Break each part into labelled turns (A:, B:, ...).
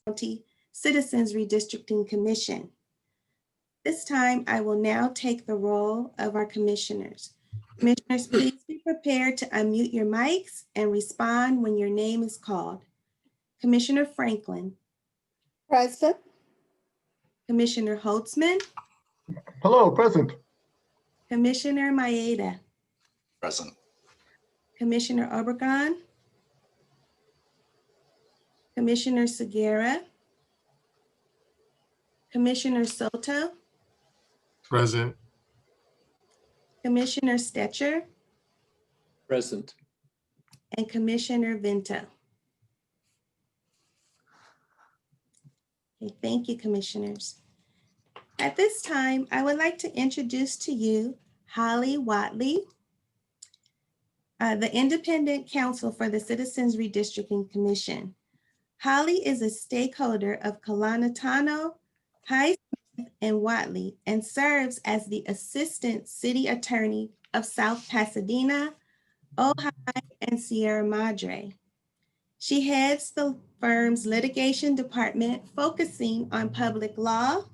A: County Citizens Redistricting Commission. This time, I will now take the role of our commissioners. Commissioners, please be prepared to unmute your mics and respond when your name is called. Commissioner Franklin.
B: Present.
A: Commissioner Holtzman.
C: Hello, present.
A: Commissioner Maeda.
D: Present.
A: Commissioner Obregon. Commissioner Segura. Commissioner Soto.
E: Present.
A: Commissioner Stetcher.
F: Present.
A: And Commissioner Vento. Okay, thank you, commissioners. At this time, I would like to introduce to you Holly Watley, the independent counsel for the Citizens Redistricting Commission. Holly is a stakeholder of Colanatano, Highsmith, and Watley, and serves as the Assistant City Attorney of South Pasadena, Ojai, and Sierra Madre. She heads the firm's litigation department, focusing on public law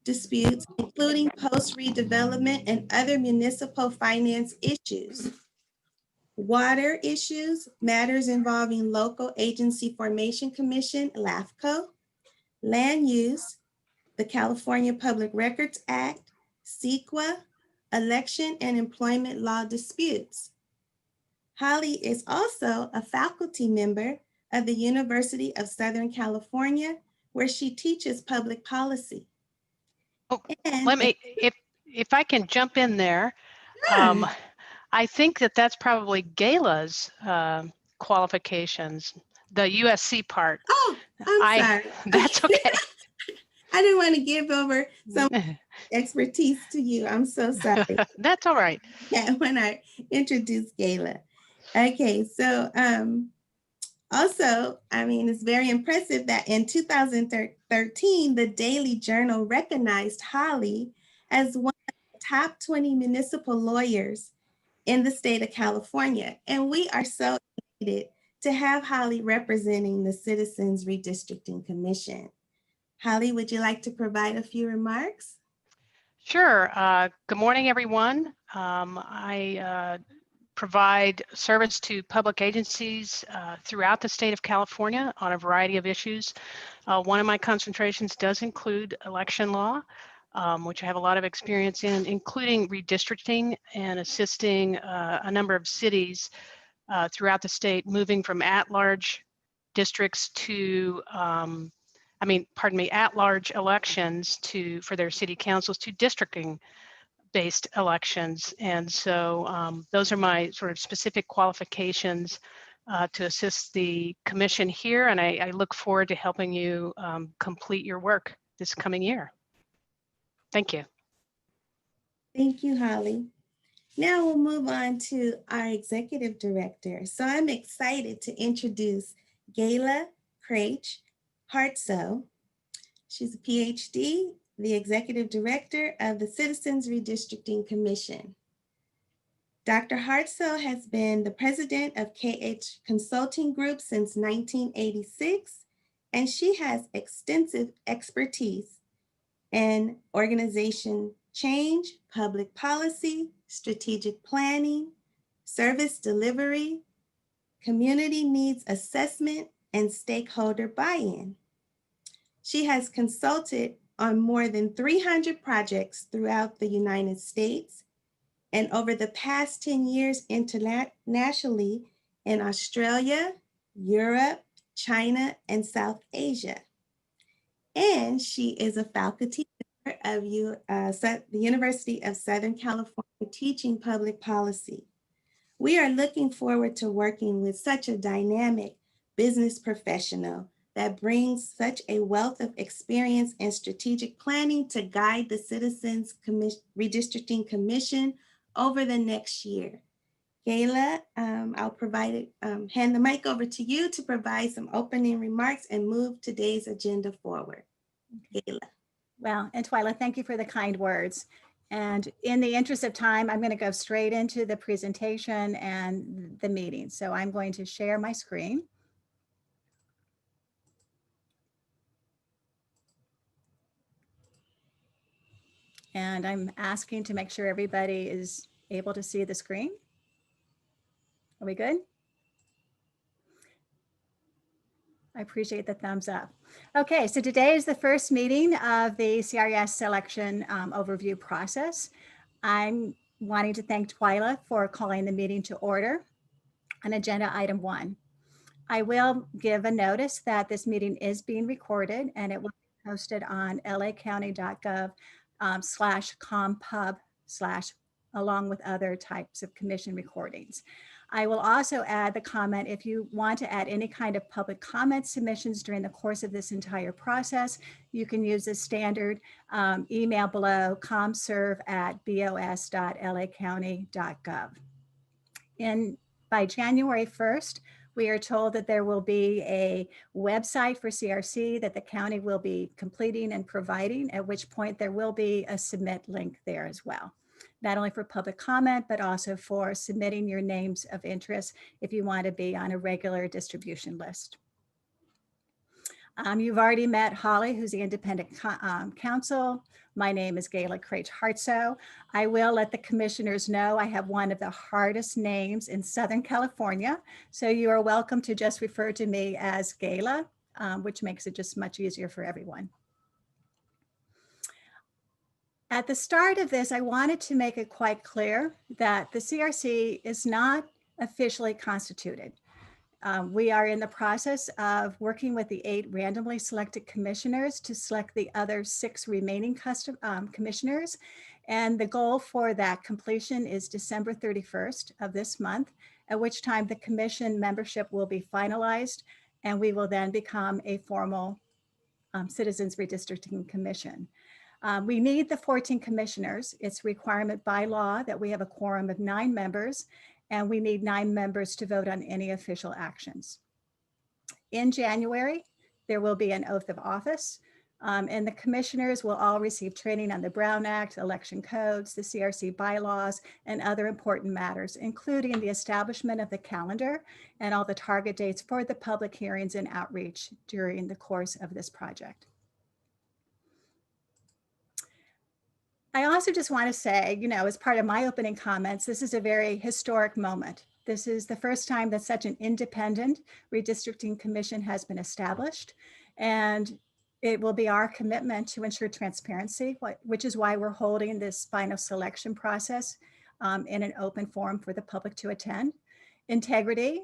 A: disputes, including post-redevelopment and other municipal finance issues, water issues, matters involving Local Agency Formation Commission, LAFCO, land use, the California Public Records Act, CEQA, election and employment law disputes. Holly is also a faculty member of the University of Southern California, where she teaches public policy.
G: Oh,
A: And
G: let me, if I can jump in there.
A: Sure.
G: I think that's probably Gayla's qualifications, the USC part.
A: Oh, I'm sorry.
G: That's okay.
A: I didn't want to give over some expertise to you. I'm so sorry.
G: That's all right.
A: Yeah, when I introduced Gayla. Okay, so also, I mean, it's very impressive that in 2013, the Daily Journal recognized Holly as one of the top 20 municipal lawyers in the state of California. And we are so excited to have Holly representing the Citizens Redistricting Commission. Holly, would you like to provide a few remarks?
G: Sure. Good morning, everyone. I provide service to public agencies throughout the state of California on a variety of issues. One of my concentrations does include election law, which I have a lot of experience in, including redistricting and assisting a number of cities throughout the state, moving from at-large districts to, at-large elections for their city councils to districting-based elections. And so those are my sort of specific qualifications to assist the commission here. And I look forward to helping you complete your work this coming year. Thank you.
A: Thank you, Holly. Now we'll move on to our executive director. So I'm excited to introduce Gayla Craich Hartso. She's a PhD, the executive director of the Citizens Redistricting Commission. Dr. Hartso has been the president of KH Consulting Group since 1986, and she has extensive expertise in organization change, public policy, strategic planning, service delivery, community needs assessment, and stakeholder buy-in. She has consulted on more than 300 projects throughout the United States, and over the past 10 years internationally in Australia, Europe, China, and South Asia. And she is a faculty member of the University of Southern California teaching public policy. We are looking forward to working with such a dynamic business professional that brings such a wealth of experience and strategic planning to guide the Citizens Redistricting Commission over the next year. Gayla, I'll hand the mic over to you to provide some opening remarks and move today's agenda forward. Gayla.
B: Well, and Twyla, thank you for the kind words. And in the interest of time, I'm going to go straight into the presentation and the meeting. So I'm going to share my screen. And I'm asking to make sure everybody is able to see the screen. Are we good? I appreciate the thumbs up. Okay, so today is the first meeting of the CRS selection overview process. I'm wanting to thank Twyla for calling the meeting to order on agenda item 1. I will give a notice that this meeting is being recorded and it will be posted on lacounty.gov /compub/ along with other types of commission recordings. I will also add the comment, if you want to add any kind of public comment submissions during the course of this entire process, you can use the standard email below, comserve@bos.lacounty.gov. By January 1st, we are told that there will be a website for CRC that the county will be completing and providing, at which point there will be a submit link there as well. Not only for public comment, but also for submitting your names of interest if you want to be on a regular distribution list. You've already met Holly, who's the independent counsel. My name is Gayla Craich-Hartso. I will let the commissioners know I have one of the hardest names in Southern California. So you are welcome to just refer to me as Gayla, which makes it just much easier for everyone. At the start of this, I wanted to make it quite clear that the CRC is not officially constituted. We are in the process of working with the 8 randomly selected commissioners to select the other 6 remaining commissioners. And the goal for that completion is December 31st of this month, at which time the commission membership will be finalized and we will then become a formal Citizens Redistricting Commission. We need the 14 commissioners. It's a requirement by law that we have a quorum of 9 members, and we need 9 members to vote on any official actions. In January, there will be an oath of office, and the commissioners will all receive training on the Brown Act, election codes, the CRC bylaws, and other important matters, including the establishment of the calendar and all the target dates for the public hearings and outreach during the course of this project. I also just want to say, as part of my opening comments, this is a very historic moment. This is the first time that such an independent redistricting commission has been established, and it will be our commitment to ensure transparency, which is why we're holding this final selection process in an open forum for the public to attend. Integrity,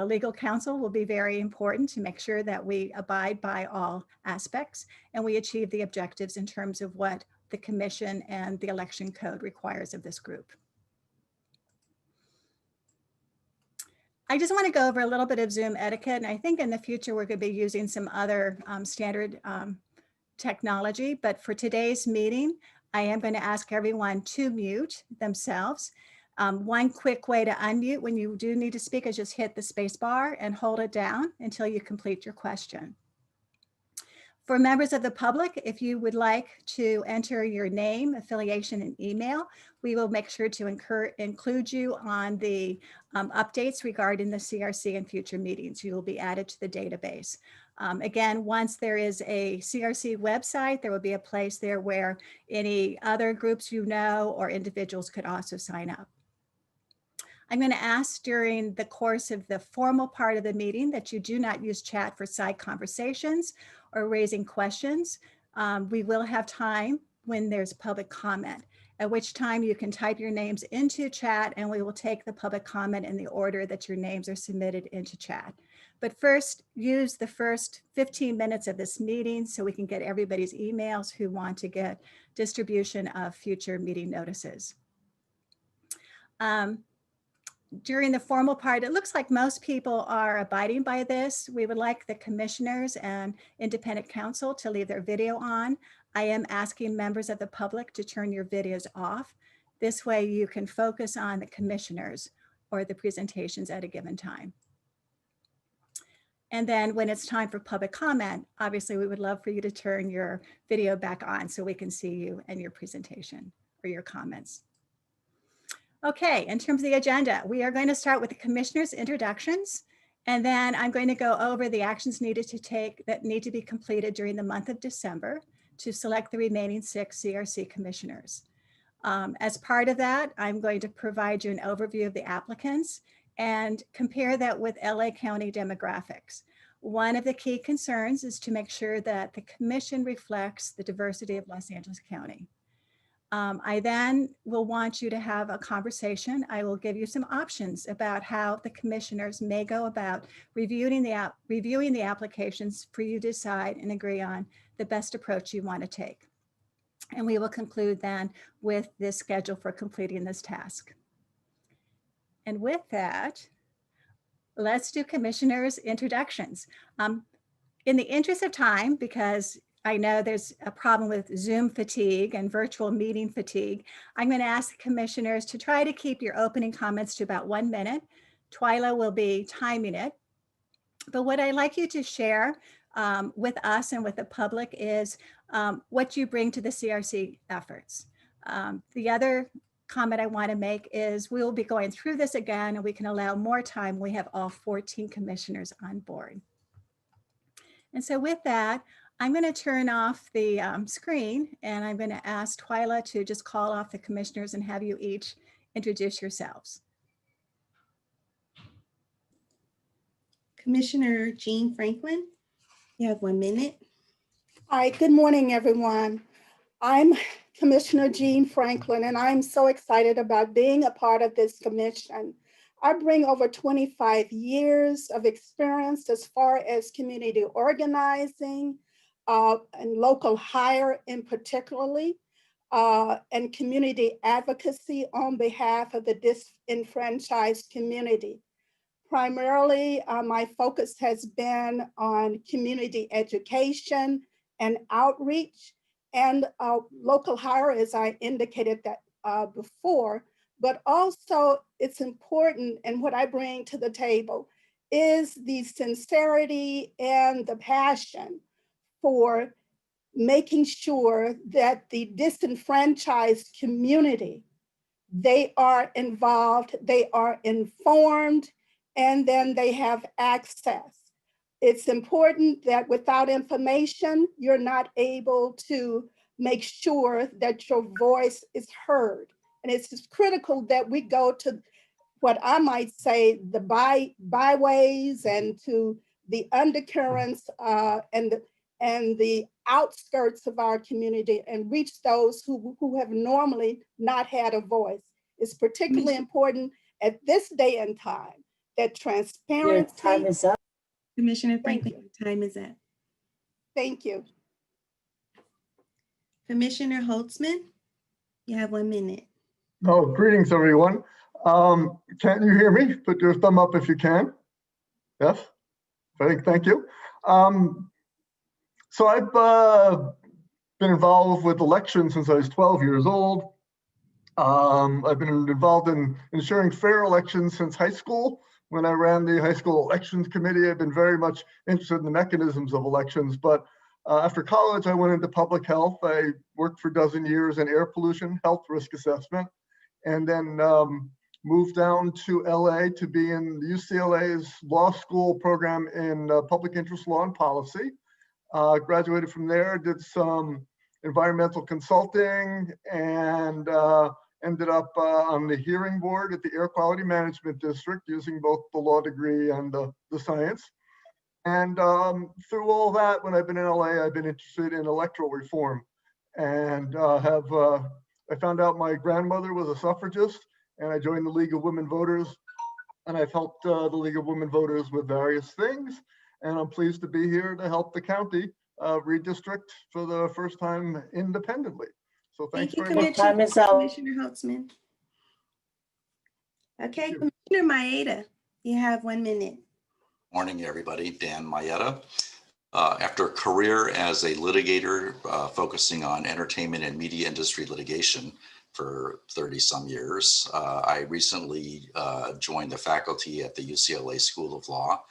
B: legal counsel will be very important to make sure that we abide by all aspects and we achieve the objectives in terms of what the commission and the election code requires of this group. I just want to go over a little bit of Zoom etiquette, and I think in the future we're going to be using some other standard technology, but for today's meeting, I am going to ask everyone to mute themselves. One quick way to unmute when you do need to speak is just hit the space bar and hold it down until you complete your question. For members of the public, if you would like to enter your name, affiliation, and email, we will make sure to include you on the updates regarding the CRC and future meetings. You will be added to the database. Again, once there is a CRC website, there will be a place there where any other groups or individuals could also sign up. I'm going to ask during the course of the formal part of the meeting that you do not use chat for side conversations or raising questions. We will have time when there's public comment, at which time you can type your names into chat and we will take the public comment in the order that your names are submitted into chat. But first, use the first 15 minutes of this meeting so we can get everybody's emails who want to get distribution of future meeting notices. During the formal part, it looks like most people are abiding by this. We would like the commissioners and independent counsel to leave their video on. I am asking members of the public to turn your videos off. This way you can focus on the commissioners or the presentations at a given time. And then when it's time for public comment, obviously we would love for you to turn your video back on so we can see you and your presentation or your comments. Okay, in terms of the agenda, we are going to start with the commissioners' introductions, and then I'm going to go over the actions needed to take that need to be completed during the month of December. to select the remaining 6 CRC commissioners. As part of that, I'm going to provide you an overview of the applicants and compare that with LA County demographics. One of the key concerns is to make sure that the commission reflects the diversity of Los Angeles County. I then will want you to have a conversation. I will give you some options about how the commissioners may go about reviewing the applications for you to decide and agree on the best approach you want to take. And we will conclude then with this schedule for completing this task. And with that, let's do commissioners' introductions. In the interest of time, because I know there's a problem with Zoom fatigue and virtual meeting fatigue, I'm going to ask the commissioners to try to keep your opening comments to about 1 minute. Twyla will be timing it. But what I'd like you to share with us and with the public is what you bring to the CRC efforts. The other comment I want to make is we will be going through this again, and we can allow more time. We have all 14 commissioners on board. And so with that, I'm going to turn off the screen, and I'm going to ask Twyla to just call off the commissioners and have you each introduce yourselves.
A: Commissioner Jean Franklin, you have 1 minute.
D: Hi, good morning, everyone. I'm Commissioner Jean Franklin, and I'm so excited about being a part of this commission. I bring over 25 years of experience as far as community organizing and local hire in particularly, and community advocacy on behalf of the disenfranchised community. Primarily, my focus has been on community education and outreach and local hire, as I indicated that before, but also it's important, and what I bring to the table is the sincerity and the passion for making sure that the disenfranchised community, they are involved, they are informed, and then they have access. It's important that without information, you're not able to make sure that your voice is heard. And it's critical that we go to what I might say the byways and to the undercurrents and the outskirts of our community and reach those who have normally not had a voice. It's particularly important at this day and time that transparency.
H: Your time is up.
A: Commissioner Franklin, your time is up.
D: Thank you.
A: Commissioner Holtzman, you have 1 minute.
C: Oh, greetings, everyone. Can you hear me? Put your thumb up if you can. Yes, thank you. So I've been involved with elections since I was 12 years old. I've been involved in ensuring fair elections since high school. When I ran the high school elections committee, I've been very much interested in the mechanisms of elections. But after college, I went into public health. I worked for a dozen years in air pollution, health risk assessment, and then moved down to LA to be in UCLA's law school program in public interest law and policy. Graduated from there, did some environmental consulting, and ended up on the hearing board at the Air Quality Management District using both the law degree and the science. And through all that, when I've been in LA, I've been interested in electoral reform, and I found out my grandmother was a suffragist, and I joined the League of Women Voters, and I've helped the League of Women Voters with various things. And I'm pleased to be here to help the county redistrict for the first time independently. So thanks very much.
H: Time is up.
A: Commissioner Holtzman. Okay, Commissioner Maeda, you have 1 minute.
I: Morning, everybody. Dan Maeda. After a career as a litigator focusing on entertainment and media industry litigation for 30 some years, I recently joined the faculty at the UCLA School of Law,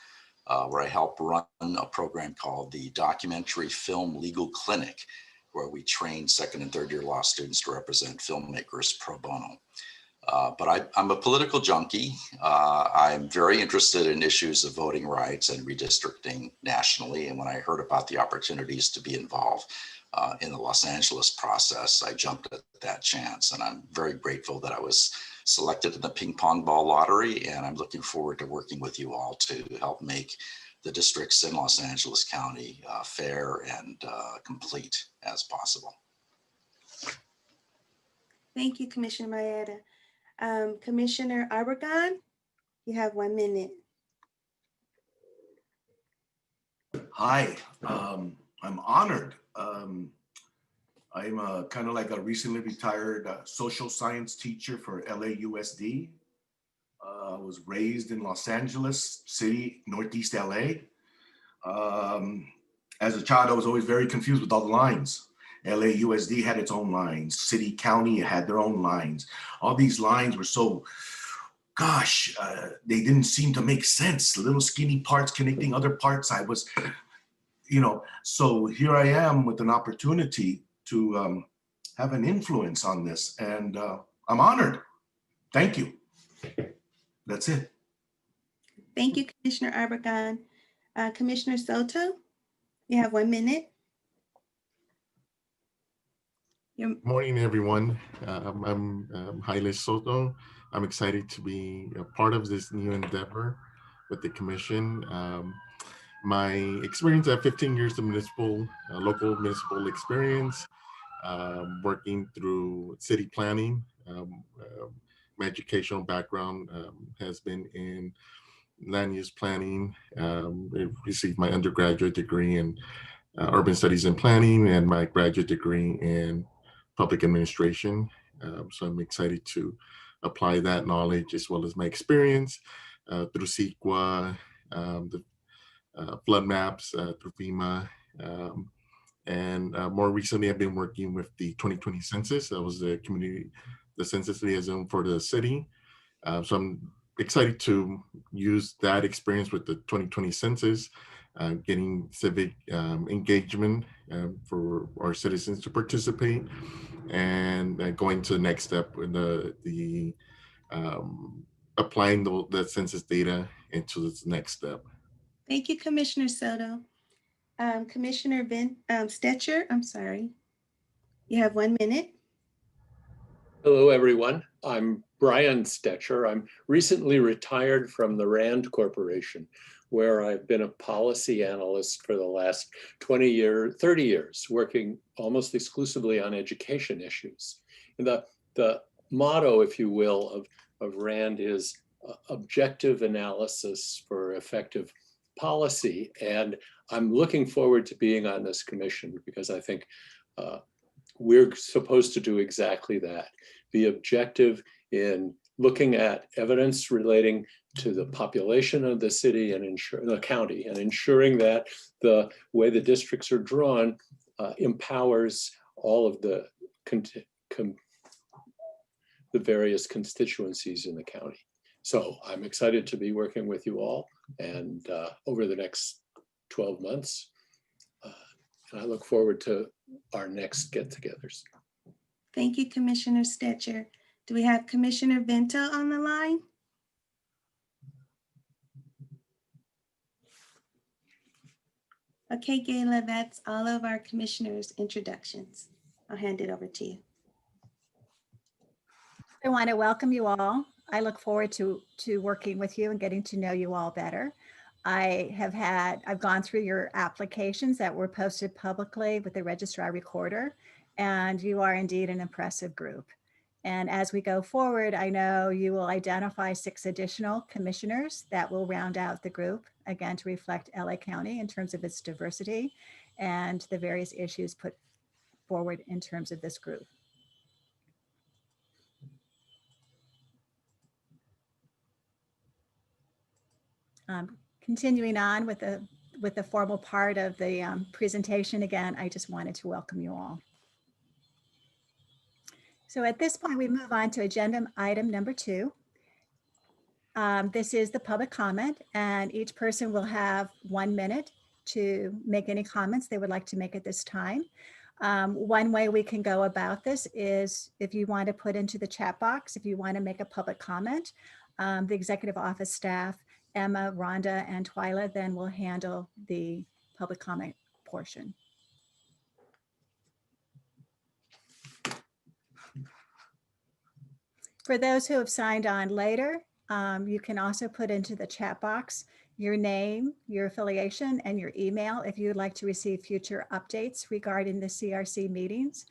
I: where I help run a program called the Documentary Film Legal Clinic, where we train second and third year law students to represent filmmakers pro bono. But I'm a political junkie. I'm very interested in issues of voting rights and redistricting nationally. And when I heard about the opportunities to be involved in the Los Angeles process, I jumped at that chance, and I'm very grateful that I was selected in the ping pong ball lottery, and I'm looking forward to working with you all to help make the districts in Los Angeles County fair and complete as possible.
A: Thank you, Commissioner Maeda. Commissioner Arbogast, you have 1 minute.
H: Hi, I'm honored. I'm kind of like a recently retired social science teacher for LAUSD. I was raised in Los Angeles City, Northeast LA. As a child, I was always very confused with all the lines. LAUSD had its own lines. City, county had their own lines. All these lines were so, gosh, they didn't seem to make sense. Little skinny parts connecting other parts. I was, so here I am with an opportunity to have an influence on this, and I'm honored. Thank you. That's it.
A: Thank you, Commissioner Arbogast. Commissioner Soto, you have 1 minute.
E: Morning, everyone. I'm Haile Soto. I'm excited to be a part of this new endeavor with the commission. My experience, I have 15 years of local municipal experience, working through city planning. My educational background has been in land use planning. I received my undergraduate degree in urban studies and planning and my graduate degree in public administration. So I'm excited to apply that knowledge as well as my experience through CEQA, the flood maps through FEMA. And more recently, I've been working with the 2020 census. That was the census liaison for the city. So I'm excited to use that experience with the 2020 census, getting civic engagement for our citizens to participate, and going to the next step with the applying the census data into this next step.
A: Thank you, Commissioner Soto. Commissioner Stetcher, I'm sorry. You have 1 minute.
F: Hello, everyone. I'm Brian Stetcher. I'm recently retired from the RAND Corporation, where I've been a policy analyst for the last 30 years, working almost exclusively on education issues. And the motto, if you will, of RAND is objective analysis for effective policy. And I'm looking forward to being on this commission because I think we're supposed to do exactly that. Be objective in looking at evidence relating to the population of the city and the county, and ensuring that the way the districts are drawn empowers all of the various constituencies in the county. So I'm excited to be working with you all and over the next 12 months. And I look forward to our next get-togethers.
A: Thank you, Commissioner Stetcher. Do we have Commissioner Vento on the line? Okay, Gayla, that's all of our commissioners' introductions. I'll hand it over to you.
B: I want to welcome you all. I look forward to working with you and getting to know you all better. I've gone through your applications that were posted publicly with the Registrar-Recorder, and you are indeed an impressive group. And as we go forward, I know you will identify 6 additional commissioners that will round out the group, again, to reflect LA County in terms of its diversity and the various issues put forward in terms of this group. Continuing on with the formal part of the presentation, again, I just wanted to welcome you all. So at this point, we move on to agenda item number 2. This is the public comment, and each person will have 1 minute to make any comments they would like to make at this time. One way we can go about this is if you want to put into the chat box, if you want to make a public comment, the executive office staff, Emma, Rhonda, and Twyla then will handle the public comment portion. For those who have signed on later, you can also put into the chat box your name, your affiliation, and your email if you would like to receive future updates regarding the CRC meetings.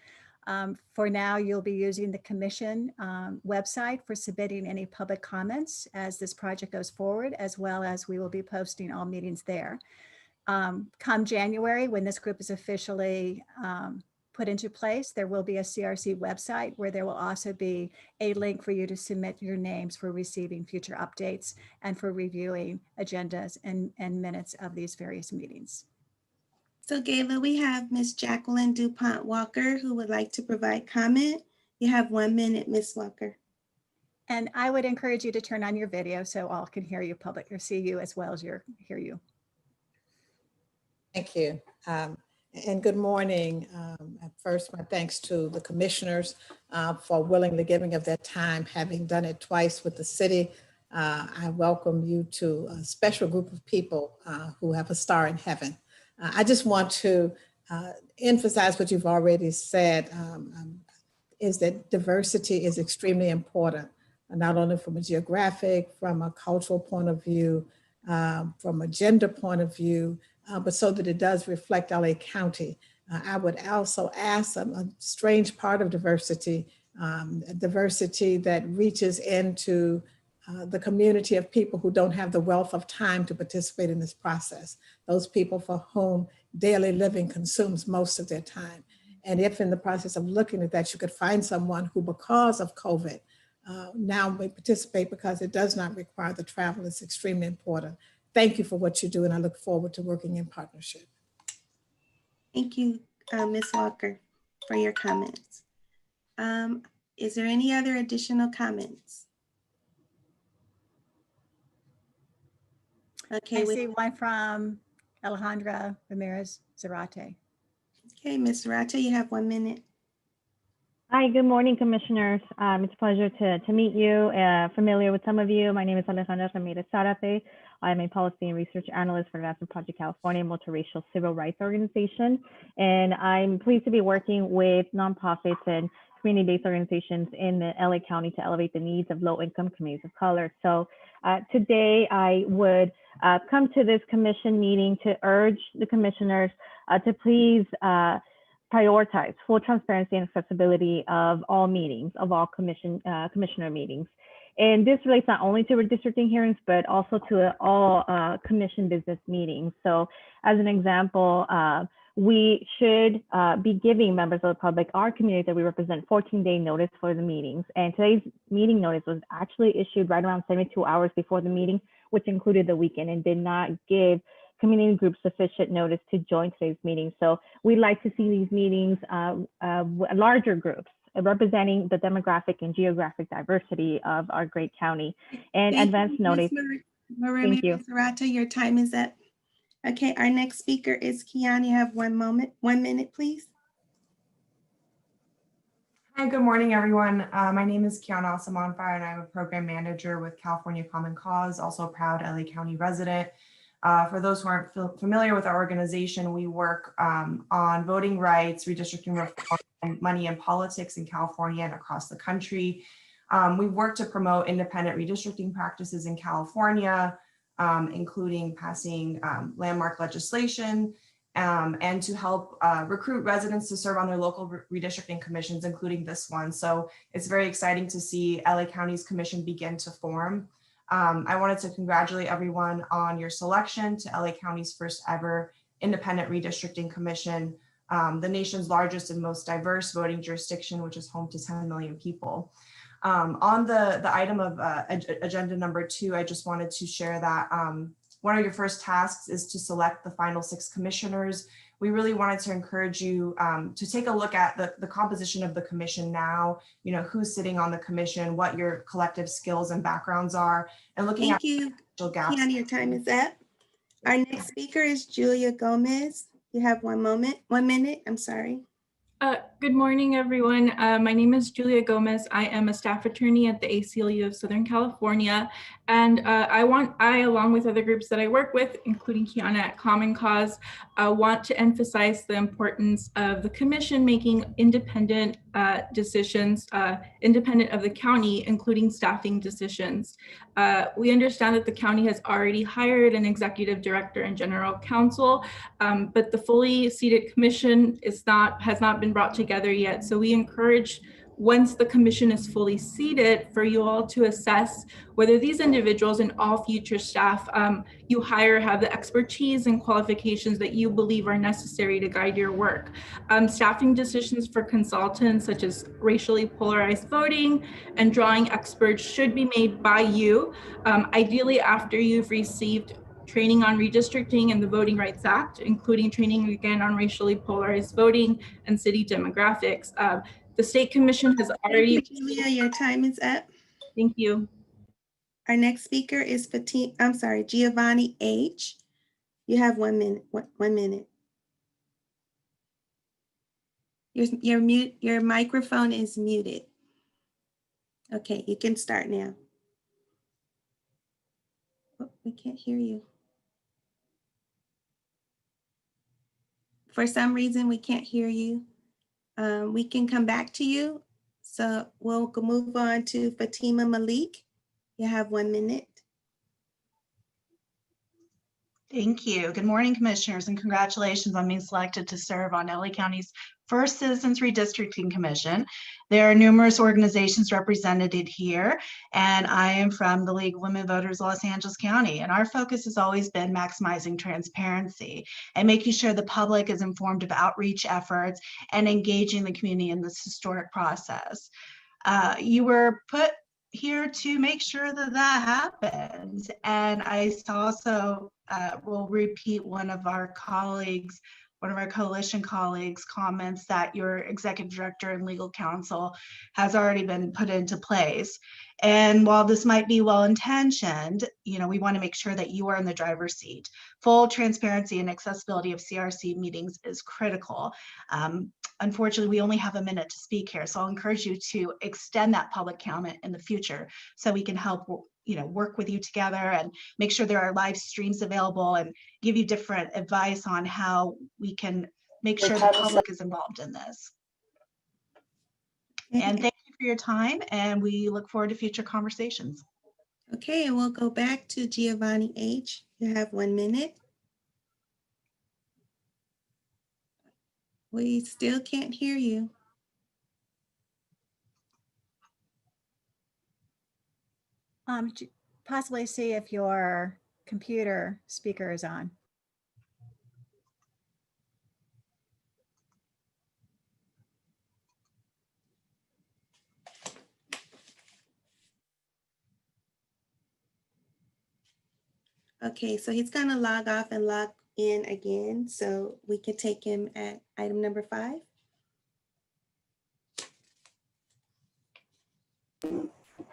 B: For now, you'll be using the commission website for submitting any public comments as this project goes forward, as well as we will be posting all meetings there. Come January, when this group is officially put into place, there will be a CRC website where there will also be a link for you to submit your names for receiving future updates and for reviewing agendas and minutes of these various meetings.
A: So Gayla, we have Ms. Jacqueline DuPont Walker who would like to provide comment. You have 1 minute, Ms. Walker.
B: And I would encourage you to turn on your video so all can hear you or see you as well as hear you.
J: Thank you. And good morning. At first, my thanks to the commissioners for willingly giving of their time, having done it twice with the city. I welcome you to a special group of people who have a star in heaven. I just want to emphasize what you've already said, is that diversity is extremely important, not only from a geographic, from a cultural point of view, from a gender point of view, but so that it does reflect LA County. I would also ask a strange part of diversity, diversity that reaches into the community of people who don't have the wealth of time to participate in this process. Those people for whom daily living consumes most of their time. And if in the process of looking at that, you could find someone who, because of COVID, now may participate because it does not require the travel, it's extremely important. Thank you for what you do, and I look forward to working in partnership.
A: Thank you, Ms. Walker, for your comments. Is there any other additional comments? Okay,
B: I see one from Alejandra Ramirez Zarate.
A: Okay, Ms. Zarate, you have 1 minute.
K: Hi, good morning, commissioners. It's a pleasure to meet you. Familiar with some of you, my name is Alejandra Ramirez Zarate. I'm a policy and research analyst for Advancing Project California, a multiracial civil rights organization. And I'm pleased to be working with nonprofits and community-based organizations in the LA County to elevate the needs of low-income communities of color. So today I would come to this commission meeting to urge the commissioners to please prioritize full transparency and accessibility of all meetings, of all commissioner meetings. And this relates not only to redistricting hearings, but also to all commission business meetings. So as an example, we should be giving members of the public, our community that we represent, 14-day notice for the meetings. And today's meeting notice was actually issued right around 72 hours before the meeting, which included the weekend, and did not give community groups sufficient notice to join today's meeting. So we'd like to see these meetings larger groups representing the demographic and geographic diversity of our great county. And advance notice. Thank you.
A: Zarate, your time is up. Okay, our next speaker is Kiana. You have 1 minute, please.
L: Hi, good morning, everyone. My name is Kiana Samonfire, and I'm a program manager with California Common Cause, also a proud LA County resident. For those who aren't familiar with our organization, we work on voting rights, redistricting reform, and money and politics in California and across the country. We work to promote independent redistricting practices in California, including passing landmark legislation, and to help recruit residents to serve on their local redistricting commissions, including this one. So it's very exciting to see LA County's commission begin to form. I wanted to congratulate everyone on your selection to LA County's first ever independent redistricting commission, the nation's largest and most diverse voting jurisdiction, which is home to 10 million people. On the item of agenda number 2, I just wanted to share that one of your first tasks is to select the final 6 commissioners. We really wanted to encourage you to take a look at the composition of the commission now, you know, who's sitting on the commission, what your collective skills and backgrounds are, and looking at potential gaps.
A: Kiana, your time is up. Our next speaker is Julia Gomez. You have 1 minute, I'm sorry.
M: Good morning, everyone. My name is Julia Gomez. I am a staff attorney at the ACLU of Southern California. And I, along with other groups that I work with, including Kiana at Common Cause, want to emphasize the importance of the commission making independent decisions, independent of the county, including staffing decisions. We understand that the county has already hired an executive director and general counsel, but the fully seated commission has not been brought together yet. So we encourage, once the commission is fully seated, for you all to assess whether these individuals and all future staff you hire have the expertise and qualifications that you believe are necessary to guide your work. Staffing decisions for consultants, such as racially polarized voting and drawing experts, should be made by you, ideally after you've received training on redistricting and the Voting Rights Act, including training again on racially polarized voting and city demographics. The State Commission has already—
A: Thank you, Julia, your time is up.
M: Thank you.
A: Our next speaker is Giovanni H. You have 1 minute. 1 minute. Your microphone is muted. Okay, you can start now. Oh, we can't hear you. For some reason, we can't hear you. We can come back to you. So we'll move on to Fatima Malik. You have 1 minute.
N: Thank you. Good morning, commissioners, and congratulations on being selected to serve on LA County's first Citizens Redistricting Commission. There are numerous organizations represented here, and I am from the League of Women Voters, Los Angeles County, and our focus has always been maximizing transparency and making sure the public is informed of outreach efforts and engaging the community in this historic process. You were put here to make sure that that happens. And I also will repeat one of our coalition colleagues' comments that your executive director and legal counsel has already been put into place. And while this might be well-intentioned, we want to make sure that you are in the driver's seat. Full transparency and accessibility of CRC meetings is critical. Unfortunately, we only have a minute to speak here, so I'll encourage you to extend that public comment in the future so we can help work with you together and make sure there are live streams available and give you different advice on how we can make sure the public is involved in this. And thank you for your time, and we look forward to future conversations.
A: Okay, and we'll go back to Giovanni H. You have 1 minute. We still can't hear you.
B: Possibly see if your computer speaker is on.
A: Okay, so he's gonna log off and log in again, so we can take him at item number 5.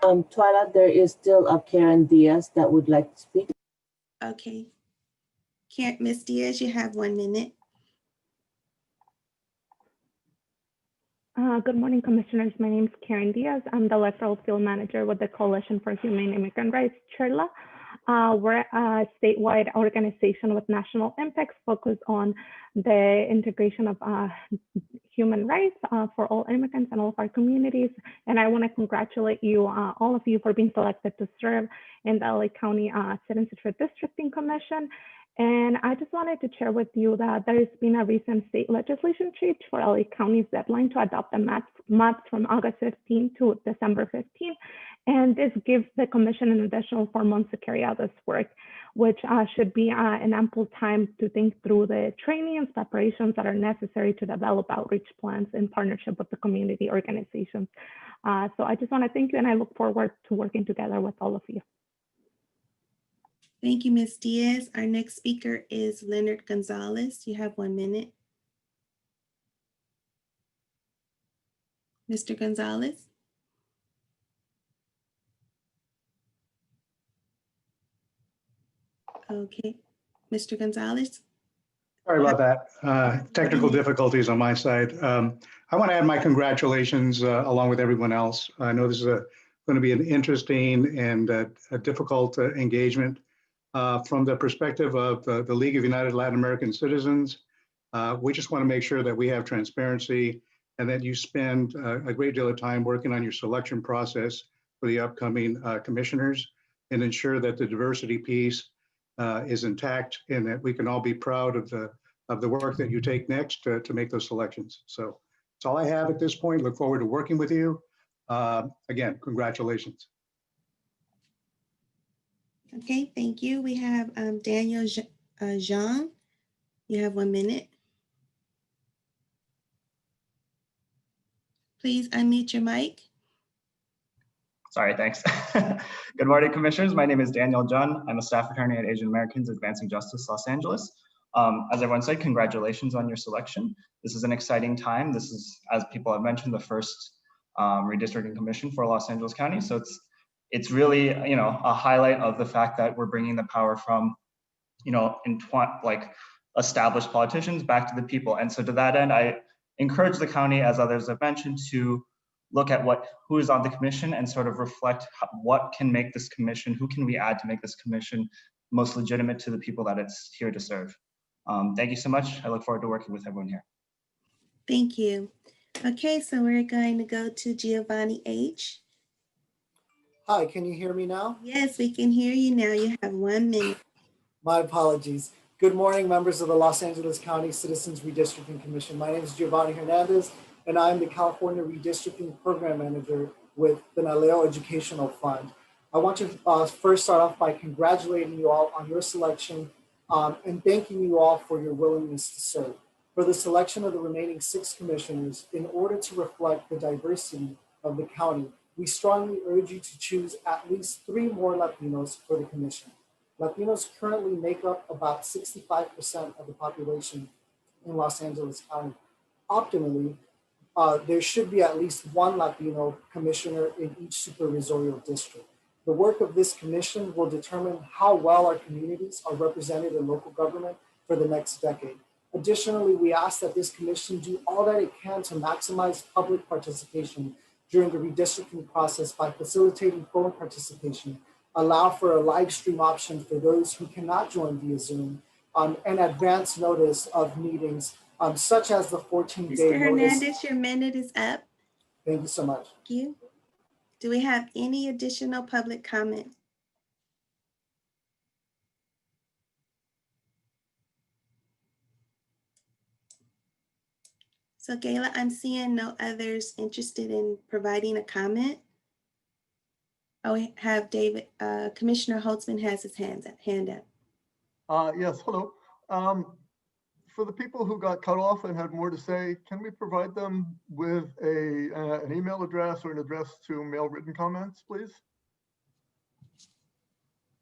O: Twyla, there is still Karen Diaz that would like to speak.
A: Okay. Miss Diaz, you have 1 minute.
K: Good morning, commissioners. My name is Karen Diaz. I'm the electoral field manager with the Coalition for Humane Immigrant Rights, CHIRLA. We're a statewide organization with national impacts focused on the integration of human rights for all immigrants and all of our communities. And I want to congratulate you, all of you, for being selected to serve in the LA County Citizens Redistricting Commission. And I just wanted to share with you that there has been a recent state legislation change for LA County's deadline to adopt the maps from August 15 to December 15. And this gives the commission an additional 4 months to carry out this work, which should be an ample time to think through the training and preparations that are necessary to develop outreach plans in partnership with the community organizations. So I just want to thank you, and I look forward to working together with all of you.
A: Thank you, Ms. Diaz. Our next speaker is Leonard Gonzalez. You have 1 minute. Mr. Gonzalez. Okay, Mr. Gonzalez.
P: Sorry about that. Technical difficulties on my side. I want to add my congratulations along with everyone else. I know this is going to be an interesting and a difficult engagement from the perspective of the League of United Latin American Citizens. We just want to make sure that we have transparency and that you spend a great deal of time working on your selection process for the upcoming commissioners and ensure that the diversity piece is intact and that we can all be proud of the work that you take next to make those selections. So that's all I have at this point. Look forward to working with you. Again, congratulations.
A: Okay, thank you. We have Daniel Jean. You have 1 minute. Please unmute your mic.
Q: Sorry, thanks. Good morning, commissioners. My name is Daniel Jun. I'm a staff attorney at Asian Americans Advancing Justice, Los Angeles. As everyone said, congratulations on your selection. This is an exciting time. This is, as people have mentioned, the first redistricting commission for Los Angeles County. So it's really, a highlight of the fact that we're bringing the power from, established politicians back to the people. And so to that end, I encourage the county, as others have mentioned, to look at who is on the commission and sort of reflect what can make this commission, who can we add to make this commission most legitimate to the people that it's here to serve. Thank you so much. I look forward to working with everyone here.
A: Thank you. Okay, so we're going to go to Giovanni H.
R: Hi, can you hear me now?
A: Yes, we can hear you now. You have 1 minute.
R: My apologies. Good morning, members of the Los Angeles County Citizens Redistricting Commission. My name is Giovanni Hernandez, and I'm the California Redistricting Program Manager with the Naleo Educational Fund. I want to first start off by congratulating you all on your selection and thanking you all for your willingness to serve. For the selection of the remaining 6 commissioners, in order to reflect the diversity of the county, we strongly urge you to choose at least 3 more Latinos for the commission. Latinos currently make up about 65% of the population in Los Angeles County. Optimally, there should be at least 1 Latino commissioner in each supervisorial district. The work of this commission will determine how well our communities are represented in local government for the next decade. Additionally, we ask that this commission do all that it can to maximize public participation during the redistricting process by facilitating phone participation, allow for a live stream option for those who cannot join via Zoom, and advance notice of meetings, such as the 14-day notice.
A: Mr. Hernandez, your minute is up.
R: Thank you so much.
A: Thank you. Do we have any additional public comment? So Gayla, I'm seeing no others interested in providing a comment. Oh, we have David, Commissioner Holtzman has his hand up.
C: Yes, hello. For the people who got cut off and had more to say, can we provide them with an email address or an address to mail written comments, please?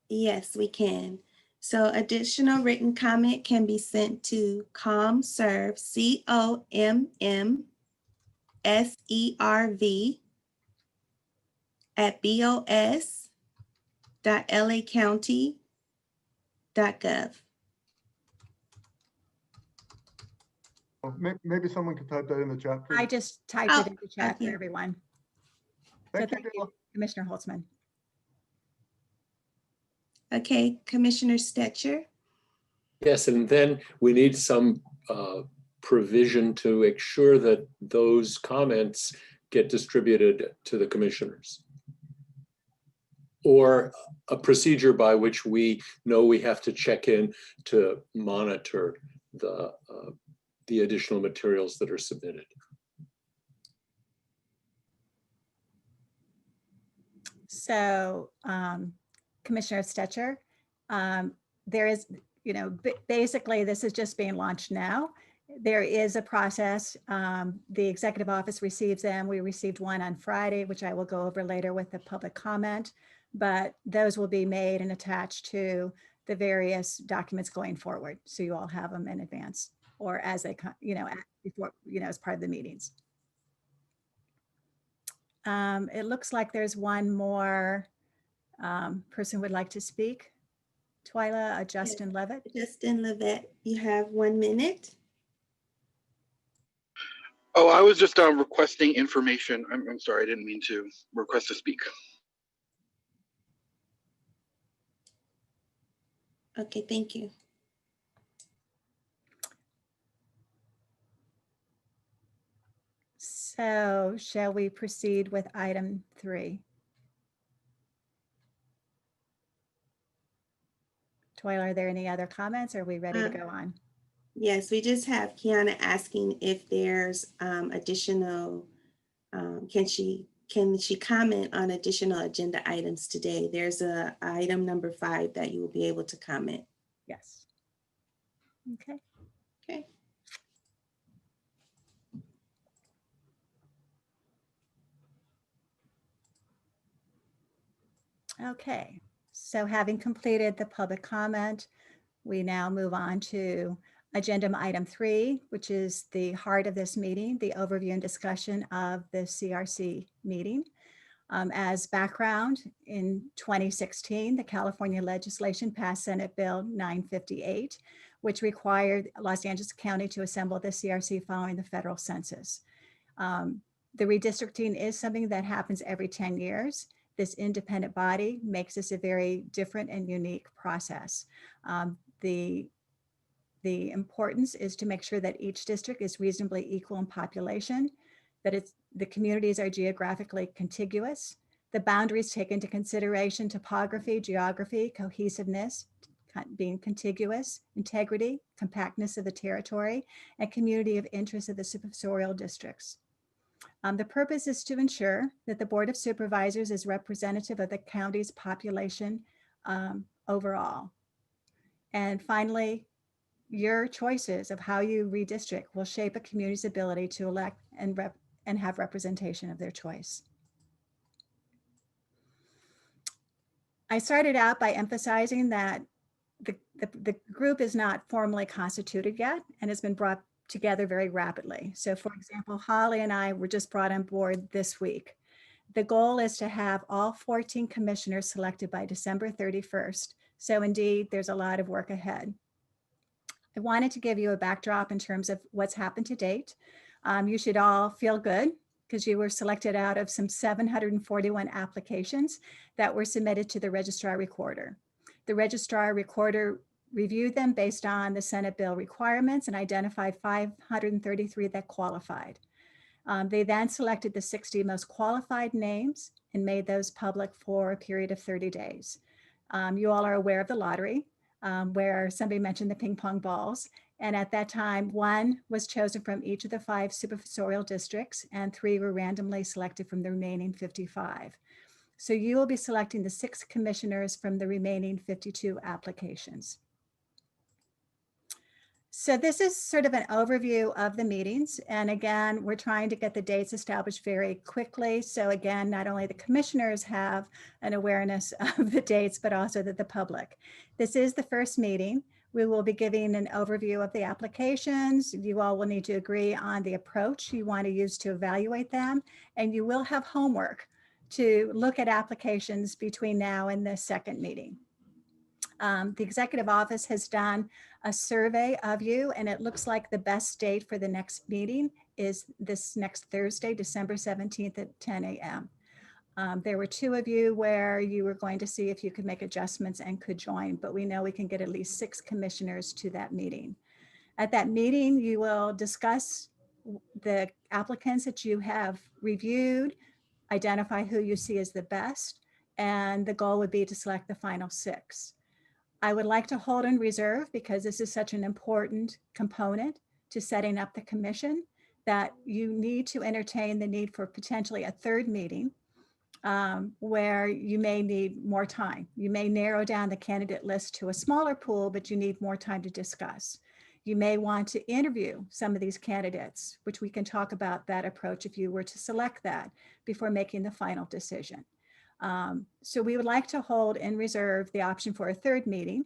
A: Yes, we can. So additional written comment can be sent to COMSERV, COMMSERV at bos.lacounty.gov.
C: Maybe someone could type that in the chat, please.
B: I just typed it in the chat for everyone.
C: Thank
B: you, Commissioner Holtzman.
A: Okay, Commissioner Stetcher.
F: Yes, and then we need some provision to ensure that those comments get distributed to the commissioners, or a procedure by which we know we have to check in to monitor the additional materials that are submitted.
B: So, Commissioner Stetcher, there is, basically this is just being launched now. There is a process. The executive office receives them. We received one on Friday, which I will go over later with the public comment, but those will be made and attached to the various documents going forward. So you all have them in advance or as they, before, as part of the meetings. It looks like there's one more person would like to speak. Twyla, Justin Levitt.
A: Justin Levitt, you have 1 minute.
S: Oh, I was just requesting information. I'm sorry, I didn't mean to request to speak.
A: Okay, thank you.
B: So shall we proceed with item 3? Twyla, are there any other comments? Are we ready to go on?
A: Yes, we just have Kiana asking if there's additional, can she comment on additional agenda items today? There's a item number 5 that you will be able to comment.
B: Yes. Okay.
A: Okay.
B: Okay, so having completed the public comment, we now move on to agenda item 3, which is the heart of this meeting, the overview and discussion of the CRC meeting. As background, in 2016, the California legislation passed Senate Bill 958, which required Los Angeles County to assemble the CRC following the federal census. The redistricting is something that happens every 10 years. This independent body makes this a very different and unique process. The importance is to make sure that each district is reasonably equal in population, that the communities are geographically contiguous, the boundaries take into consideration topography, geography, cohesiveness, being contiguous, integrity, compactness of the territory, and community of interest of the supervisorial districts. The purpose is to ensure that the Board of Supervisors is representative of the county's population overall. And finally, your choices of how you redistrict will shape a community's ability to elect and have representation of their choice. I started out by emphasizing that the group is not formally constituted yet and has been brought together very rapidly. So for example, Holly and I were just brought on board this week. The goal is to have all 14 commissioners selected by December 31st. So indeed, there's a lot of work ahead. I wanted to give you a backdrop in terms of what's happened to date. You should all feel good because you were selected out of some 741 applications that were submitted to the Registrar-Recorder. The Registrar-Recorder reviewed them based on the Senate bill requirements and identified 533 that qualified. They then selected the 60 most qualified names and made those public for a period of 30 days. You all are aware of the lottery, where somebody mentioned the ping pong balls. And at that time, 1 was chosen from each of the 5 supervisorial districts and 3 were randomly selected from the remaining 55. So you will be selecting the 6 commissioners from the remaining 52 applications. So this is sort of an overview of the meetings. And again, we're trying to get the dates established very quickly. So again, not only the commissioners have an awareness of the dates, but also that the public. This is the first meeting. We will be giving an overview of the applications. You all will need to agree on the approach you want to use to evaluate them. And you will have homework to look at applications between now and the second meeting. The executive office has done a survey of you, and it looks like the best date for the next meeting is this next Thursday, December 17th at 10 a.m. There were 2 of you where you were going to see if you could make adjustments and could join, but we know we can get at least 6 commissioners to that meeting. At that meeting, you will discuss the applicants that you have reviewed, identify who you see as the best, and the goal would be to select the final 6. I would like to hold in reserve, because this is such an important component to setting up the commission, that you need to entertain the need for potentially a 3rd meeting where you may need more time. You may narrow down the candidate list to a smaller pool, but you need more time to discuss. You may want to interview some of these candidates, which we can talk about that approach if you were to select that before making the final decision. So we would like to hold in reserve the option for a 3rd meeting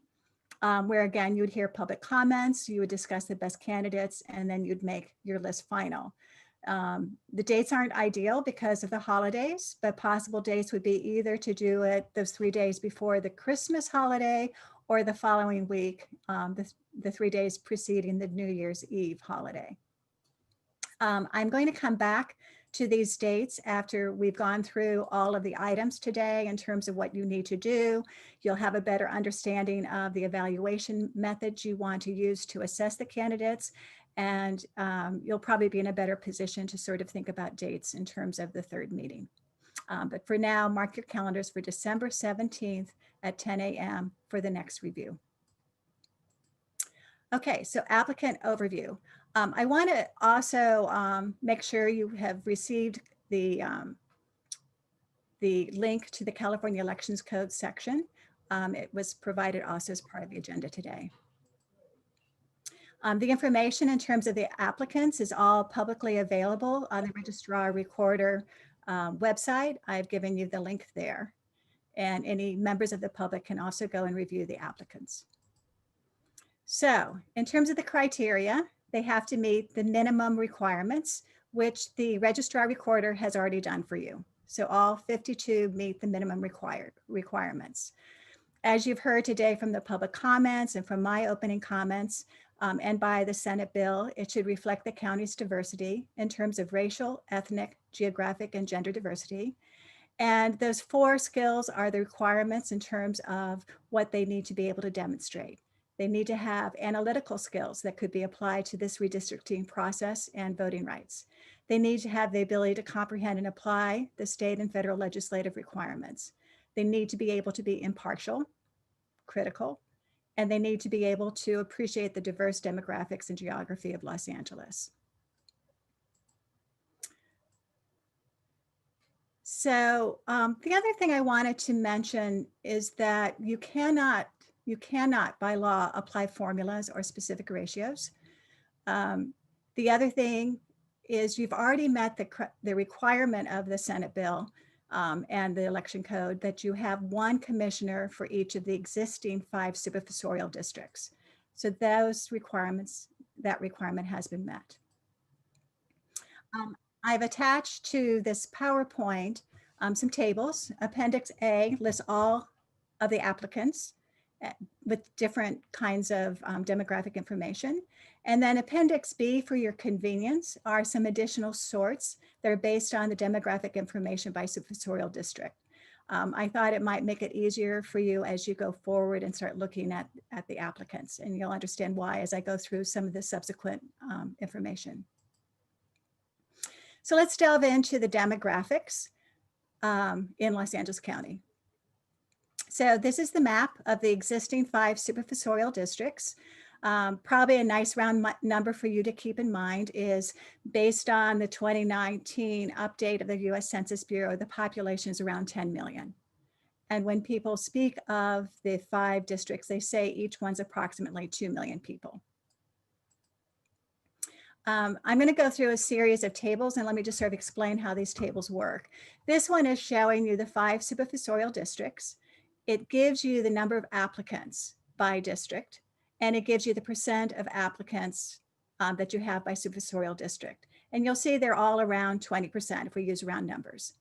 B: where again, you would hear public comments, you would discuss the best candidates, and then you'd make your list final. The dates aren't ideal because of the holidays, but possible dates would be either to do it those 3 days before the Christmas holiday or the following week, the 3 days preceding the New Year's Eve holiday. I'm going to come back to these dates after we've gone through all of the items today in terms of what you need to do. You'll have a better understanding of the evaluation methods you want to use to assess the candidates. And you'll probably be in a better position to sort of think about dates in terms of the third meeting. But for now, mark your calendars for December 17th at 10 a.m. for the next review. Okay, so applicant overview. I want to also make sure you have received the link to the California Elections Code section. It was provided also as part of the agenda today. The information in terms of the applicants is all publicly available on the Registrar-Recorder website. I've given you the link there. And any members of the public can also go and review the applicants. So in terms of the criteria, they have to meet the minimum requirements, which the Registrar-Recorder has already done for you. So all 52 meet the minimum requirements. As you've heard today from the public comments and from my opening comments and by the Senate bill, it should reflect the county's diversity in terms of racial, ethnic, geographic, and gender diversity. And those 4 skills are the requirements in terms of what they need to be able to demonstrate. They need to have analytical skills that could be applied to this redistricting process and voting rights. They need to have the ability to comprehend and apply the state and federal legislative requirements. They need to be able to be impartial, critical, and they need to be able to appreciate the diverse demographics and geography of Los Angeles. So the other thing I wanted to mention is that you cannot by law apply formulas or specific ratios. The other thing is you've already met the requirement of the Senate bill and the election code that you have 1 commissioner for each of the existing 5 supervisorial districts. So those requirements, that requirement has been met. I've attached to this PowerPoint some tables. Appendix A lists all of the applicants with different kinds of demographic information. And then Appendix B, for your convenience, are some additional sorts that are based on the demographic information by supervisorial district. I thought it might make it easier for you as you go forward and start looking at the applicants, and you'll understand why as I go through some of the subsequent information. So let's delve into the demographics in Los Angeles County. So this is the map of the existing 5 supervisorial districts. Probably a nice round number for you to keep in mind is based on the 2019 update of the US Census Bureau, the population is around 10 million. And when people speak of the 5 districts, they say each one's approximately 2 million people. I'm going to go through a series of tables, and let me just sort of explain how these tables work. This one is showing you the 5 supervisorial districts. It gives you the number of applicants by district, and it gives you the percent of applicants that you have by supervisorial district. And you'll see they're all around 20% if we use round numbers.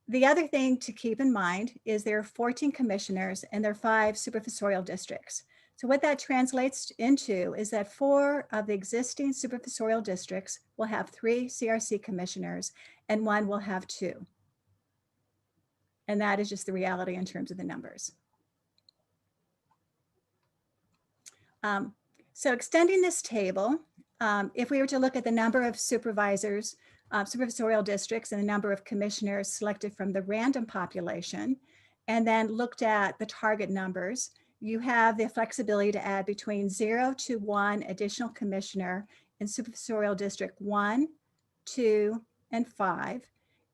B: The other thing to keep in mind is there are 14 commissioners and there are 5 supervisorial districts. So what that translates into is that 4 of the existing supervisorial districts will have 3 CRC commissioners and 1 will have 2. And that is just the reality in terms of the numbers. So extending this table, if we were to look at the number of supervisors, supervisorial districts and the number of commissioners selected from the random population, and then looked at the target numbers, you have the flexibility to add between 0 to 1 additional commissioner in supervisorial district 1, 2, and 5,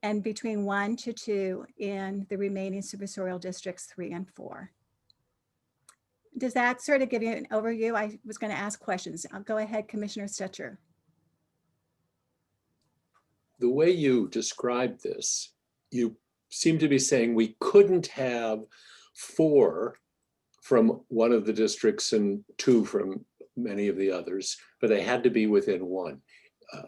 B: and between 1 to 2 in the remaining supervisorial districts 3 and 4. Does that sort of give you an overview? I was going to ask questions. I'll go ahead, Commissioner Stetcher.
F: The way you described this, you seem to be saying we couldn't have 4 from one of the districts and 2 from many of the others, but they had to be within 1.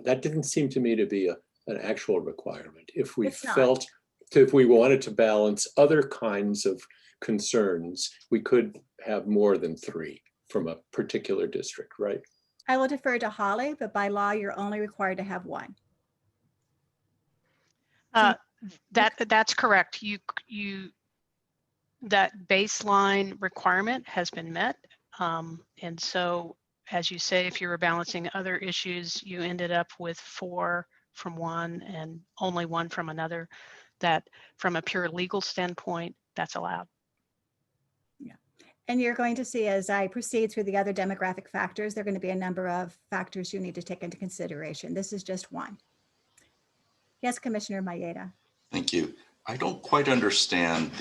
F: That didn't seem to me to be an actual requirement. If we felt, if we wanted to balance other kinds of concerns, we could have more than 3 from a particular district, right?
B: I will defer to Holly, but by law, you're only required to have 1.
G: That's correct. That baseline requirement has been met. And so, as you say, if you were balancing other issues, you ended up with 4 from one and only 1 from another. That from a pure legal standpoint, that's allowed.
B: Yeah. And you're going to see as I proceed through the other demographic factors, there are going to be a number of factors you need to take into consideration. This is just one. Yes, Commissioner Maeda.
I: Thank you. I don't quite understand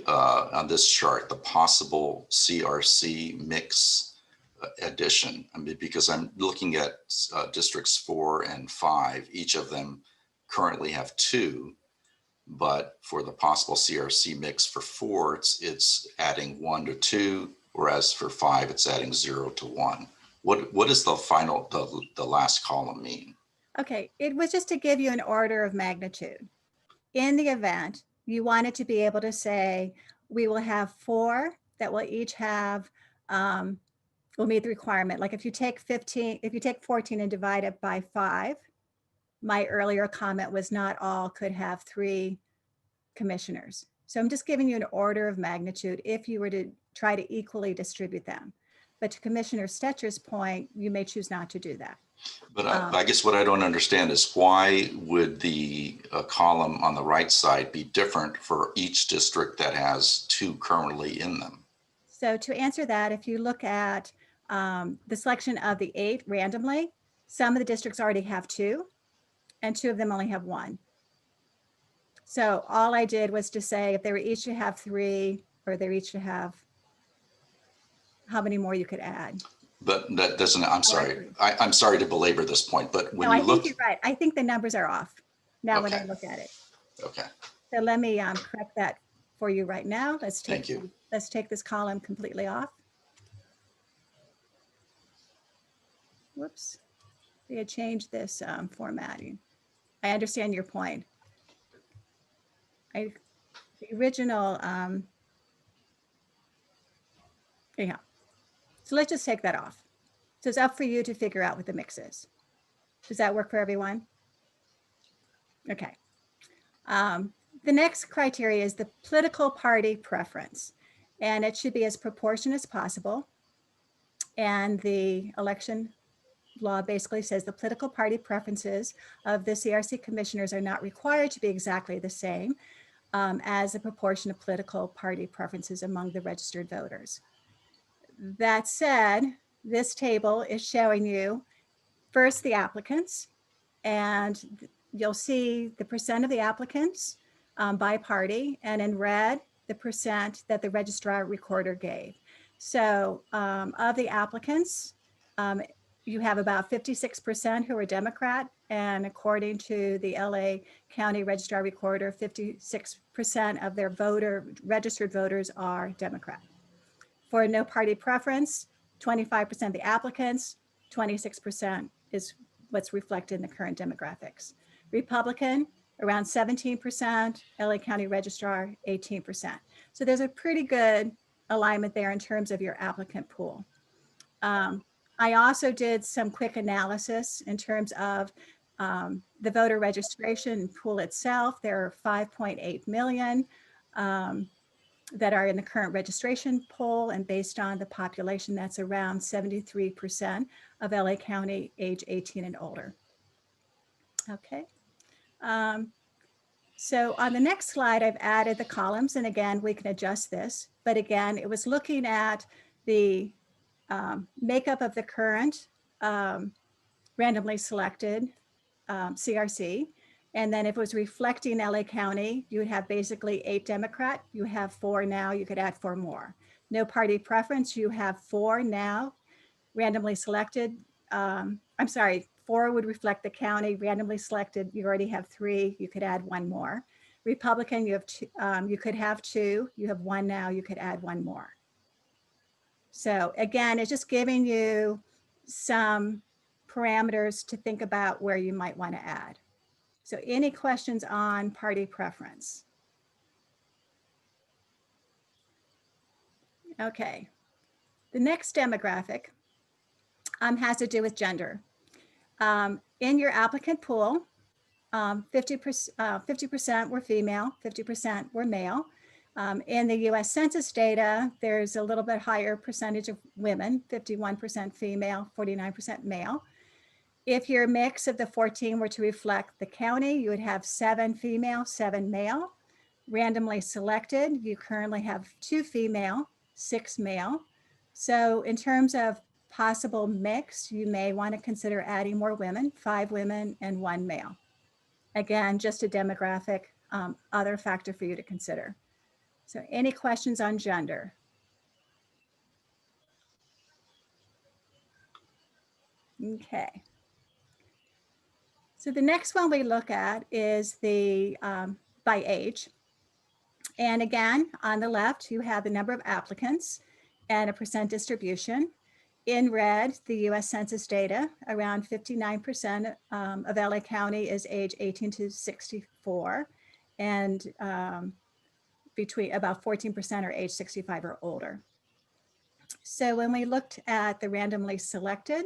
I: on this chart, the possible CRC mix addition. I mean, because I'm looking at districts 4 and 5, each of them currently have 2, but for the possible CRC mix for 4, it's adding 1 to 2, whereas for 5, it's adding 0 to 1. What does the final, the last column mean?
B: Okay, it was just to give you an order of magnitude. In the event you wanted to be able to say, we will have 4 that will each have, will meet the requirement. Like if you take 14 and divide it by 5, my earlier comment was not all could have 3 commissioners. So I'm just giving you an order of magnitude if you were to try to equally distribute them. But to Commissioner Stetcher's point, you may choose not to do that.
I: But I guess what I don't understand is why would the column on the right side be different for each district that has 2 currently in them?
B: So to answer that, if you look at the selection of the 8 randomly, some of the districts already have 2 and 2 of them only have 1. So all I did was to say if they were each to have 3 or they're each to have how many more you could add.
I: But that doesn't, I'm sorry. I'm sorry to belabor this point, but when
B: No,
I: you
B: I
I: look.
B: think you're right. I think the numbers are off now when I look at it.
I: Okay.
B: So let me correct that for you right now.
I: Thank you.
B: Let's take this column completely off. Whoops. We had changed this formatting. I understand your point. The original, yeah. So let's just take that off. So it's up for you to figure out what the mix is. Does that work for everyone? Okay. The next criteria is the political party preference, and it should be as proportionate as possible. And the election law basically says the political party preferences of the CRC commissioners are not required to be exactly the same as the proportion of political party preferences among the registered voters. That said, this table is showing you first the applicants, and you'll see the percent of the applicants by party, and in red, the percent that the registrar-recorder gave. So of the applicants, you have about 56% who are Democrat, and according to the LA County Registrar-Recorder, 56% of their registered voters are Democrat. For no party preference, 25% of the applicants, 26% is what's reflected in the current demographics. Republican, around 17%, LA County Registrar, 18%. So there's a pretty good alignment there in terms of your applicant pool. I also did some quick analysis in terms of the voter registration pool itself. There are 5.8 million that are in the current registration pool, and based on the population, that's around 73% of LA County age 18 and older. Okay. So on the next slide, I've added the columns, and again, we can adjust this, but again, it was looking at the makeup of the current randomly selected CRC. And then if it was reflecting LA County, you would have basically 8 Democrat, you have 4 now, you could add 4 more. No party preference, you have 4 now, randomly selected. I'm sorry, 4 would reflect the county, randomly selected, you already have 3, you could add 1 more. Republican, you have 2, you could have 2, you have 1 now, you could add 1 more. So again, it's just giving you some parameters to think about where you might want to add. So any questions on party preference? Okay. The next demographic has to do with gender. In your applicant pool, 50% were female, 50% were male. In the US Census data, there's a little bit higher percentage of women, 51% female, 49% male. If your mix of the 14 were to reflect the county, you would have 7 female, 7 male. Randomly selected, you currently have 2 female, 6 male. So in terms of possible mix, you may want to consider adding more women, 5 women and 1 male. Again, just a demographic other factor for you to consider. So any questions on gender? Okay. So the next one we look at is the by age. And again, on the left, you have the number of applicants and a percent distribution. In red, the US Census data, around 59% of LA County is age 18 to 64, and between about 14% are age 65 or older. So when we looked at the randomly selected,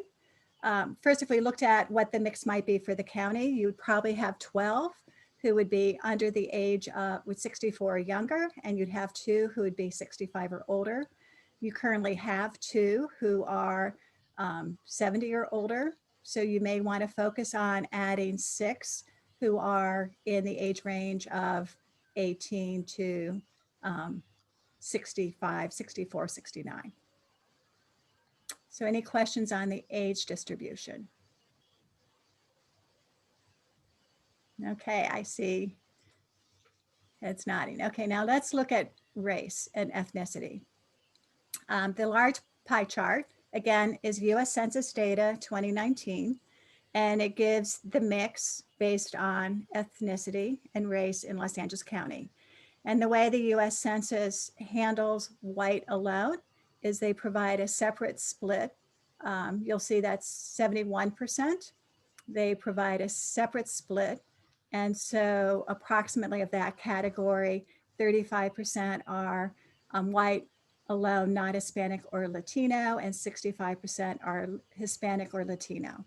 B: first, if we looked at what the mix might be for the county, you would probably have 12 who would be under the age with 64 or younger, and you'd have 2 who would be 65 or older. You currently have 2 who are 70 or older, so you may want to focus on adding 6 who are in the age range of 18 to 65, 64, 69. So any questions on the age distribution? Okay, I see heads nodding. Okay, now let's look at race and ethnicity. The large pie chart, again, is US Census data 2019, and it gives the mix based on ethnicity and race in Los Angeles County. And the way the US Census handles white alone is they provide a separate split. You'll see that's 71%. They provide a separate split. And so approximately of that category, 35% are white alone, not Hispanic or Latino, and 65% are Hispanic or Latino.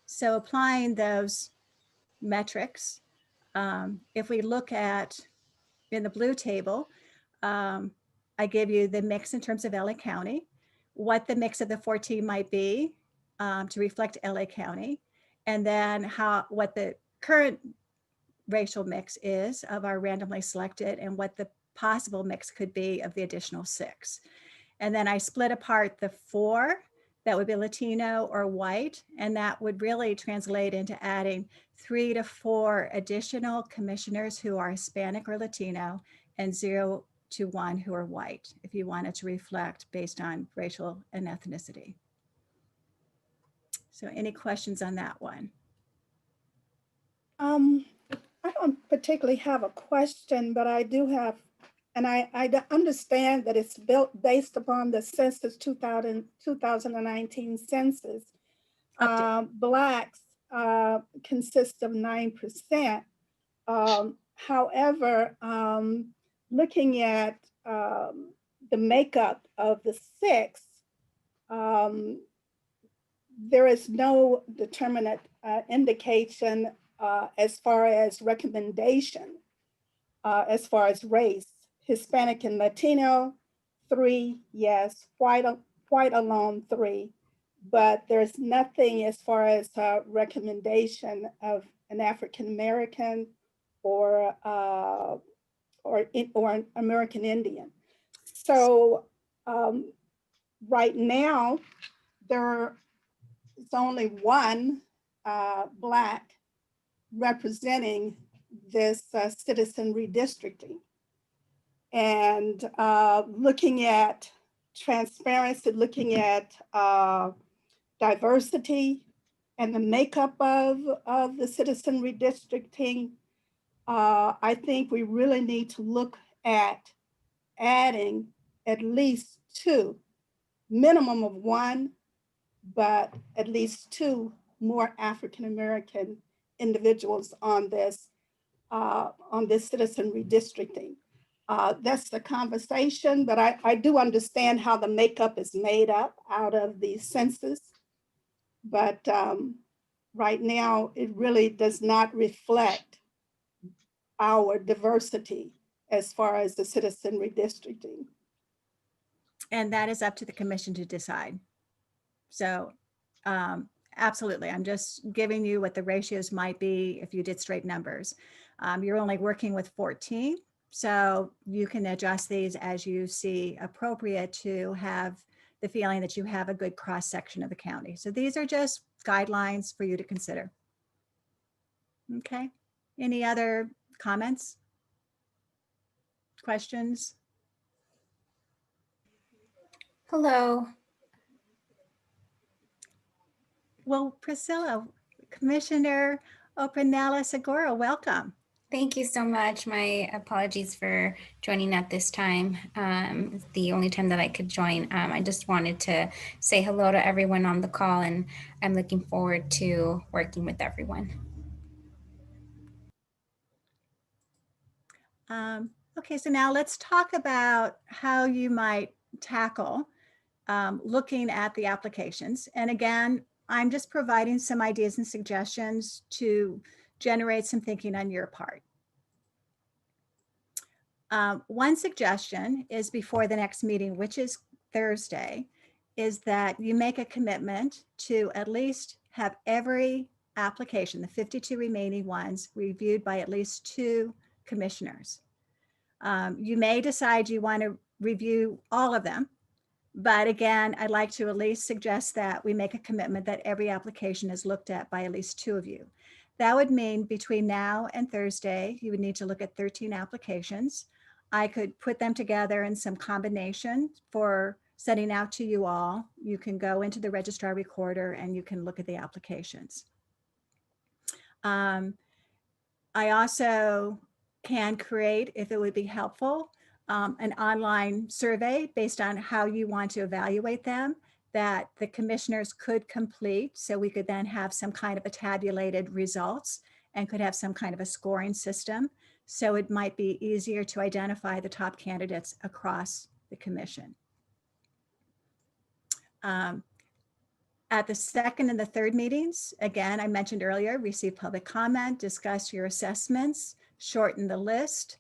B: So applying those metrics, if we look at in the blue table, I give you the mix in terms of LA County, what the mix of the 14 might be to reflect LA County, and then what the current racial mix is of our randomly selected and what the possible mix could be of the additional 6. And then I split apart the 4 that would be Latino or white, and that would really translate into adding 3 to 4 additional commissioners who are Hispanic or Latino and 0 to 1 who are white, if you wanted to reflect based on racial and ethnicity. So any questions on that one?
D: I don't particularly have a question, but I do have, and I understand that it's based upon the census 2019 census. Blacks consist of 9%. However, looking at the makeup of the 6, there is no determinate indication as far as recommendation, as far as race. Hispanic and Latino, 3, yes. White alone, 3. But there's nothing as far as recommendation of an African American or an American Indian. So right now, there is only 1 Black representing this citizen redistricting. And looking at transparency, looking at diversity and the makeup of the citizen redistricting, I think we really need to look at adding at least 2, minimum of 1, but at least 2 more African-American individuals on this citizen redistricting. That's the conversation, but I do understand how the makeup is made up out of the census. But right now, it really does not reflect our diversity as far as the citizen redistricting.
B: And that is up to the commission to decide. So absolutely, I'm just giving you what the ratios might be if you did straight numbers. You're only working with 14, so you can adjust these as you see appropriate to have the feeling that you have a good cross section of the county. So these are just guidelines for you to consider. Okay, any other comments? Questions?
T: Hello.
B: Well, Priscilla, Commissioner Opinala Segura, welcome.
T: Thank you so much. My apologies for joining at this time. It's the only time that I could join. I just wanted to say hello to everyone on the call, and I'm looking forward to working with everyone.
B: Okay, so now let's talk about how you might tackle looking at the applications. And again, I'm just providing some ideas and suggestions to generate some thinking on your part. One suggestion is before the next meeting, which is Thursday, is that you make a commitment to at least have every application, the 52 remaining ones, reviewed by at least 2 commissioners. You may decide you want to review all of them, but again, I'd like to at least suggest that we make a commitment that every application is looked at by at least 2 of you. That would mean between now and Thursday, you would need to look at 13 applications. I could put them together in some combination for sending out to you all. You can go into the Registrar-Recorder and you can look at the applications. I also can create, if it would be helpful, an online survey based on how you want to evaluate them that the commissioners could complete. So we could then have some kind of a tabulated results and could have some kind of a scoring system. So it might be easier to identify the top candidates across the commission. At the second and the third meetings, again, I mentioned earlier, receive public comment, discuss your assessments, shorten the list.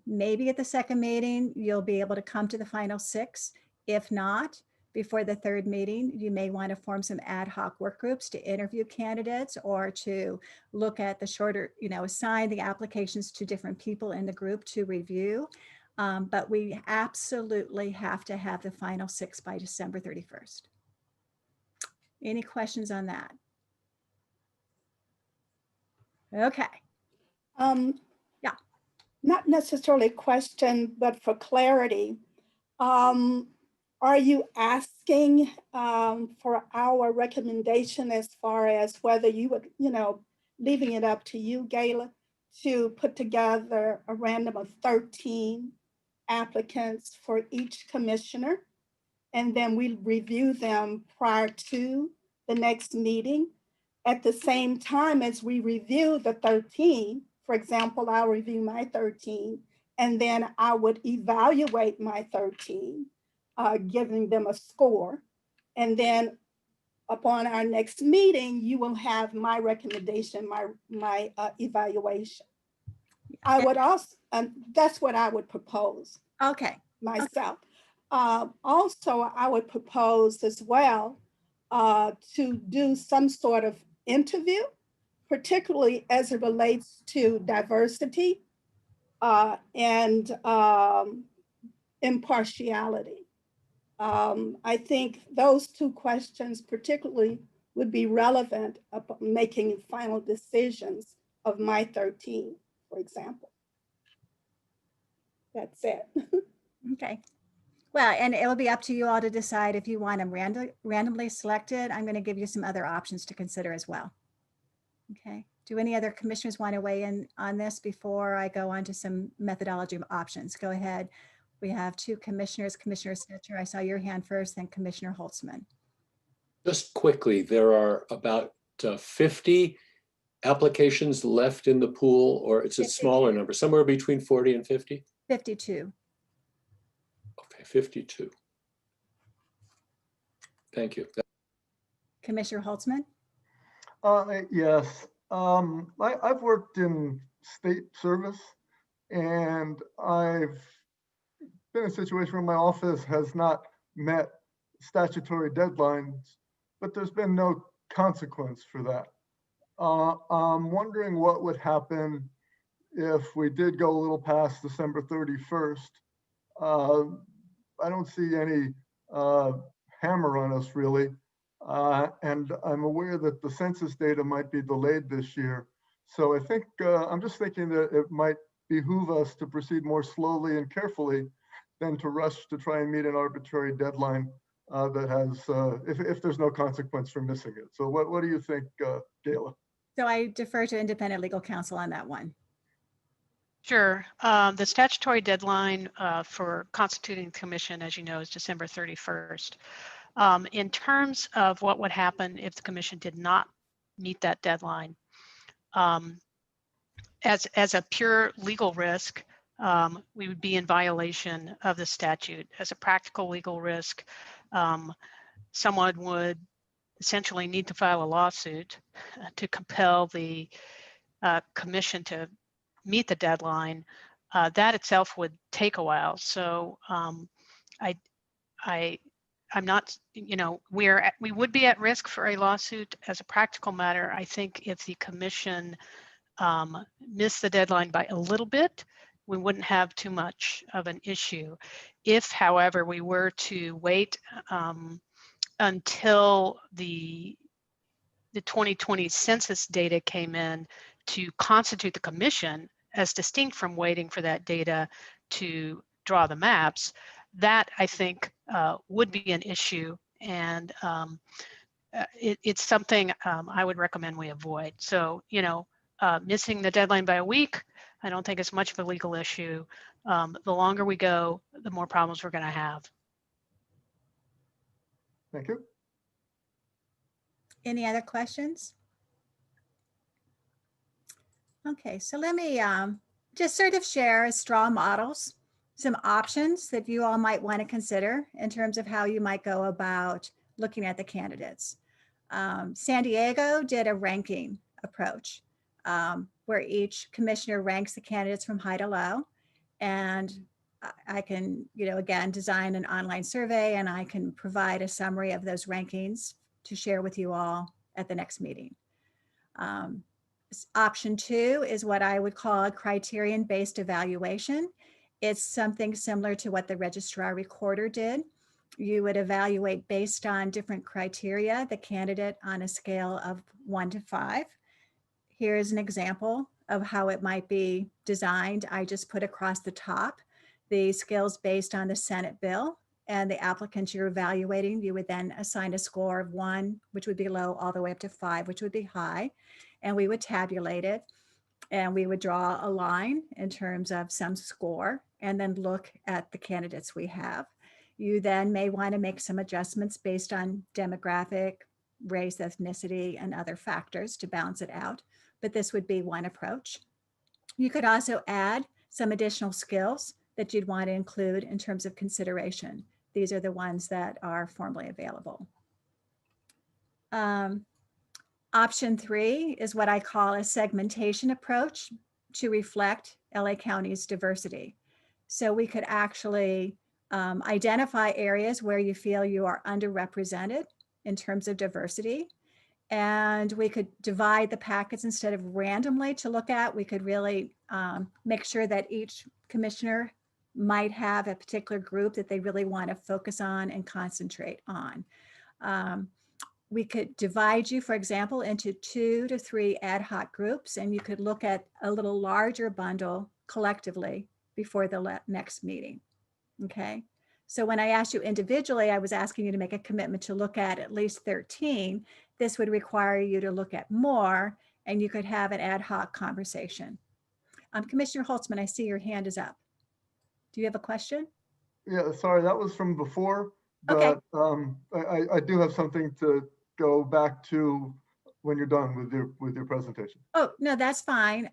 B: Maybe at the second meeting, you'll be able to come to the final 6. If not, before the third meeting, you may want to form some ad hoc work groups to interview candidates or to look at the shorter, assign the applications to different people in the group to review. But we absolutely have to have the final 6 by December 31st. Any questions on that? Okay.
D: Yeah. Not necessarily a question, but for clarity, are you asking for our recommendation as far as whether you would, leaving it up to you, Gayla, to put together a random of 13 applicants for each commissioner, and then we review them prior to the next meeting? At the same time as we review the 13, for example, I'll review my 13, and then I would evaluate my 13, giving them a score. And then upon our next meeting, you will have my recommendation, my evaluation. I would also, that's what I would propose.
B: Okay.
D: Myself. Also, I would propose as well to do some sort of interview, particularly as it relates to diversity and impartiality. I think those 2 questions particularly would be relevant about making final decisions of my 13, for example. That's it.
B: Okay. Well, and it will be up to you all to decide if you want them randomly selected. I'm going to give you some other options to consider as well. Okay. Do any other commissioners want to weigh in on this before I go on to some methodology options? Go ahead. We have 2 commissioners, Commissioner Snitcher, I saw your hand first, then Commissioner Holtzman.
F: Just quickly, there are about 50 applications left in the pool, or it's a smaller number, somewhere between 40 and 50?
B: 52.
F: Okay, 52. Thank you.
B: Commissioner Holtzman?
C: Yes, I've worked in state service, and I've been in a situation where my office has not met statutory deadlines, but there's been no consequence for that. I'm wondering what would happen if we did go a little past December 31st. I don't see any hammer on us really. And I'm aware that the census data might be delayed this year. So I think, I'm just thinking that it might behoove us to proceed more slowly and carefully than to rush to try and meet an arbitrary deadline that has, if there's no consequence for missing it. So what do you think, Gayla?
B: So I defer to independent legal counsel on that one.
G: Sure. The statutory deadline for constituting the commission, as you know, is December 31st. In terms of what would happen if the commission did not meet that deadline, as a pure legal risk, we would be in violation of the statute. As a practical legal risk, someone would essentially need to file a lawsuit to compel the commission to meet the deadline. That itself would take a while. So I'm not, we would be at risk for a lawsuit. As a practical matter, I think if the commission missed the deadline by a little bit, we wouldn't have too much of an issue. If, however, we were to wait until the 2020 census data came in to constitute the commission, as distinct from waiting for that data to draw the maps, that I think would be an issue, and it's something I would recommend we avoid. So, missing the deadline by a week, I don't think it's much of a legal issue. The longer we go, the more problems we're going to have.
C: Thank you.
B: Any other questions? Okay, so let me just sort of share as straw models some options that you all might want to consider in terms of how you might go about looking at the candidates. San Diego did a ranking approach where each commissioner ranks the candidates from high to low. And I can, again, design an online survey, and I can provide a summary of those rankings to share with you all at the next meeting. Option 2 is what I would call a criterion-based evaluation. It's something similar to what the Registrar-Recorder did. You would evaluate based on different criteria the candidate on a scale of 1 to 5. Here's an example of how it might be designed. I just put across the top the skills based on the Senate bill, and the applicants you're evaluating, you would then assign a score of 1, which would be low, all the way up to 5, which would be high. And we would tabulate it, and we would draw a line in terms of some score, and then look at the candidates we have. You then may want to make some adjustments based on demographic, race, ethnicity, and other factors to balance it out. But this would be one approach. You could also add some additional skills that you'd want to include in terms of consideration. These are the ones that are formally available. Option 3 is what I call a segmentation approach to reflect LA County's diversity. So we could actually identify areas where you feel you are underrepresented in terms of diversity. And we could divide the packets instead of randomly to look at. We could really make sure that each commissioner might have a particular group that they really want to focus on and concentrate on. We could divide you, for example, into 2 to 3 ad hoc groups, and you could look at a little larger bundle collectively before the next meeting. Okay. So when I asked you individually, I was asking you to make a commitment to look at least 13. This would require you to look at more, and you could have an ad hoc conversation. Commissioner Holtzman, I see your hand is up. Do you have a question?
C: Yeah, sorry, that was from before,
B: Okay.
C: but I do have something to go back to when you're done with your presentation.
B: Oh, no, that's fine.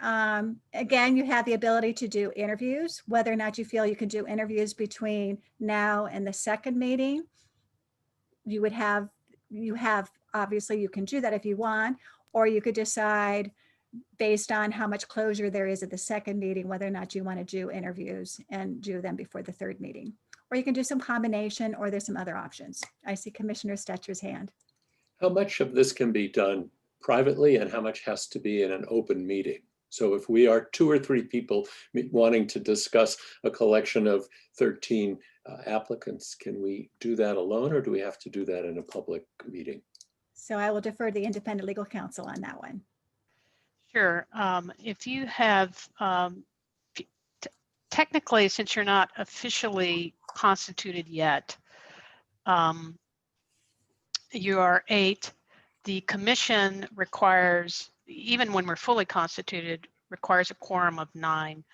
B: Again, you have the ability to do interviews, whether or not you feel you can do interviews between now and the second meeting. You have, obviously you can do that if you want, or you could decide based on how much closure there is at the second meeting, whether or not you want to do interviews and do them before the third meeting. Or you can do some combination, or there's some other options. I see Commissioner Stetcher's hand.
F: How much of this can be done privately and how much has to be in an open meeting? So if we are 2 or 3 people wanting to discuss a collection of 13 applicants, can we do that alone, or do we have to do that in a public meeting?
B: So I will defer to the independent legal counsel on that one.
G: Sure. If you have, technically, since you're not officially constituted yet, you are 8. The commission requires, even when we're fully constituted, requires a quorum of 9.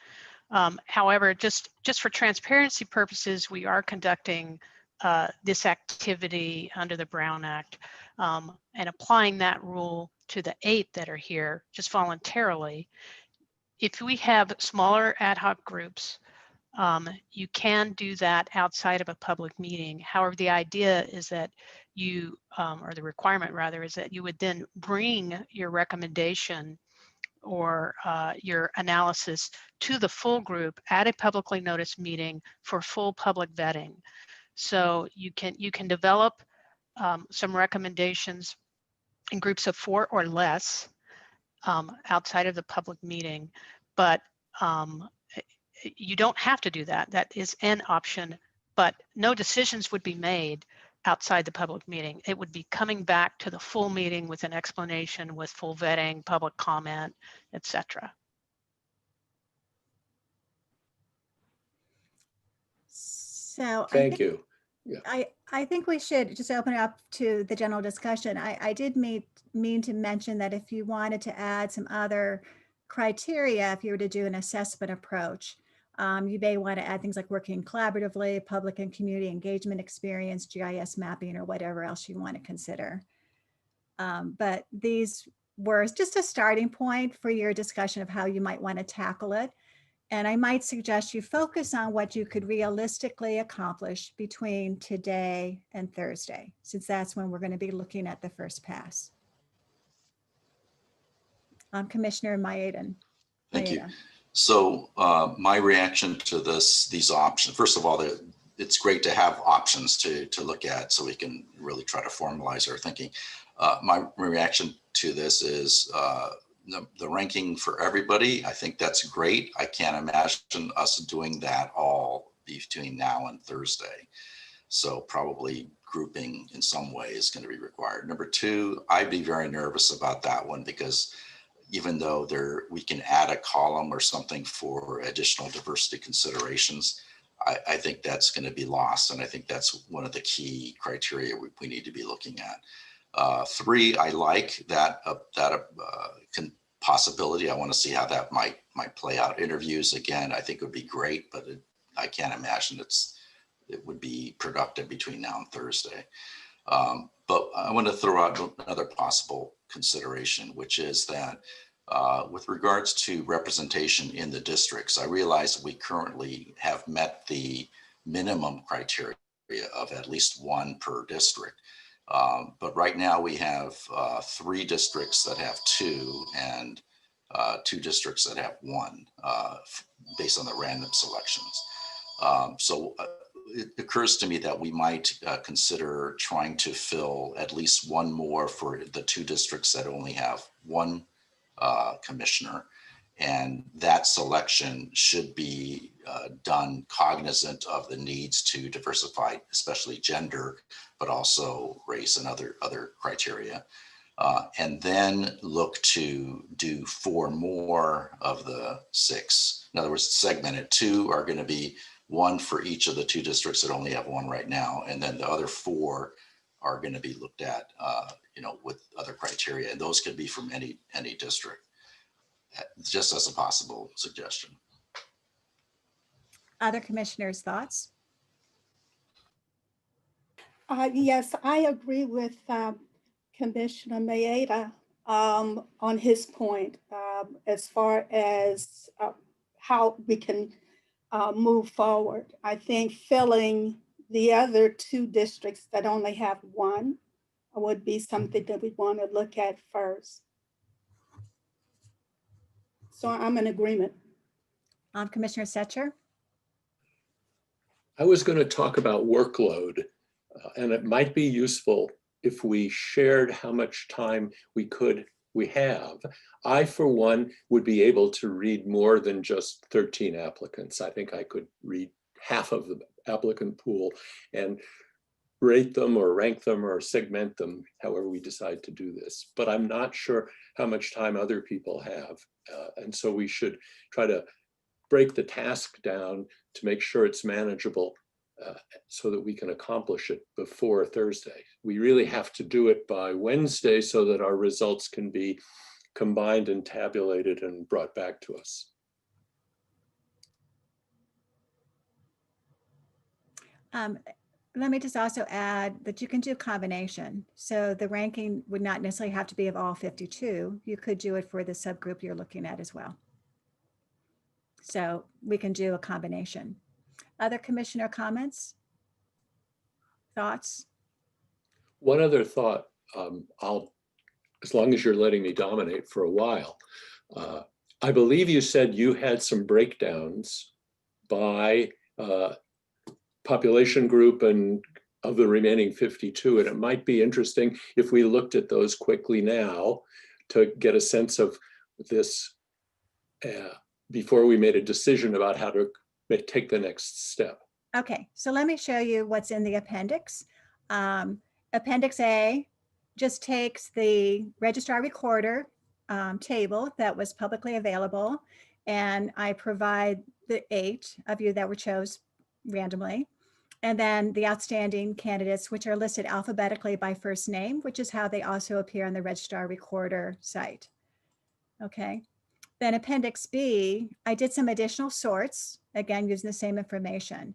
G: However, just for transparency purposes, we are conducting this activity under the Brown Act and applying that rule to the 8 that are here just voluntarily. If we have smaller ad hoc groups, you can do that outside of a public meeting. However, the idea is that you, or the requirement rather, is that you would then bring your recommendation or your analysis to the full group at a publicly noticed meeting for full public vetting. So you can develop some recommendations in groups of 4 or less outside of the public meeting, but you don't have to do that. That is an option, but no decisions would be made outside the public meeting. It would be coming back to the full meeting with an explanation, with full vetting, public comment, etc.
B: So
F: Thank you.
B: Yeah. I think we should just open it up to the general discussion. I did mean to mention that if you wanted to add some other criteria, if you were to do an assessment approach, you may want to add things like working collaboratively, public and community engagement experience, GIS mapping, or whatever else you want to consider. But these were just a starting point for your discussion of how you might want to tackle it. And I might suggest you focus on what you could realistically accomplish between today and Thursday, since that's when we're going to be looking at the first pass. Commissioner Maeda.
I: Thank you. So my reaction to these options, first of all, it's great to have options to look at so we can really try to formalize our thinking. My reaction to this is the ranking for everybody. I think that's great. I can't imagine us doing that all between now and Thursday. So probably grouping in some way is going to be required. Number 2, I'd be very nervous about that one because even though we can add a column or something for additional diversity considerations, I think that's going to be lost. And I think that's one of the key criteria we need to be looking at. 3, I like that possibility. I want to see how that might play out. Interviews, again, I think would be great, but I can't imagine it would be productive between now and Thursday. But I want to throw out another possible consideration, which is that with regards to representation in the districts, I realize we currently have met the minimum criteria of at least 1 per district. But right now we have 3 districts that have 2 and 2 districts that have 1 based on the random selections. So it occurs to me that we might consider trying to fill at least 1 more for the 2 districts that only have 1 commissioner. And that selection should be done cognizant of the needs to diversify, especially gender, but also race and other criteria. And then look to do 4 more of the 6. In other words, segmented. 2 are going to be 1 for each of the 2 districts that only have 1 right now. And then the other 4 are going to be looked at, with other criteria. And those could be from any district, just as a possible suggestion.
B: Other commissioners' thoughts?
D: Yes, I agree with Commissioner Maeda. on his point as far as how we can move forward. I think filling the other 2 districts that only have 1 would be something that we want to look at first. So I'm in agreement.
B: Commissioner Setcher?
F: I was going to talk about workload, and it might be useful if we shared how much time we have. I, for one, would be able to read more than just 13 applicants. I think I could read half of the applicant pool and rate them or rank them or segment them, however we decide to do this. But I'm not sure how much time other people have. And so we should try to break the task down to make sure it's manageable so that we can accomplish it before Thursday. We really have to do it by Wednesday so that our results can be combined and tabulated and brought back to us.
B: Let me just also add that you can do a combination. So the ranking would not necessarily have to be of all 52. You could do it for the subgroup you're looking at as well. So we can do a combination. Other commissioner comments? Thoughts?
F: One other thought, as long as you're letting me dominate for a while, I believe you said you had some breakdowns by population group and of the remaining 52, and it might be interesting if we looked at those quickly now to get a sense of this before we made a decision about how to take the next step.
B: Okay, so let me show you what's in the appendix. Appendix A just takes the Registrar-Recorder table that was publicly available, and I provide the 8 of you that were chose randomly, and then the outstanding candidates, which are listed alphabetically by first name, which is how they also appear on the Registrar-Recorder site. Okay. Then Appendix B, I did some additional sorts, again, using the same information.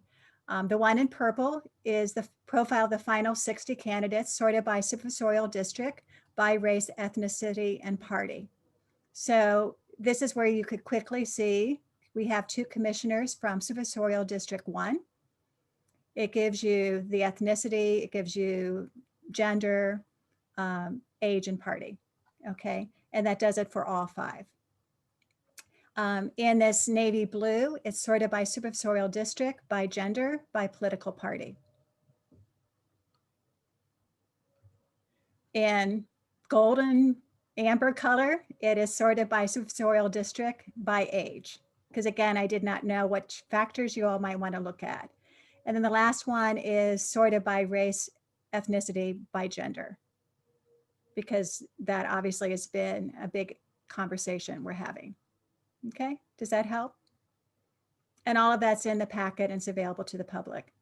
B: The one in purple is the profile of the final 60 candidates sorted by supervisorial district, by race, ethnicity, and party. So this is where you could quickly see we have 2 commissioners from supervisorial district 1. It gives you the ethnicity, it gives you gender, age, and party. Okay, and that does it for all 5. In this navy blue, it's sorted by supervisorial district, by gender, by political party. In golden amber color, it is sorted by supervisorial district, by age. Because again, I did not know what factors you all might want to look at. And then the last one is sorted by race, ethnicity, by gender. Because that obviously has been a big conversation we're having. Okay, does that help? And all of that's in the packet and it's available to the public.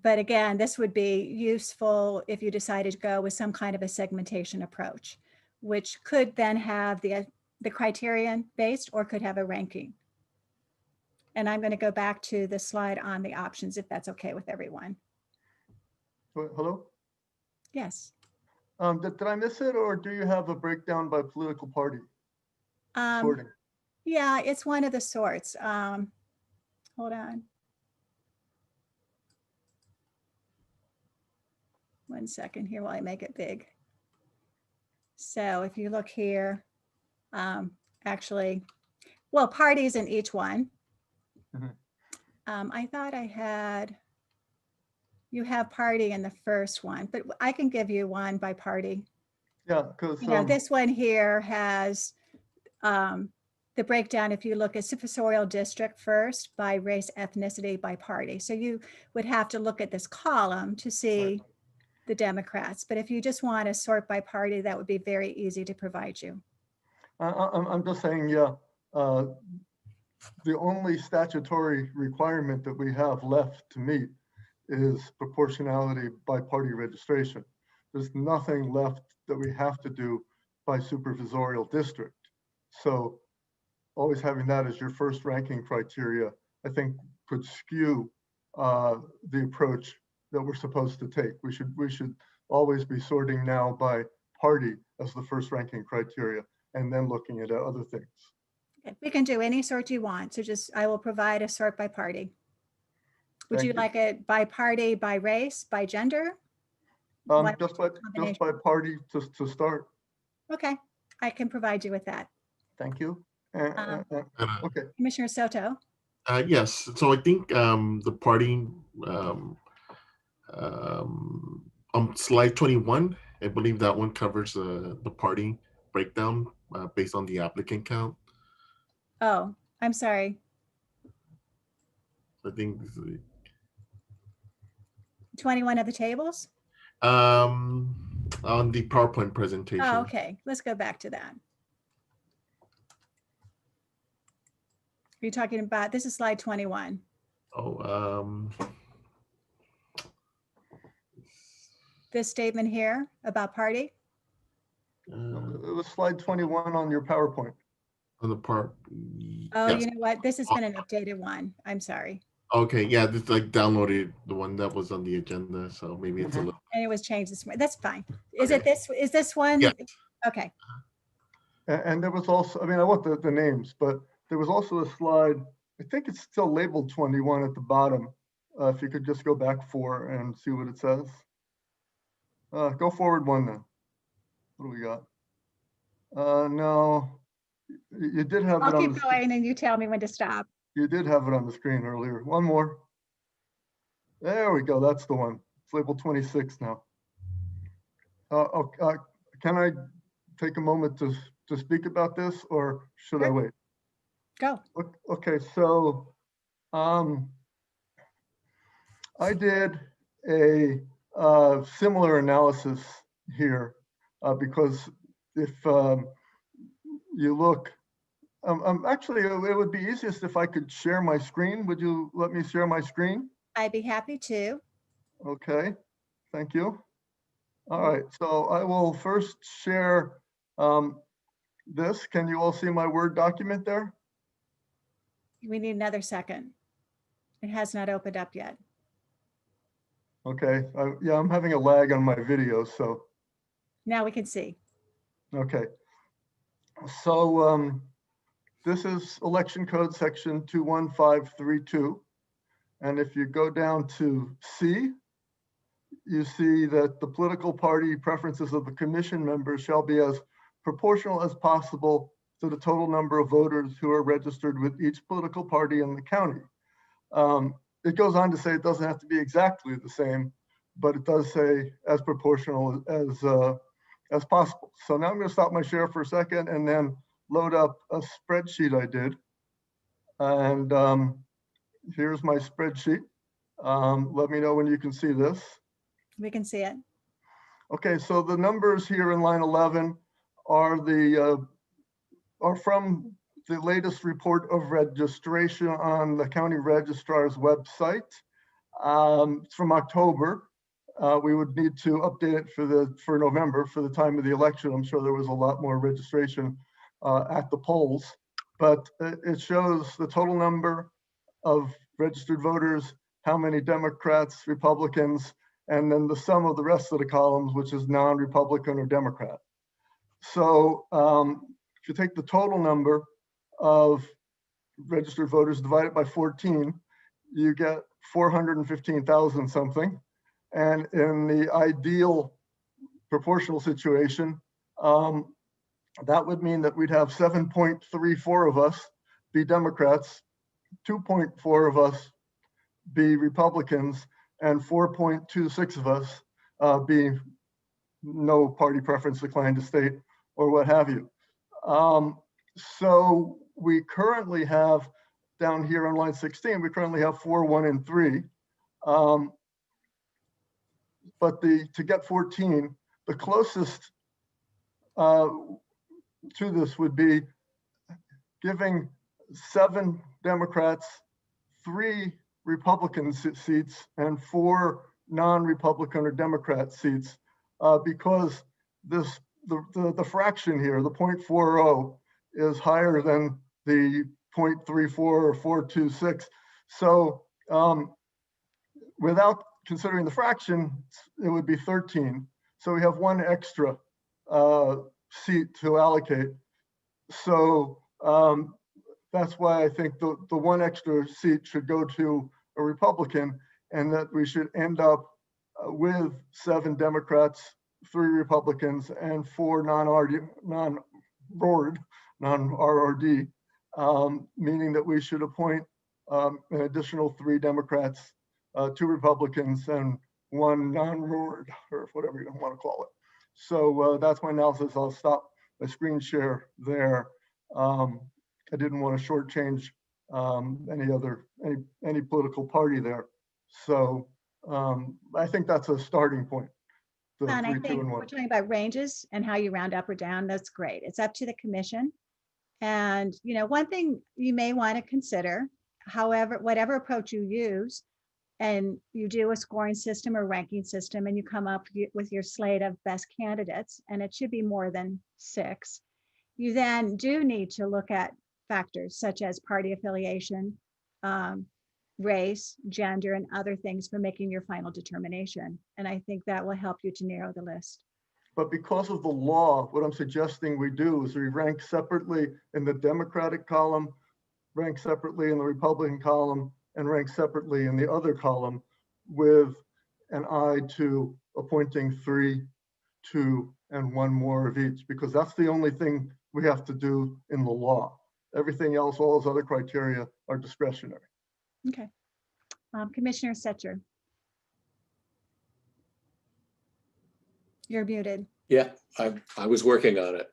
B: But again, this would be useful if you decided to go with some kind of a segmentation approach, which could then have the criterion based or could have a ranking. And I'm going to go back to the slide on the options if that's okay with everyone.
C: Hello?
B: Yes.
C: Did I miss it, or do you have a breakdown by political party sorting?
B: Yeah, it's one of the sorts. Hold on. One second here while I make it big. So if you look here, actually, well, parties in each one. I thought I had, you have party in the first one, but I can give you one by party.
C: Yeah, because
B: this one here has the breakdown. If you look at supervisorial district first, by race, ethnicity, by party. So you would have to look at this column to see the Democrats. But if you just want to sort by party, that would be very easy to provide you.
C: I'm just saying, yeah, the only statutory requirement that we have left to meet is proportionality by party registration. There's nothing left that we have to do by supervisorial district. So always having that as your first ranking criteria, I think could skew the approach that we're supposed to take. We should always be sorting now by party as the first ranking criteria, and then looking at other things.
B: Okay, we can do any sort you want. So just, I will provide a sort by party. Would
C: Thank
B: you like it by party, by race, by gender? Why-
C: Just by party to start.
B: Okay, I can provide you with that.
C: Thank you. Okay.
B: Commissioner Soto.
E: Yes, so I think the party on slide 21, I believe that one covers the party breakdown based on the applicant count.
B: Oh, I'm sorry.
E: I think
B: 21 of the tables?
E: on the PowerPoint presentation.
B: Oh, okay, let's go back to that. Are you talking about, this is slide 21.
E: Oh,
B: This statement here about party?
C: It was slide 21 on your PowerPoint.
E: On the part.
B: Oh,
E: yes.
B: you know what? This has been an updated one. I'm sorry.
E: Okay, yeah, this like downloaded the one that was on the agenda, so maybe it's a little.
B: And it was changed this morning. That's fine. Is
E: Okay.
B: it this, is this one?
E: Yes.
B: Okay.
C: And there was also, I mean, I want the names, but there was also a slide, I think it's still labeled 21 at the bottom. If you could just go back 4 and see what it says. Go forward 1 then. What do we got? No, you did have it
B: I'll
C: on
B: keep
C: the,
B: going and you tell me when to stop.
C: you did have it on the screen earlier. 1 more. There we go. That's the one. It's labeled 26 now. Can I take a moment to speak about this, or should I wait?
B: Go.
C: Okay, so I did a similar analysis here because if you look, actually it would be easiest if I could share my screen. Would you let me share my screen?
B: I'd be happy to.
C: Okay, thank you. All right, so I will first share this. Can you all see my Word document there?
B: We need another second. It has not opened up yet.
C: Okay, yeah, I'm having a lag on my video, so.
B: Now we can see.
C: Okay, so this is Election Code Section 21532. And if you go down to C, you see that the political party preferences of the commission members shall be as proportional as possible to the total number of voters who are registered with each political party in the county. It goes on to say it doesn't have to be exactly the same, but it does say as proportional as possible. So now I'm going to stop my share for a second and then load up a spreadsheet I did. And here's my spreadsheet. Let me know when you can see this.
B: We can see it.
C: Okay, so the numbers here in line 11 are from the latest report of registration on the county registrar's website. It's from October. We would need to update it for November, for the time of the election. I'm sure there was a lot more registration at the polls, but it shows the total number of registered voters, how many Democrats, Republicans, and then the sum of the rest of the columns, which is non-Republican or Democrat. So if you take the total number of registered voters divided by 14, you get 415,000 something. And in the ideal proportional situation, that would mean that we'd have 7.34 of us be Democrats, 2.4 of us be Republicans, and 4.26 of us be no party preference, declined to state, or what have you. So we currently have, down here on line 16, we currently have 4, 1, and 3. But to get 14, the closest to this would be giving 7 Democrats 3 Republican seats and 4 non-Republican or Democrat seats, because the fraction here, the 0.40, is higher than the 0.34 or 426. So without considering the fraction, it would be 13. So we have 1 extra seat to allocate. So that's why I think the one extra seat should go to a Republican, and that we should end up with 7 Democrats, 3 Republicans, and 4 non-RRD, meaning that we should appoint an additional 3 Democrats, 2 Republicans, and 1 non-RRD, or whatever you want to call it. So that's my analysis. I'll stop my screen share there. I didn't want to shortchange any political party there. So I think that's a starting point.
B: And I think we're talking about ranges and how you round up or down. That's great. It's up to the commission. And one thing you may want to consider, however, whatever approach you use, and you do a scoring system or ranking system, and you come up with your slate of best candidates, and it should be more than 6. You then do need to look at factors such as party affiliation, race, gender, and other things for making your final determination. And I think that will help you to narrow the list.
C: But because of the law, what I'm suggesting we do is we rank separately in the Democratic column, rank separately in the Republican column, and rank separately in the other column, with an eye to appointing 3, 2, and 1 more of each, because that's the only thing we have to do in the law. Everything else, all those other criteria are discretionary.
B: Okay. Commissioner Setcher. You're muted.
F: Yeah, I was working on it.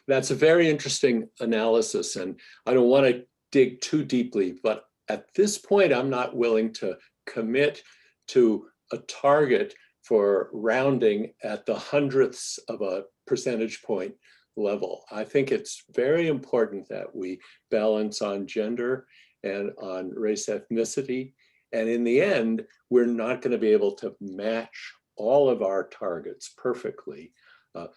F: That's a very interesting analysis, and I don't want to dig too deeply, but at this point, I'm not willing to commit to a target for rounding at the hundredths of a percentage point level. I think it's very important that we balance on gender and on race, ethnicity. And in the end, we're not going to be able to match all of our targets perfectly.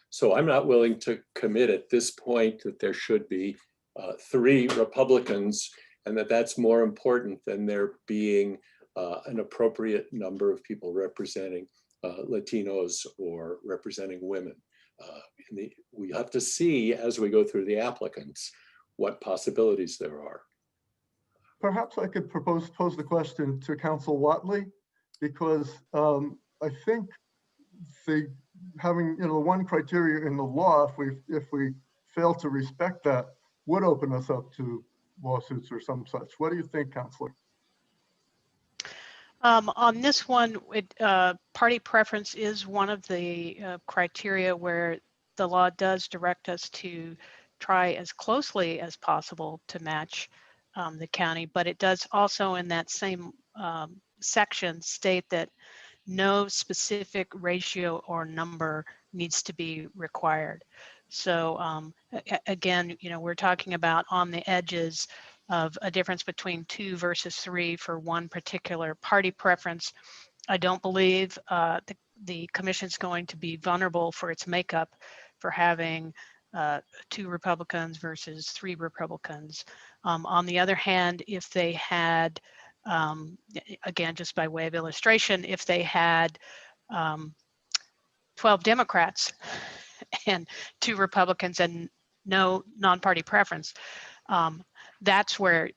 F: So I'm not willing to commit at this point that there should be 3 Republicans, and that's more important than there being an appropriate number of people representing Latinos or representing women. We have to see as we go through the applicants what possibilities there are.
C: Perhaps I could pose the question to Council Watley, because I think having the one criteria in the law, if we fail to respect that, would open us up to lawsuits or some such. What do you think, Counselor?
G: On this one, party preference is one of the criteria where the law does direct us to try as closely as possible to match the county, but it does also in that same section state that no specific ratio or number needs to be required. So again, we're talking about on the edges of a difference between 2 versus 3 for one particular party preference. I don't believe the commission's going to be vulnerable for its makeup for having 2 Republicans versus 3 Republicans. On the other hand, if they had, again, just by way of illustration, if they had 12 Democrats and 2 Republicans and no non-party preference, that's where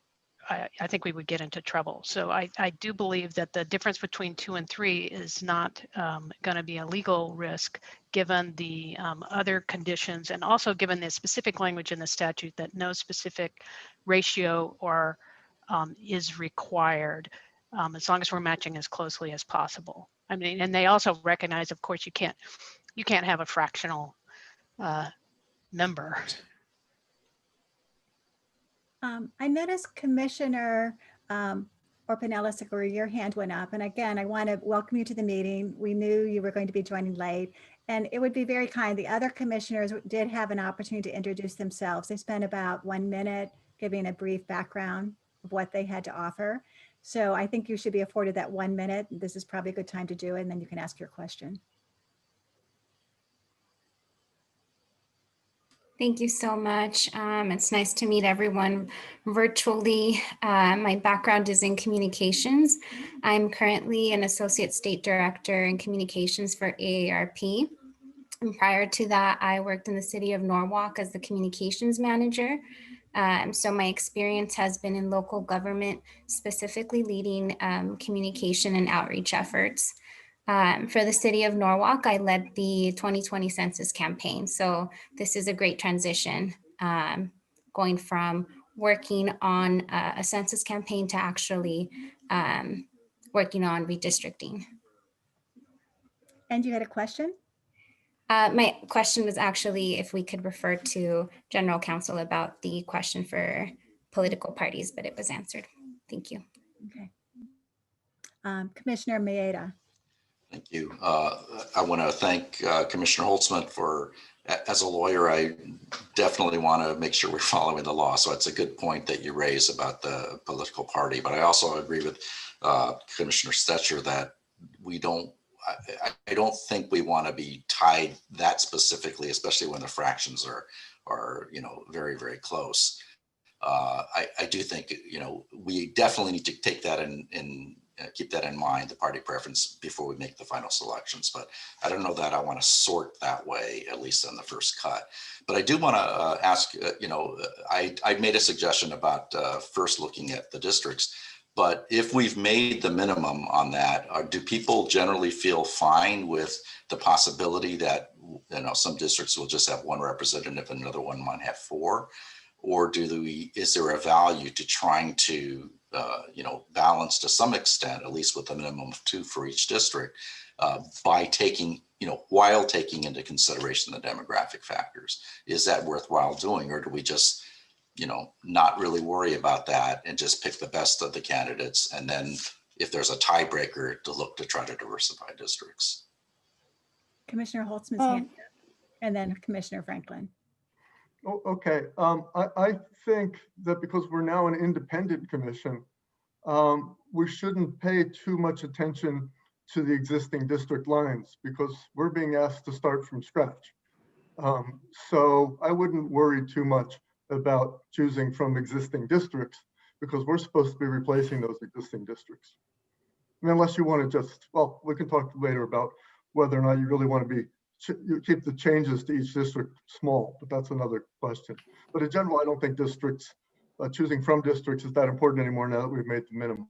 G: I think we would get into trouble. So I do believe that the difference between 2 and 3 is not going to be a legal risk, given the other conditions, and also given the specific language in the statute that no specific ratio or is required, as long as we're matching as closely as possible. I mean, and they also recognize, of course, you can't have a fractional number.
B: I noticed Commissioner Orpanellis, your hand went up. And again, I want to welcome you to the meeting. We knew you were going to be joining late, and it would be very kind. The other commissioners did have an opportunity to introduce themselves. They spent about 1 minute giving a brief background of what they had to offer. So I think you should be afforded that 1 minute. This is probably a good time to do it, and then you can ask your question.
T: Thank you so much. It's nice to meet everyone virtually. My background is in communications. I'm currently an Associate State Director in Communications for AARP. And prior to that, I worked in the city of Norwalk as the communications manager. So my experience has been in local government, specifically leading communication and outreach efforts. For the city of Norwalk, I led the 2020 census campaign. So this is a great transition, going from working on a census campaign to actually working on redistricting.
B: And you had a question?
T: My question was actually if we could refer to General Counsel about the question for political parties, but it was answered. Thank you.
B: Okay. Commissioner Maeda.
I: Thank you. I want to thank Commissioner Holtzman for, as a lawyer, I definitely want to make sure we're following the law. So it's a good point that you raise about the political party. But I also agree with Commissioner Stetcher that we don't, I don't think we want to be tied that specifically, especially when the fractions are very, very close. I do think, we definitely need to take that and keep that in mind, the party preference, before we make the final selections. But I don't know that I want to sort that way, at least on the first cut. But I do want to ask, I made a suggestion about first looking at the districts. But if we've made the minimum on that, do people generally feel fine with the possibility that some districts will just have one representative and another one might have four? Or is there a value to trying to balance to some extent, at least with a minimum of two for each district, by taking, while taking into consideration the demographic factors? Is that worthwhile doing, or do we just not really worry about that and just pick the best of the candidates, and then if there's a tiebreaker to look to try to diversify districts?
B: Commissioner Holtzman's hand up, and then Commissioner Franklin.
C: Oh, okay. I think that because we're now an independent commission, we shouldn't pay too much attention to the existing district lines because we're being asked to start from scratch. So I wouldn't worry too much about choosing from existing districts because we're supposed to be replacing those existing districts. And unless you want to just, well, we can talk later about whether or not you really want to you keep the changes to each district small, but that's another question. But in general, I don't think districts, choosing from districts is that important anymore now that we've made the minimum.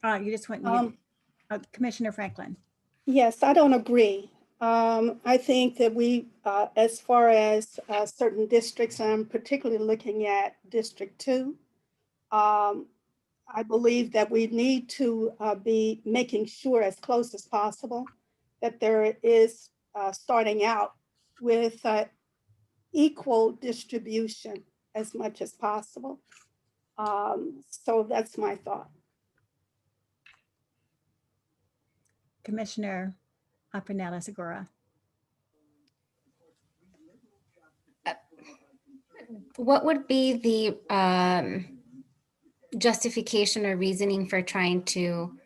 B: You just went, Commissioner Franklin.
D: Yes, I don't agree. I think that we, as far as certain districts, I'm particularly looking at District 2, I believe that we need to be making sure as close as possible that there is starting out with equal distribution as much as possible. So that's my thought.
B: Commissioner Pinella-Segura.
T: What would be the justification or reasoning for trying to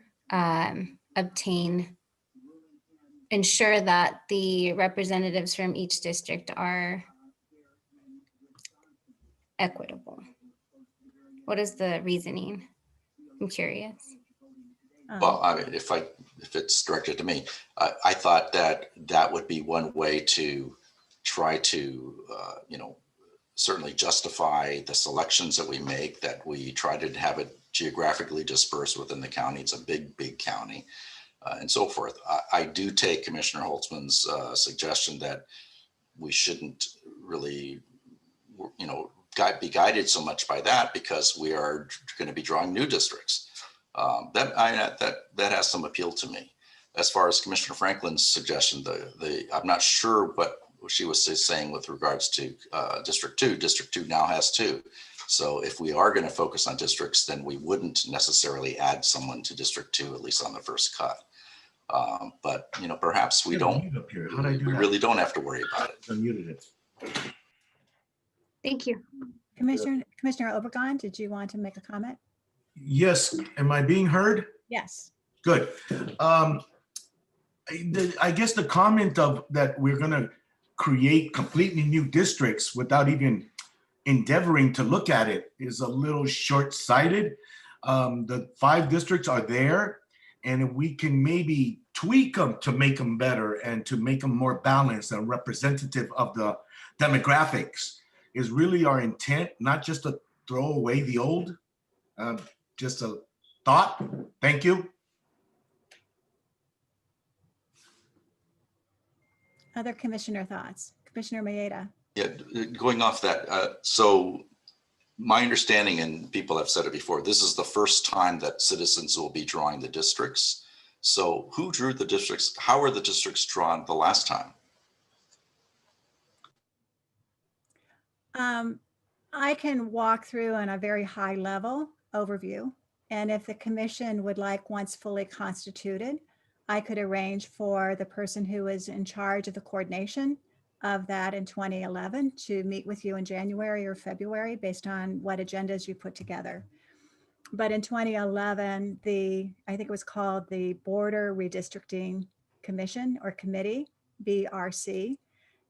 T: ensure that the representatives from each district are equitable? What is the reasoning? I'm curious.
I: Well, I mean, if it's directed to me, I thought that would be one way to try to, certainly justify the selections that we make, that we try to have it geographically dispersed within the county. It's a big, big county, and so forth. I do take Commissioner Holtzman's suggestion that we shouldn't really, be guided so much by that because we are going to be drawing new districts. That has some appeal to me. As far as Commissioner Franklin's suggestion, I'm not sure what she was saying with regards to District 2. District 2 now has 2. So if we are going to focus on districts, then we wouldn't necessarily add someone to District 2, at least on the first cut. But perhaps we don't. We really don't have to worry about it.
H: Unmuted it.
T: Thank you.
B: Commissioner Obregon, did you want to make a comment?
H: Yes, am I being heard?
B: Yes.
H: Good. I guess the comment of that we're going to create completely new districts without even endeavoring to look at it is a little short-sighted. The 5 districts are there, and if we can maybe tweak them to make them better and to make them more balanced and representative of the demographics is really our intent, not just to throw away the old. Just a thought. Thank you.
B: Other commissioner thoughts? Commissioner Maeda.
I: Yeah, going off that, so my understanding, and people have said it before, this is the first time that citizens will be drawing the districts. So who drew the districts? How were the districts drawn the last time?
B: I can walk through on a very high level overview. And if the commission would like, once fully constituted, I could arrange for the person who is in charge of the coordination of that in 2011 to meet with you in January or February based on what agendas you put together. But in 2011, I think it was called the Border Redistricting Commission or Committee, BRC,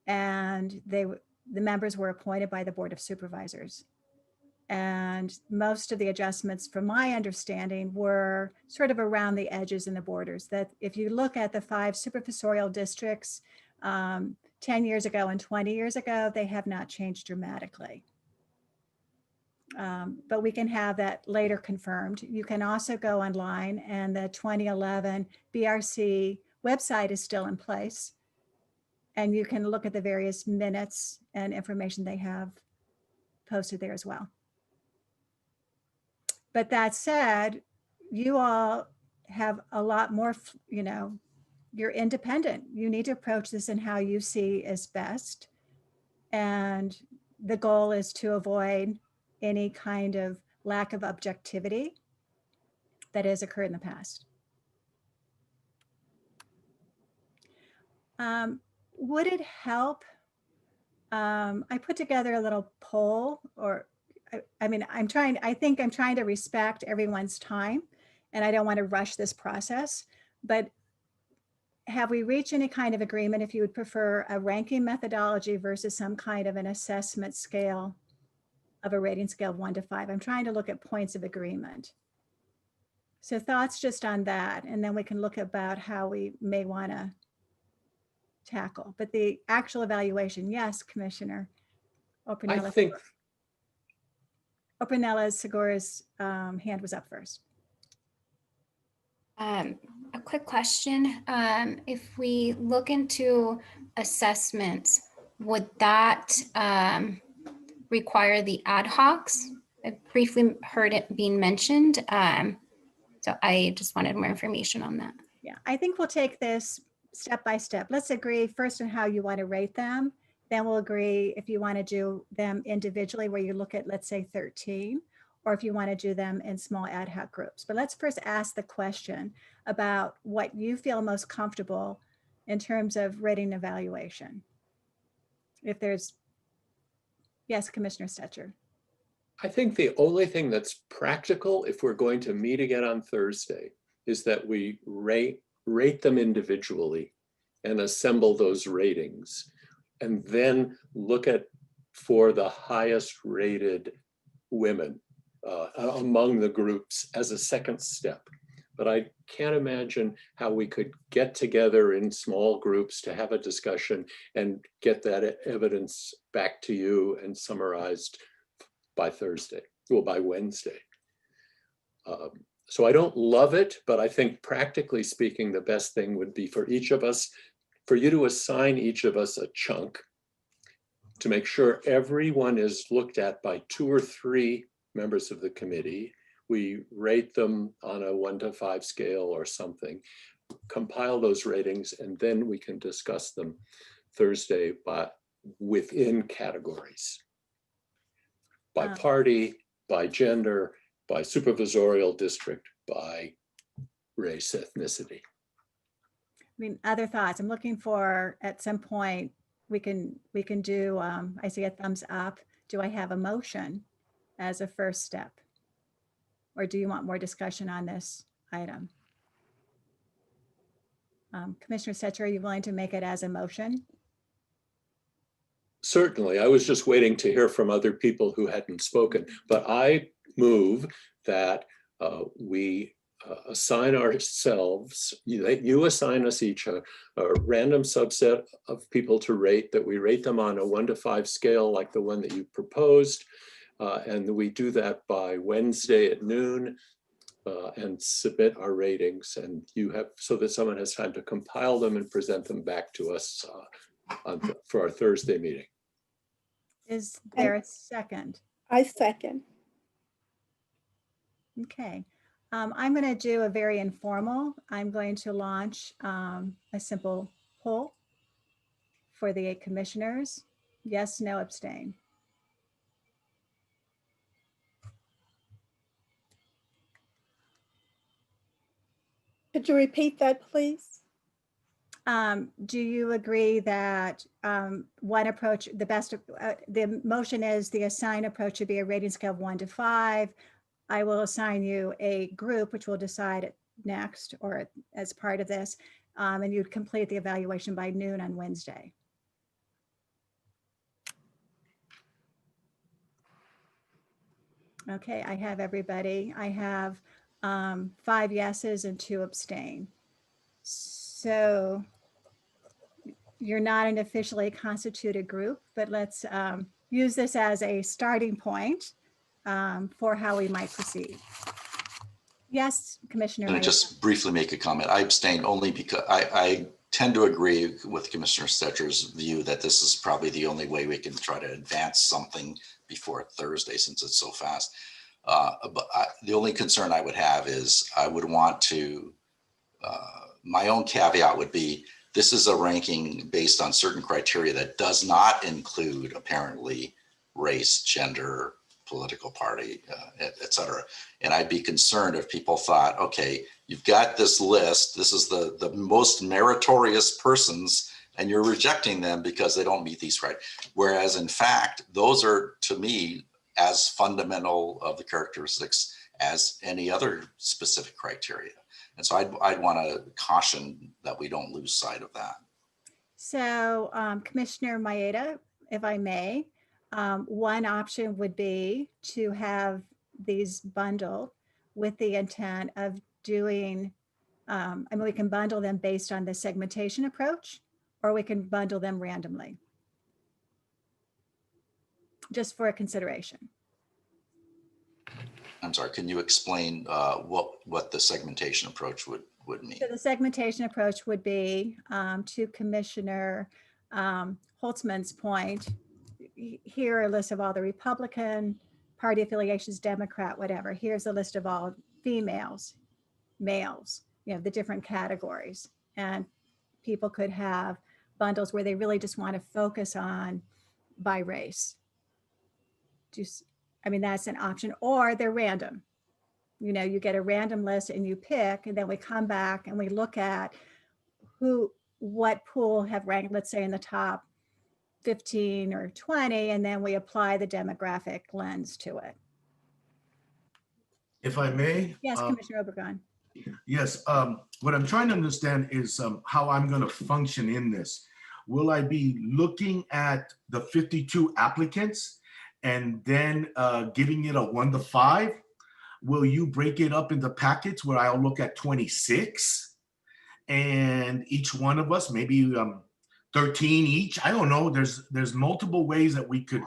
B: and the members were appointed by the Board of Supervisors. And most of the adjustments, from my understanding, were sort of around the edges and the borders. That if you look at the 5 supervisorial districts 10 years ago and 20 years ago, they have not changed dramatically. But we can have that later confirmed. You can also go online, and the 2011 BRC website is still in place. And you can look at the various minutes and information they have posted there as well. But that said, you all have a lot more, you're independent. You need to approach this in how you see is best. And the goal is to avoid any kind of lack of objectivity that has occurred in the past. Would it help? I put together a little poll, or I think I'm trying to respect everyone's time, and I don't want to rush this process, but have we reached any kind of agreement if you would prefer a ranking methodology versus some kind of an assessment scale of a rating scale of 1 to 5? I'm trying to look at points of agreement. So thoughts just on that, and then we can look about how we may want to tackle. But the actual evaluation, yes, Commissioner Opinella.
F: I think
B: Opinella Segura's hand was up first.
T: A quick question. If we look into assessments, would that require the ad hocs? I briefly heard it being mentioned. So I just wanted more information on that.
B: Yeah, I think we'll take this step by step. Let's agree first on how you want to rate them. Then we'll agree if you want to do them individually, where you look at, let's say 13, or if you want to do them in small ad hoc groups. But let's first ask the question about what you feel most comfortable in terms of rating evaluation. If there's, yes, Commissioner Stetcher.
F: I think the only thing that's practical, if we're going to meet again on Thursday, is that we rate them individually and assemble those ratings, and then look at for the highest rated women among the groups as a second step. But I can't imagine how we could get together in small groups to have a discussion and get that evidence back to you and summarized by Thursday, well, by Wednesday. So I don't love it, but I think practically speaking, the best thing would be for each of us, for you to assign each of us a chunk to make sure everyone is looked at by 2 or 3 members of the committee. We rate them on a 1 to 5 scale or something, compile those ratings, and then we can discuss them Thursday within categories. By party, by gender, by supervisorial district, by race, ethnicity.
B: I mean, other thoughts? I'm looking for, at some point, we can do, I see a thumbs up. Do I have a motion as a first step? Or do you want more discussion on this item? Commissioner Stetcher, are you willing to make it as a motion?
F: Certainly, I was just waiting to hear from other people who hadn't spoken, but I move that we assign ourselves, you assign us each a random subset of people to rate, that we rate them on a 1 to 5 scale like the one that you proposed. And we do that by Wednesday at noon and submit our ratings. And you have, so that someone has time to compile them and present them back to us for our Thursday meeting.
B: Is there a second?
D: I second.
B: Okay. I'm going to do a very informal. I'm going to launch a simple poll for the 8 commissioners. Yes, no, abstain.
D: Could you repeat that, please?
B: Do you agree that one approach, the motion is the assign approach should be a rating scale of 1 to 5. I will assign you a group, which we'll decide next or as part of this, and you'd complete the evaluation by noon on Wednesday. Okay, I have everybody. I have 5 yeses and 2 abstain. So you're not an officially constituted group, but let's use this as a starting point for how we might proceed. Yes, Commissioner.
I: Can I just briefly make a comment? I abstained only because I tend to agree with Commissioner Stetcher's view that this is probably the only way we can try to advance something before Thursday since it's so fast. But the only concern I would have is I would want to, my own caveat would be, this is a ranking based on certain criteria that does not include apparently race, gender, political party, et cetera. And I'd be concerned if people thought, okay, you've got this list, this is the most meritorious persons, and you're rejecting them because they don't meet these criteria. Whereas in fact, those are to me as fundamental of the characteristics as any other specific criteria. And so I'd want to caution that we don't lose sight of that.
B: So Commissioner Maeda, if I may, one option would be to have these bundled with the intent of doing, I mean, we can bundle them based on the segmentation approach, or we can bundle them randomly. Just for a consideration.
I: I'm sorry, can you explain what the segmentation approach would mean?
B: So the segmentation approach would be to Commissioner Holtzman's point, here are a list of all the Republican Party affiliations, Democrat, whatever. Here's a list of all females, males, you know, the different categories. And people could have bundles where they really just want to focus on by race. I mean, that's an option, or they're random. You know, you get a random list and you pick, and then we come back and we look at what pool have ranked, let's say in the top 15 or 20, and then we apply the demographic lens to it.
H: If I may.
B: Yes, Commissioner Obregon.
H: Yes, what I'm trying to understand is how I'm going to function in this. Will I be looking at the 52 applicants and then giving it a 1 to 5? Will you break it up into packets where I'll look at 26 and each one of us, maybe 13 each? I don't know. There's multiple ways that we could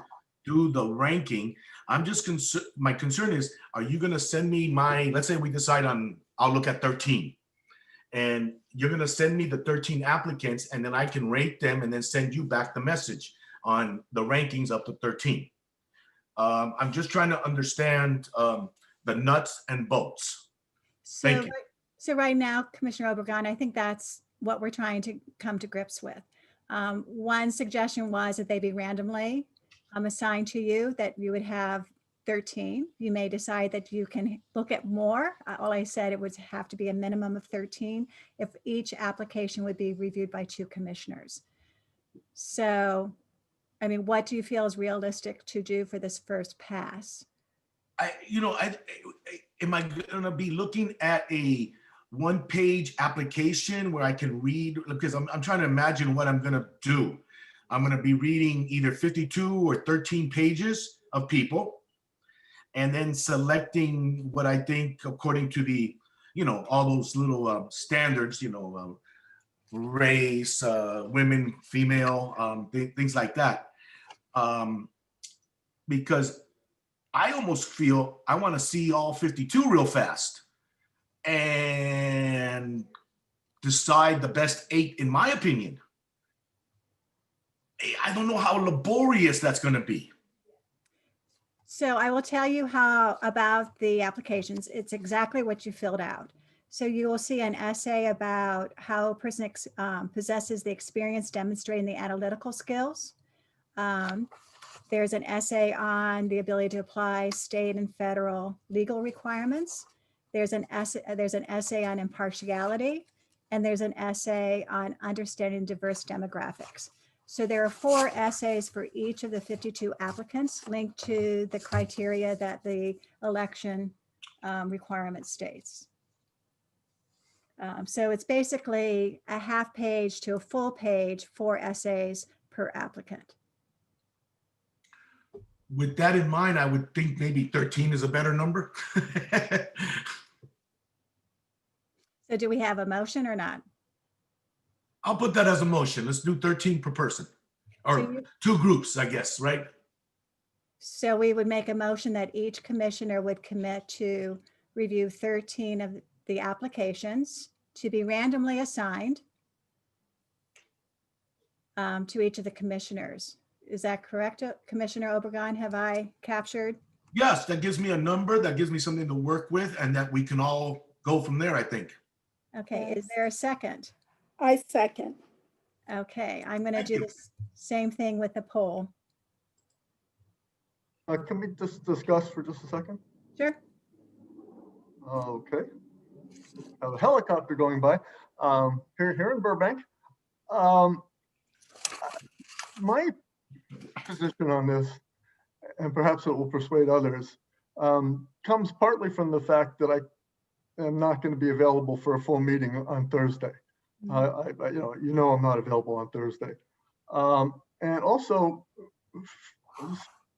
H: do the ranking. I'm just my concern is, are you going to send me let's say we decide on, I'll look at 13, and you're going to send me the 13 applicants, and then I can rate them and then send you back the message on the rankings up to 13. I'm just trying to understand the nuts and bolts. Thank you.
B: So right now, Commissioner Obregon, I think that's what we're trying to come to grips with. One suggestion was that they be randomly assigned to you, that you would have 13. You may decide that you can look at more. All I said, it would have to be a minimum of 13 if each application would be reviewed by 2 commissioners. So, I mean, what do you feel is realistic to do for this first pass? Am I
H: going to be looking at a 1-page application where I can read? Because I'm trying to imagine what I'm going to do. I'm going to be reading either 52 or 13 pages of people, and then selecting what I think according to the you know, all those little standards, you know, race, women, female, things like that. Because I almost feel I want to see all 52 real fast and decide the best 8, in my opinion. I don't know how laborious that's going to be.
B: So I will tell you how about the applications. It's exactly what you filled out. So you will see an essay about how a person possesses the experience demonstrating the analytical skills. There's an essay on the ability to apply state and federal legal requirements. There's an essay on impartiality, and there's an essay on understanding diverse demographics. So there are 4 essays for each of the 52 applicants linked to the criteria that the election requirement states. So it's basically a half page to a full page, 4 essays per applicant.
H: With that in mind, I would think maybe 13 is a better number.
B: So do we have a motion or not?
H: I'll put that as a motion. Let's do 13 per person, or 2 groups, I guess, right?
B: So we would make a motion that each commissioner would commit to review 13 of the applications to be randomly assigned to each of the commissioners. Is that correct, Commissioner Obregon? Have I captured?
H: Yes, that gives me a number, that gives me something to work with, and that we can all go from there, I think.
B: Okay, is there a second?
D: I second.
B: Okay, I'm going to do the same thing with the poll.
C: Can we just discuss for just a second?
B: Sure.
C: Okay. A helicopter going by here in Burbank. My position on this, and perhaps it will persuade others, comes partly from the fact that I am not going to be available for a full meeting on Thursday. You know I'm not available on Thursday. And also,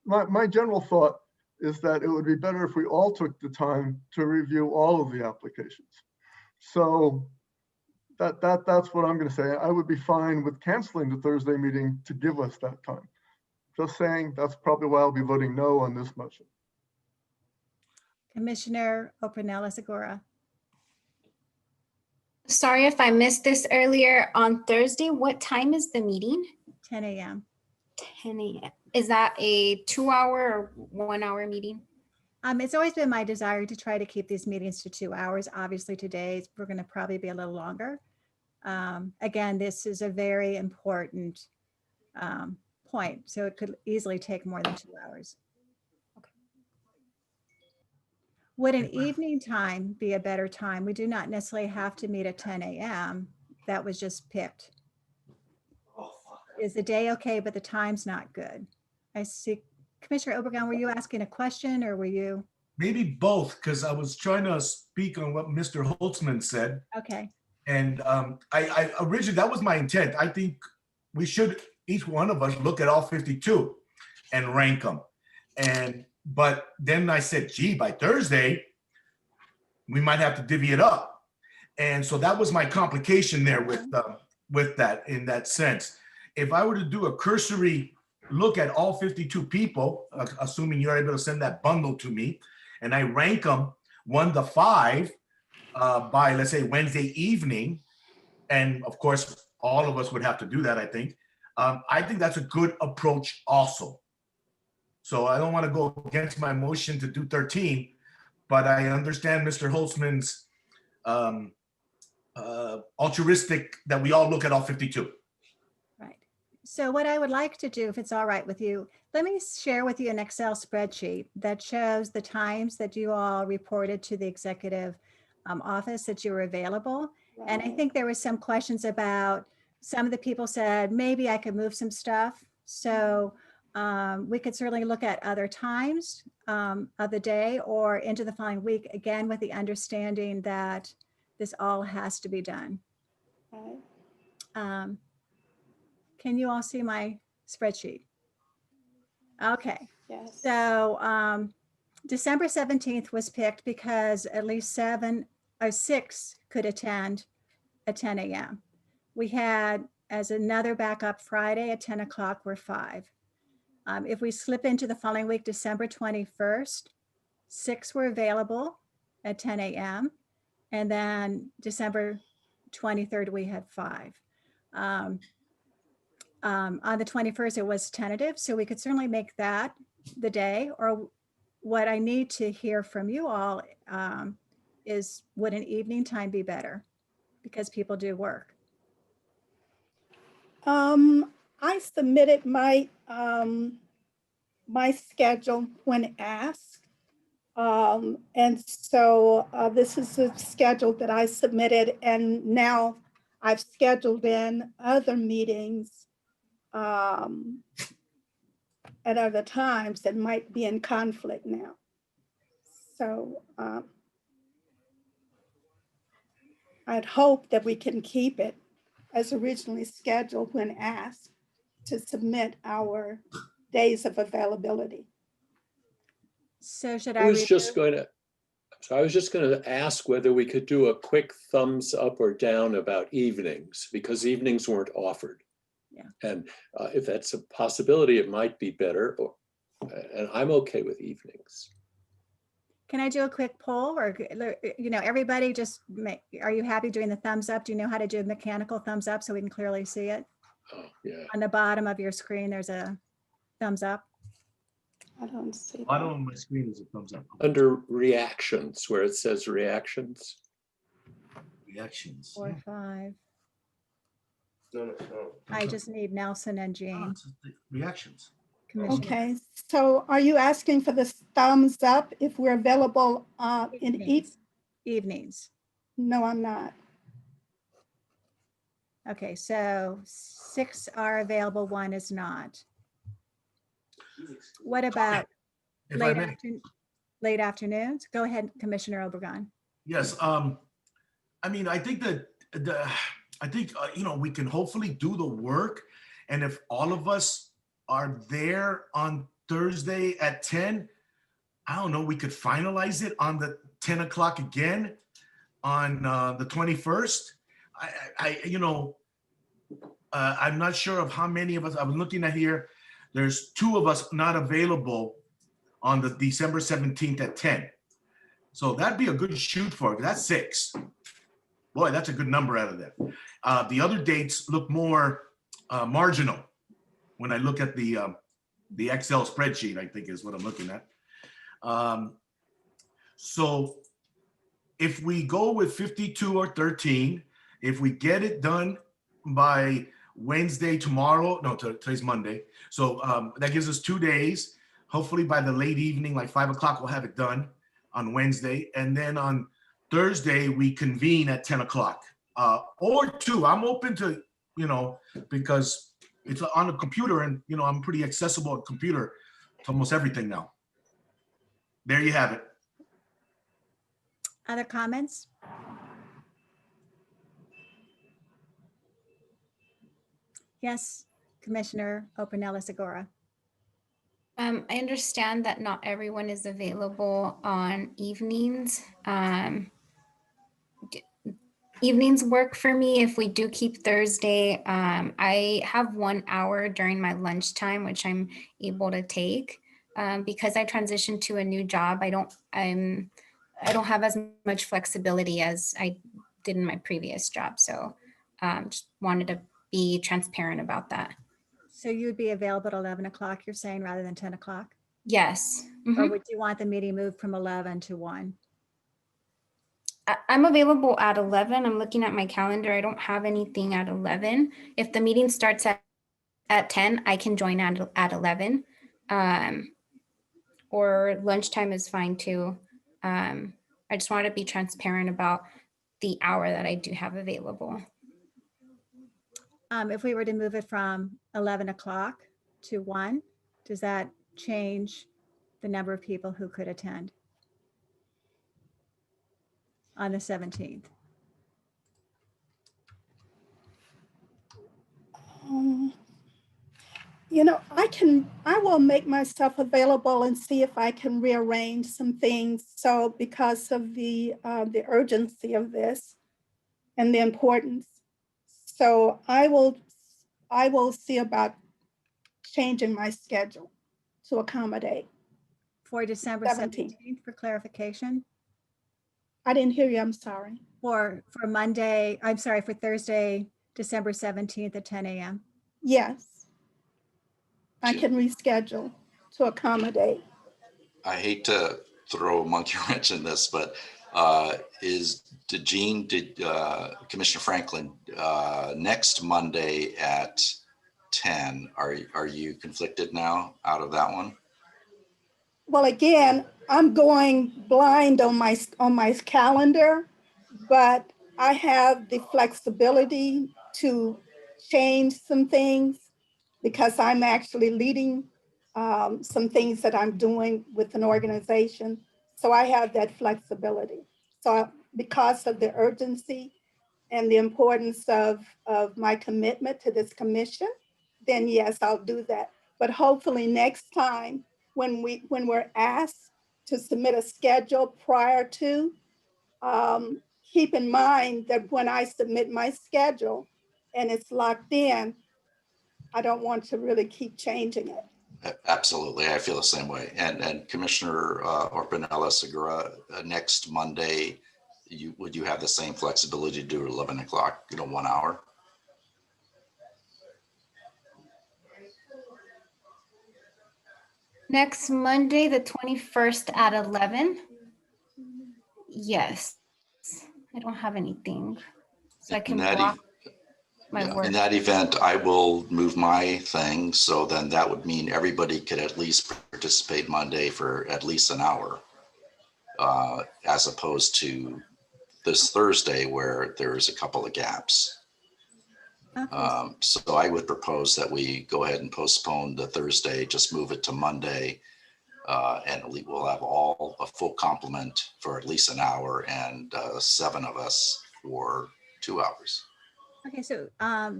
C: my general thought is that it would be better if we all took the time to review all of the applications. So that's what I'm going to say. I would be fine with canceling the Thursday meeting to give us that time. Just saying, that's probably why I'll be voting no on this motion.
B: Commissioner Oprinella-Segura.
T: Sorry if I missed this earlier. On Thursday, what time is the meeting?
B: 10 a.m.
T: 10 a.m. Is that a 2-hour or 1-hour meeting?
B: It's always been my desire to try to keep these meetings to 2 hours. Obviously, today we're going to probably be a little longer. Again, this is a very important point, so it could easily take more than 2 hours. Okay. Would an evening time be a better time? We do not necessarily have to meet at 10 a.m. That was just picked. Is the day okay, but the time's not good? I see. Commissioner Obregon, were you asking a question or were you?
H: Maybe both, because I was trying to speak on what Mr. Holtzman said.
B: Okay.
H: And I originally, that was my intent. I think we should, each one of us, look at all 52 and rank them. But then I said, gee, by Thursday, we might have to divvy it up. And so that was my complication there with that, in that sense. If I were to do a cursory look at all 52 people, assuming you're able to send that bundle to me, and I rank them 1 to 5 by, let's say, Wednesday evening, and of course, all of us would have to do that, I think. I think that's a good approach also. So I don't want to go against my motion to do 13, but I understand Mr. Holtzman's altruistic that we all look at all 52.
B: So what I would like to do, if it's all right with you, let me share with you an Excel spreadsheet that shows the times that you all reported to the executive office that you were available. Wow. And I think there were some questions about, some of the people said, maybe I could move some stuff. So we could certainly look at other times of the day or into the following week, again, with the understanding that this all has to be done. Okay. Can you all see my spreadsheet? Okay. Yes. So December 17th was picked because at least 7 6 could attend at 10 a.m. We had, as another backup, Friday at 10 o'clock, we're 5. If we slip into the following week, December 21st, 6 were available at 10 a.m. And then December 23rd, we had 5. On the 21st, it was tentative, so we could certainly make that the day. Or what I need to hear from you all is, would an evening time be better? Because people do work.
D: I submitted my my schedule when asked. And so this is the schedule that I submitted, and now I've scheduled in other meetings at other times that might be in conflict now. So I'd hope that we can keep it as originally scheduled when asked to submit our days of availability.
B: So should
F: I was just going to ask whether we could do a quick thumbs up or down about evenings, because evenings weren't offered.
B: Yeah.
F: And if that's a possibility, it might be better. And I'm okay with evenings.
B: Can I do a quick poll, or, everybody just are you happy doing the thumbs up? Do you know how to do a mechanical thumbs up so we can clearly see it?
F: Oh, yeah.
B: On the bottom of your screen, there's a thumbs up.
D: I don't see that.
H: Bottom of my screen is a thumbs up.
F: Under reactions, where it says reactions.
H: Reactions.
B: 4 or 5.
H: No.
B: I just need Nelson and Jean.
H: Reactions.
D: Okay, so are you asking for the thumbs up if we're available in
B: evenings?
D: No, I'm not.
B: Okay, so 6 are available, 1 is not. What about late afternoons? Go ahead, Commissioner Obregon.
H: Yes, I mean, I think that we can hopefully do the work, and if all of us are there on Thursday at 10, I don't know, we could finalize it on the 10 o'clock again on the 21st. I'm not sure of how many of us. I was looking at here. There's 2 of us not available on the December 17th at 10. So that'd be a good shoot for it. That's 6. Boy, that's a good number out of that. The other dates look more marginal when I look at the Excel spreadsheet, I think is what I'm looking at. So if we go with 52 or 13, if we get it done by Wednesday, tomorrow, no, today's Monday. So that gives us 2 days. Hopefully by the late evening, like 5 o'clock, we'll have it done on Wednesday. And then on Thursday, we convene at 10 o'clock or 2. I'm open to, because it's on a computer and, I'm pretty accessible on computer to almost everything now. There you have it.
B: Other comments? Yes, Commissioner Opinel-Segura.
T: I understand that not everyone is available on evenings. Evenings work for me if we do keep Thursday. I have 1 hour during my lunchtime, which I'm able to take. Because I transitioned to a new job, I don't have as much flexibility as I did in my previous job. So just wanted to be transparent about that.
B: So you'd be available at 11 o'clock, you're saying, rather than 10 o'clock?
T: Yes.
B: Or would you want the meeting moved from 11 to 1?
T: I'm available at 11. I'm looking at my calendar. I don't have anything at 11. If the meeting starts at 10, I can join at 11. Or lunchtime is fine too. I just want to be transparent about the hour that I do have available.
B: If we were to move it from 11 o'clock to 1, does that change the number of people who could attend on the 17th?
D: I will make myself available and see if I can rearrange some things. So because of the urgency of this and the importance. So I will see about changing my schedule to accommodate.
B: For December
D: 17th.
B: 17th for clarification.
D: I didn't hear you, I'm sorry.
B: For Monday, I'm sorry, for Thursday, December 17th at 10 a.m.
D: Yes. I can reschedule to accommodate.
I: I hate to throw a monkey wrench in this, but Commissioner Franklin, next Monday at 10, are you conflicted now out of that one?
D: Well, again, I'm going blind on my calendar, but I have the flexibility to change some things because I'm actually leading some things that I'm doing with an organization. So I have that flexibility. So because of the urgency and the importance of my commitment to this commission, then yes, I'll do that. But hopefully next time when we're asked to submit a schedule prior to, keep in mind that when I submit my schedule and it's locked in, I don't want to really keep changing it.
I: Absolutely, I feel the same way. And Commissioner Orpinella-Segura, next Monday, would you have the same flexibility to do 11 o'clock, 1 hour?
T: Next Monday, the 21st at 11. Yes, I don't have anything. So I can block my work.
I: In that event, I will move my thing. So then that would mean everybody could at least participate Monday for at least an hour, as opposed to this Thursday where there's a couple of gaps.
B: Okay.
I: So I would propose that we go ahead and postpone the Thursday, just move it to Monday, and we'll have a full complement for at least an hour and 7 of us for 2 hours.
B: Okay, so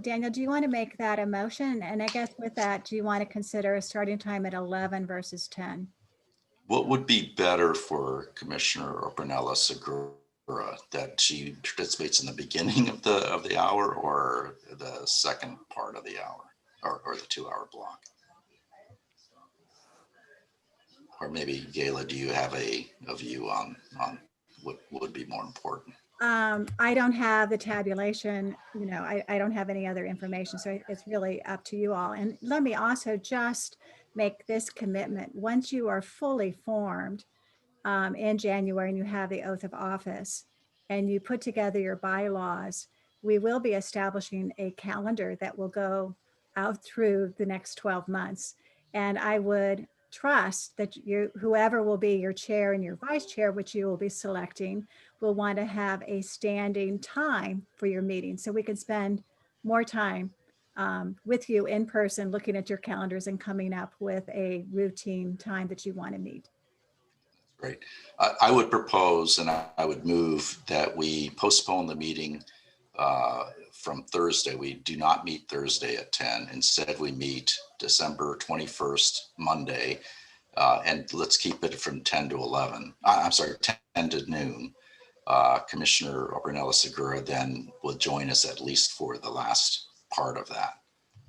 B: Daniel, do you want to make that a motion? And I guess with that, do you want to consider a starting time at 11 versus 10?
I: What would be better for Commissioner Orpinella-Segura, that she participates in the beginning of the hour or the second part of the hour, or the 2-hour block? Or maybe Gayla, do you have a view on what would be more important?
B: I don't have the tabulation, I don't have any other information. So it's really up to you all. And let me also just make this commitment. Once you are fully formed in January and you have the oath of office and you put together your bylaws, we will be establishing a calendar that will go out through the next 12 months. And I would trust that whoever will be your chair and your vice chair, which you will be selecting, will want to have a standing time for your meeting. So we can spend more time with you in person, looking at your calendars and coming up with a routine time that you want to meet.
I: Great. I would propose, and I would move that we postpone the meeting from Thursday. We do not meet Thursday at 10. Instead, we meet December 21st, Monday, and let's keep it from 10 to 11. I'm sorry, 10 to noon. Commissioner Orpinella-Segura then will join us at least for the last part of that.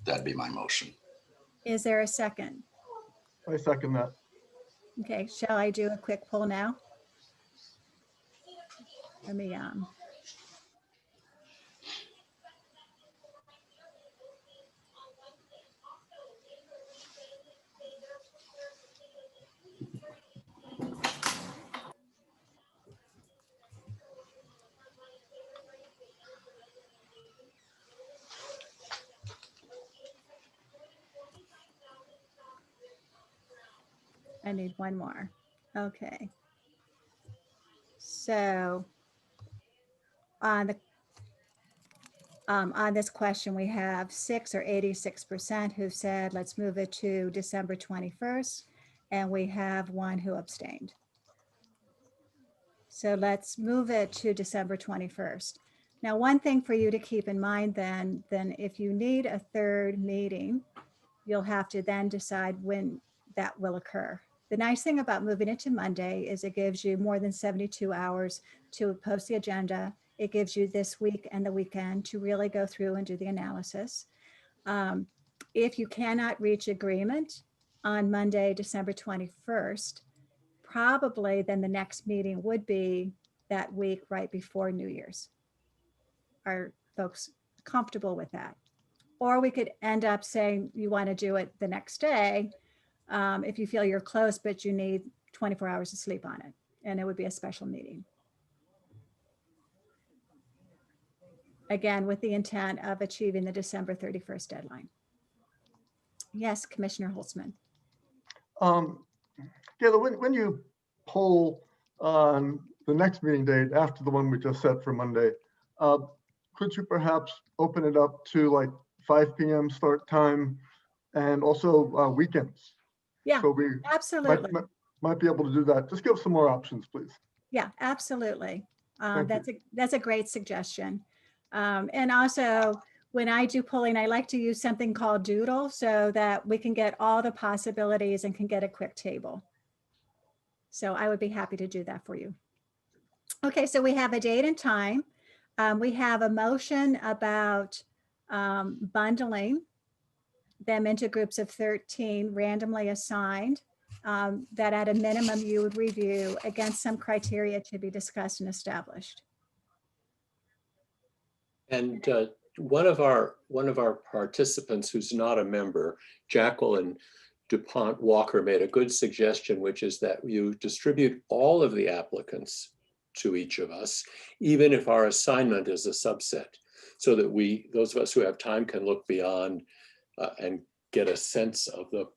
I: That'd be my motion.
B: Is there a second?
C: I second that.
B: Okay, shall I do a quick poll now? Let me I need one more. Okay. So on this question, we have 6 or 86% who said, let's move it to December 21st. And we have 1 who abstained. So let's move it to December 21st. Now, one thing for you to keep in mind then if you need a third meeting, you'll have to then decide when that will occur. The nice thing about moving it to Monday is it gives you more than 72 hours to post the agenda. It gives you this week and the weekend to really go through and do the analysis. If you cannot reach agreement on Monday, December 21st, probably then the next meeting would be that week right before New Year's. Are folks comfortable with that? Or we could end up saying you want to do it the next day if you feel you're close, but you need 24 hours of sleep on it. And it would be a special meeting. Again, with the intent of achieving the December 31st deadline. Yes, Commissioner Holtzman.
C: Gayla, when you poll on the next meeting date after the one we just set for Monday, could you perhaps open it up to like 5 p.m. start time and also weekends?
B: Yeah,
C: so we
B: absolutely.
C: Might be able to do that. Just give some more options, please.
B: Yeah, absolutely. That's a great suggestion. And also, when I do polling, I like to use something called Doodle so that we can get all the possibilities and can get a quick table. So I would be happy to do that for you. Okay, so we have a date and time. We have a motion about bundling them into groups of 13 randomly assigned that at a minimum you would review against some criteria to be discussed and established.
F: And one of our participants who's not a member, Jacqueline DuPont Walker, made a good suggestion, which is that you distribute all of the applicants to each of us, even if our assignment is a subset, so that those of us who have time can look beyond and get a sense of the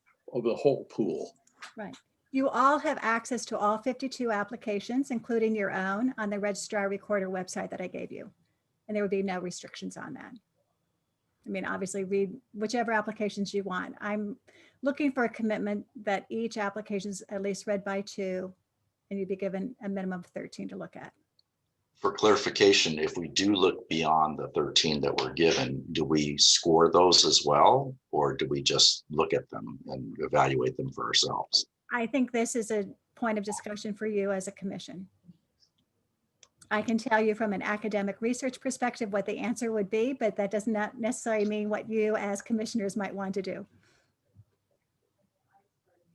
F: whole pool.
B: Right. You all have access to all 52 applications, including your own, on the Registrar-Recorder website that I gave you. And there would be no restrictions on that. I mean, obviously read whichever applications you want. I'm looking for a commitment that each application is at least read by 2, and you'd be given a minimum of 13 to look at.
I: For clarification, if we do look beyond the 13 that we're given, do we score those as well? Or do we just look at them and evaluate them for ourselves?
B: I think this is a point of discussion for you as a commission. I can tell you from an academic research perspective what the answer would be, but that does not necessarily mean what you as commissioners might want to do.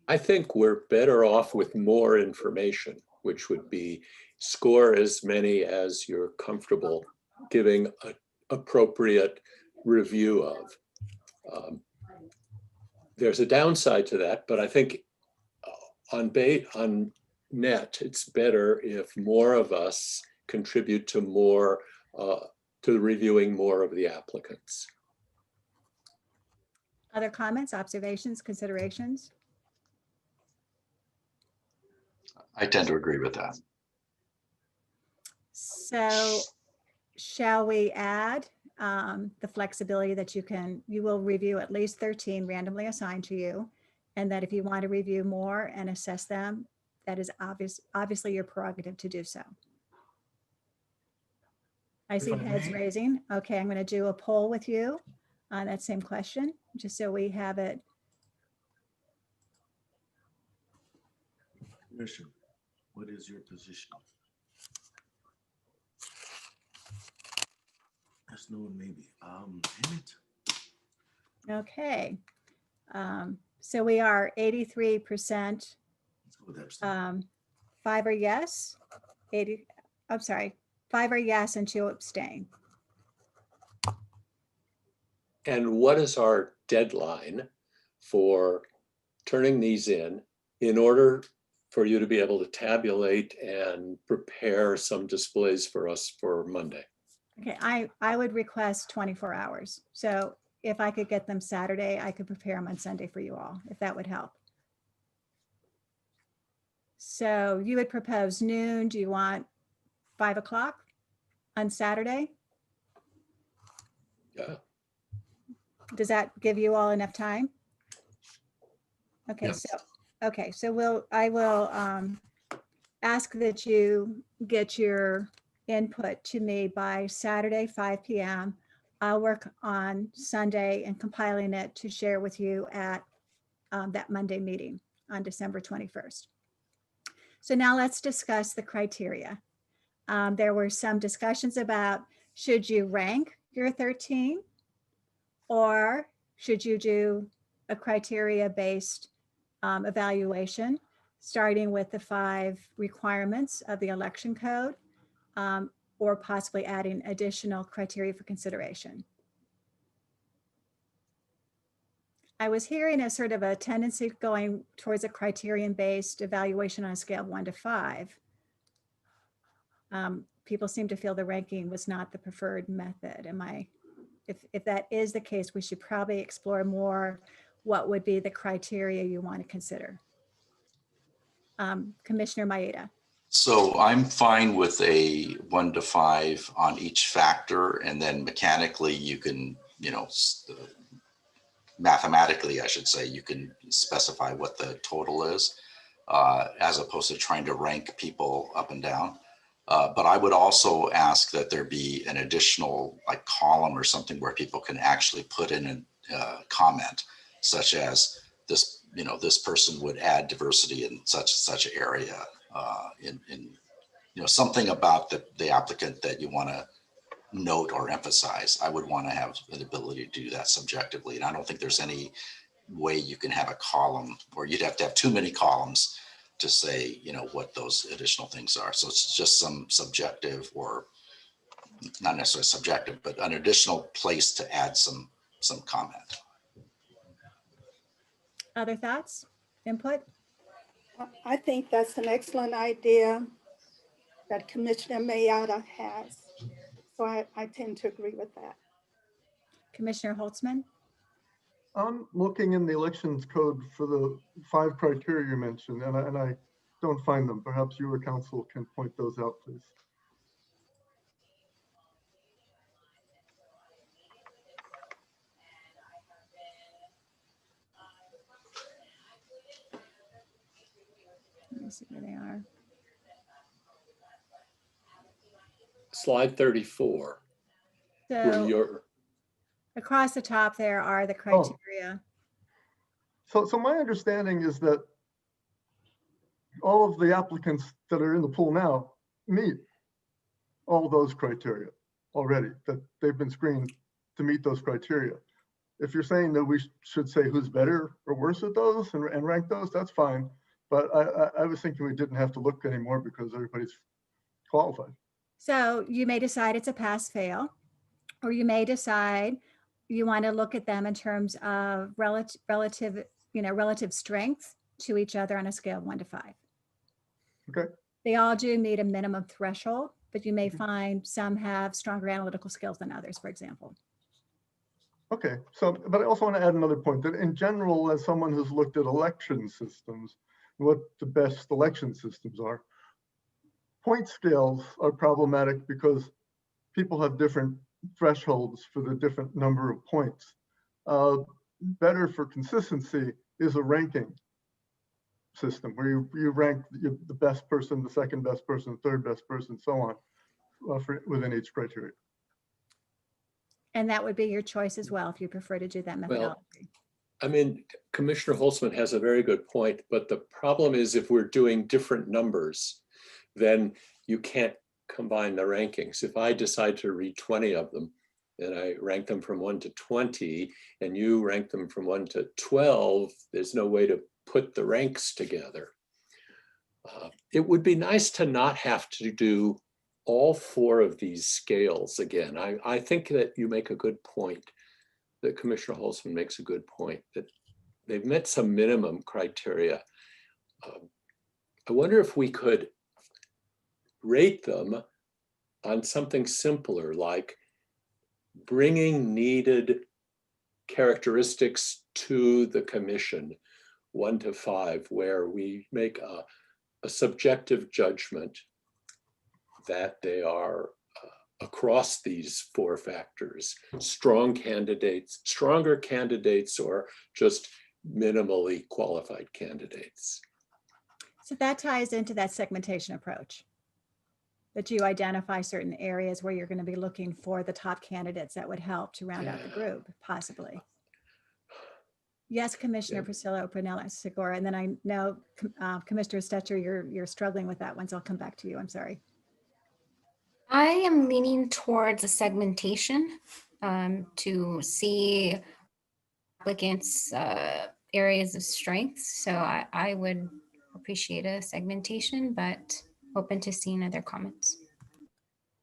F: I think we're better off with more information, which would be score as many as you're comfortable giving an appropriate review of. There's a downside to that, but I think on net, it's better if more of us contribute to more, to reviewing more of the applicants.
B: Other comments, observations, considerations?
I: I tend to agree with that.
B: So shall we add the flexibility that you will review at least 13 randomly assigned to you, and that if you want to review more and assess them, that is obviously your prerogative to do so. I see heads raising. Okay, I'm going to do a poll with you on that same question, just so we have it.
H: Commission, what is your position? That's no maybe. Damn it.
B: Okay. So we are 83%. 5 are yes. 5 are yes and 2 abstain.
F: And what is our deadline for turning these in order for you to be able to tabulate and prepare some displays for us for Monday?
B: Okay, I would request 24 hours. So if I could get them Saturday, I could prepare them on Sunday for you all, if that would help. So you would propose noon. Do you want 5 o'clock on Saturday?
F: Yeah.
B: Does that give you all enough time? Okay,
F: Yes.
B: so I will ask that you get your input to me by Saturday, 5 p.m. I'll work on Sunday and compiling it to share with you at that Monday meeting on December 21st. So now let's discuss the criteria. There were some discussions about, should you rank your 13, or should you do a criteria-based evaluation, starting with the 5 requirements of the election code, or possibly adding additional criteria for consideration. I was hearing a sort of a tendency going towards a criterion-based evaluation on a scale of 1 to 5. People seem to feel the ranking was not the preferred method. If that is the case, we should probably explore more what would be the criteria you want to consider. Commissioner Maeda.
I: So I'm fine with a 1 to 5 on each factor, and then mechanically you can, mathematically, I should say, you can specify what the total is, as opposed to trying to rank people up and down. But I would also ask that there be an additional column or something where people can actually put in a comment, such as this, this person would add diversity in such and such area, something about the applicant that you want to note or emphasize. I would want to have the ability to do that subjectively. And I don't think there's any way you can have a column, or you'd have to have too many columns to say, what those additional things are. So it's just some subjective, or not necessarily subjective, but an additional place to add some comment.
B: Other thoughts, input?
D: I think that's an excellent idea that Commissioner Maeda has. So I tend to agree with that.
B: Commissioner Holtzman?
C: I'm looking in the elections code for the 5 criteria you mentioned, and I don't find them. Perhaps you or counsel can point those out, please.
B: Let me see where they are.
F: Slide 34.
B: So across the top there are the criteria.
C: So my understanding is that all of the applicants that are in the pool now meet all those criteria already, that they've been screened to meet those criteria. If you're saying that we should say who's better or worse at those and rank those, that's fine. But I was thinking we didn't have to look anymore because everybody's qualified. So
B: you may decide it's a pass-fail, or you may decide you want to look at them in terms of relative strength to each other on a scale of 1 to 5.
C: Okay.
B: They all do meet a minimum threshold, but you may find some have stronger analytical skills than others, for example.
C: Okay, but I also want to add another point that in general, as someone who's looked at election systems, what the best election systems are, point scales are problematic because people have different thresholds for the different number of points. Better for consistency is a ranking system where you rank the best person, the second best person, third best person, so on, within each criteria.
B: And that would be your choice as well if you prefer to do that methodology.
F: Well, Commissioner Holtzman has a very good point, but the problem is if we're doing different numbers, then you can't combine the rankings. If I decide to read 20 of them and I rank them from 1 to 20 and you rank them from 1 to 12, there's no way to put the ranks together. It would be nice to not have to do all 4 of these scales again. I think that you make a good point, that Commissioner Holtzman makes a good point, that they've met some minimum criteria. I wonder if we could rate them on something simpler, like bringing needed characteristics to the commission, 1 to 5, where we make a subjective judgment that they are across these 4 factors, stronger candidates, or just minimally qualified candidates.
B: So that ties into that segmentation approach. that you identify certain areas where you're going to be looking for the top candidates that would help to round out the group, possibly. Yes, Commissioner Priscilla Opinella-Segura, and then I know Commissioner Stetcher, you're struggling with that one, so I'll come back to you. I'm sorry.
T: I am leaning towards a segmentation to see applicants' areas of strength. So I would appreciate a segmentation, but open to seeing other comments.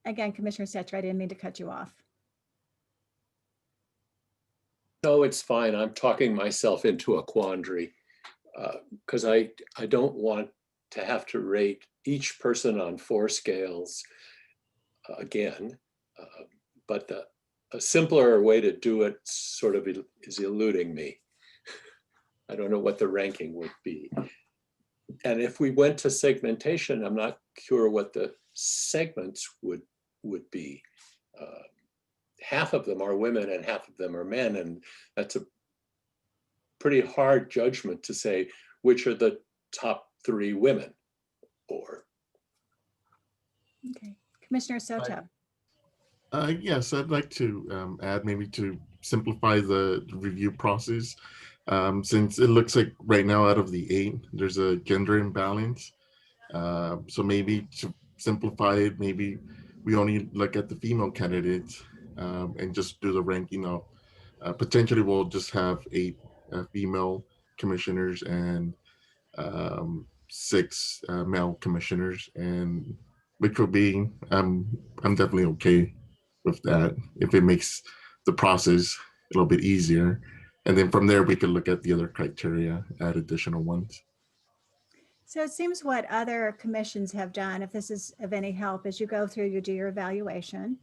B: Again, Commissioner Stetcher, I didn't mean to cut you off.
F: No, it's fine. I'm talking myself into a quandary because I don't want to have to rate each person on 4 scales again, but a simpler way to do it sort of is eluding me. I don't know what the ranking would be. And if we went to segmentation, I'm not sure what the segments would be. Half of them are women and half of them are men. And that's a pretty hard judgment to say which are the top 3 women or.
B: Okay, Commissioner Soto.
E: Yes, I'd like to add maybe to simplify the review process. Since it looks like right now out of the 8, there's a gender imbalance. So maybe to simplify it, maybe we only look at the female candidates and just do the ranking of potentially we'll just have 8 female commissioners and 6 male commissioners, and which will be I'm definitely okay with that if it makes the process a little bit easier. And then from there, we could look at the other criteria, add additional ones.
B: So it seems what other commissions have done, if this is of any help, is you go through, you do your evaluation.